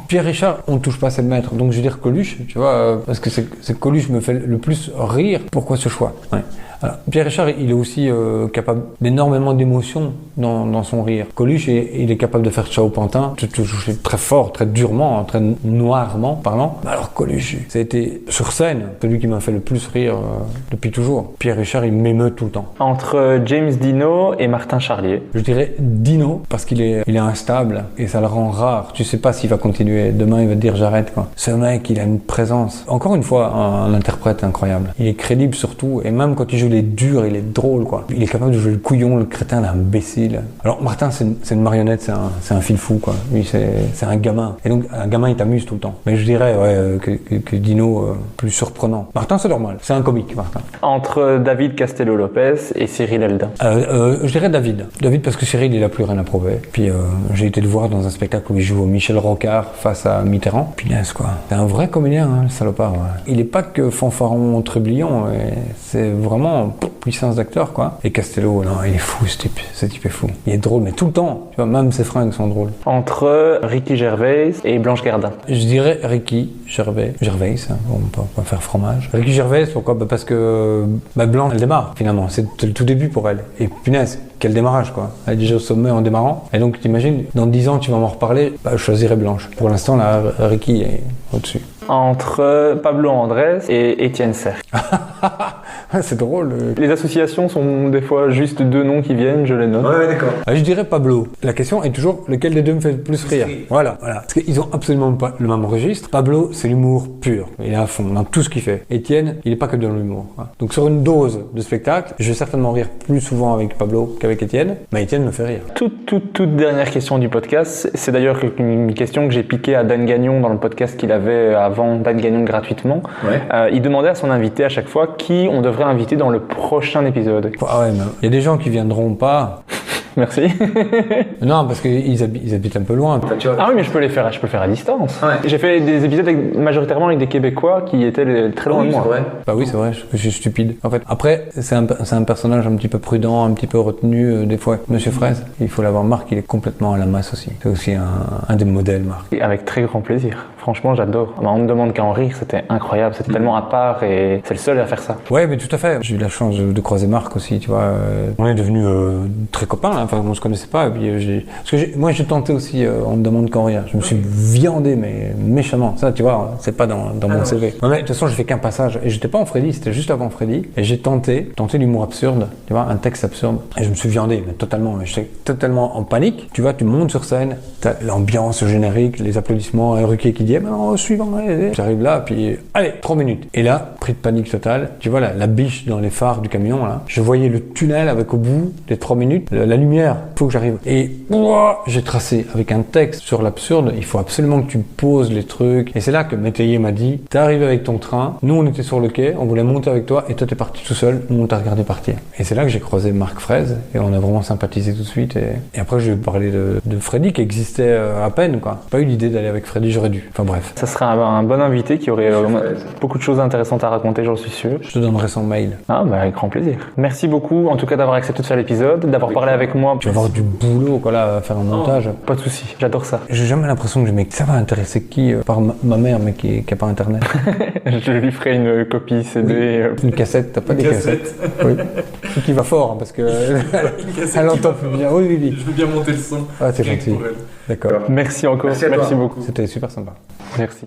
Pierre Richard, on ne touche pas, c'est le maître. Donc je veux dire Coluche, tu vois, parce que c'est Coluche me fait le plus rire. Pourquoi ce choix? Ouais. Alors, Pierre Richard, il est aussi capable d'énormément d'émotions dans son rire. Coluche, il est capable de faire Ciao Pantin, de toucher très fort, très durement, très noirement parlant. Alors Coluche, ça a été sur scène, celui qui m'a fait le plus rire depuis toujours. Pierre Richard, il m'émeut tout le temps. Entre James Dino et Martin Charlier. Je dirais Dino, parce qu'il est instable et ça le rend rare. Tu sais pas s'il va continuer. Demain, il va te dire j'arrête, quoi. Ce mec, il a une présence. Encore une fois, un interprète incroyable. Il est crédible surtout, et même quand il joue les durs, il est drôle, quoi. Il est capable de jouer le couillon, le crétin, l'imbécile. Alors Martin, c'est une marionnette, c'est un fil fou, quoi. Lui, c'est un gamin. Et donc, un gamin, il t'amuse tout le temps. Mais je dirais que Dino, plus surprenant. Martin, c'est normal. C'est un comique, Martin. Entre David Castello-Lopez et Cyril Eldin. Je dirais David. David, parce que Cyril, il a plus rien à prouver. Puis j'ai été le voir dans un spectacle où il joue au Michel Rocard face à Mitterrand. Punaise, quoi. C'est un vrai comédien, hein, le salopard. Ouais. Il est pas que fanfaron, trublion. C'est vraiment puissance d'acteur, quoi. Et Castello, non, il est fou, ce type est fou. Il est drôle, mais tout le temps. Tu vois, même ses fringues sont drôles. Entre Ricky Gervais et Blanche Gardin. Je dirais Ricky Gervais, hein, on peut pas faire fromage. Ricky Gervais, pourquoi? Parce que Blanche, elle démarre, finalement. C'est le tout début pour elle. Et punaise, quel démarrage, quoi. Elle est déjà au sommet en démarrant. Et donc, t'imagines, dans 10 ans, tu vas m'en reparler, je choisirais Blanche. Pour l'instant, là, Ricky est au-dessus. Entre Pablo Andrés et Étienne Cerc. C'est drôle. Les associations sont des fois juste deux noms qui viennent, je les note. Ouais, d'accord. Je dirais Pablo. La question est toujours lequel des deux me fait le plus rire. Voilà. Parce qu'ils ont absolument pas le même registre. Pablo, c'est l'humour pur. Il est à fond dans tout ce qu'il fait. Étienne, il est pas que dans l'humour. Donc sur une dose de spectacle, je vais certainement rire plus souvent avec Pablo qu'avec Étienne, mais Étienne me fait rire. Toute dernière question du podcast. C'est d'ailleurs une question que j'ai piquée à Dan Gagnon dans le podcast qu'il avait avant, Dan Gagnon gratuitement. Ouais. Il demandait à son invité à chaque fois qui on devrait inviter dans le prochain épisode. Ah ouais, mais il y a des gens qui viendront pas. Merci. Non, parce qu'ils habitent un peu loin. Ah oui, mais je peux le faire à distance. Ouais. J'ai fait des épisodes majoritairement avec des Québécois qui étaient très loin de moi. Vrai. Bah oui, c'est vrai, je suis stupide. En fait, après, c'est un personnage un petit peu prudent, un petit peu retenu, des fois. Monsieur Fraise, il faut l'avoir, Marc, il est complètement à la masse aussi. C'est aussi un des modèles, Marc. Et avec très grand plaisir. Franchement, j'adore. On me demande qu'à en rire, c'était incroyable. C'était tellement à part et c'est le seul à faire ça. Ouais, mais tout à fait. J'ai eu la chance de croiser Marc aussi, tu vois. On est devenus très copains, là. Enfin, on se connaissait pas. Et puis, moi, j'ai tenté aussi, on me demande qu'en rire. Je me suis viandé, mais méchamment. Ça, tu vois, c'est pas dans mon CV. Ouais, mais de toute façon, j'ai fait qu'un passage. Et j'étais pas en Freddy, c'était juste avant Freddy. Et j'ai tenté l'humour absurde, tu vois, un texte absurde. Et je me suis viandé, mais totalement. J'étais totalement en panique. Tu vois, tu montes sur scène, t'as l'ambiance, le générique, les applaudissements, un Ruquier qui dit, maintenant, suivant. J'arrive là, puis, allez, 3 minutes. Et là, pris de panique totale. Tu vois, la biche dans les phares du camion, là. Je voyais le tunnel avec au bout des 3 minutes, la lumière. Faut que j'arrive. Et j'ai tracé avec un texte sur l'absurde. Il faut absolument que tu poses les trucs. Et c'est là que Métayer m'a dit, t'es arrivé avec ton train. Nous, on était sur le quai. On voulait monter avec toi. Et toi, t'es parti tout seul. Nous, on t'a regardé partir. Et c'est là que j'ai croisé Marc Fraise. Et on a vraiment sympathisé tout de suite. Et après, je vais parler de Freddy qui existait à peine, quoi. Pas eu l'idée d'aller avec Freddy, j'aurais dû. Enfin bref. Ça serait un bon invité qui aurait beaucoup de choses intéressantes à raconter, j'en suis sûr. Je te donnerai son mail. Ah, bah, avec grand plaisir. Merci beaucoup, en tout cas, d'avoir accepté de faire l'épisode, d'avoir parlé avec moi. Tu vas avoir du boulot, quoi, là, à faire un montage. Pas de souci, j'adore ça. J'ai jamais l'impression que ça va intéresser qui, par ma mère, mais qui a pas internet. Je lui ferai une copie CD. Oui. Une cassette, t'as pas des cassettes? Oui. Qui va fort, hein, parce que elle entend plus bien. Oui. Je veux bien monter le son. Ah, c'est gentil. Pour elle. D'accord. Merci encore, merci beaucoup. C'était super sympa. Merci.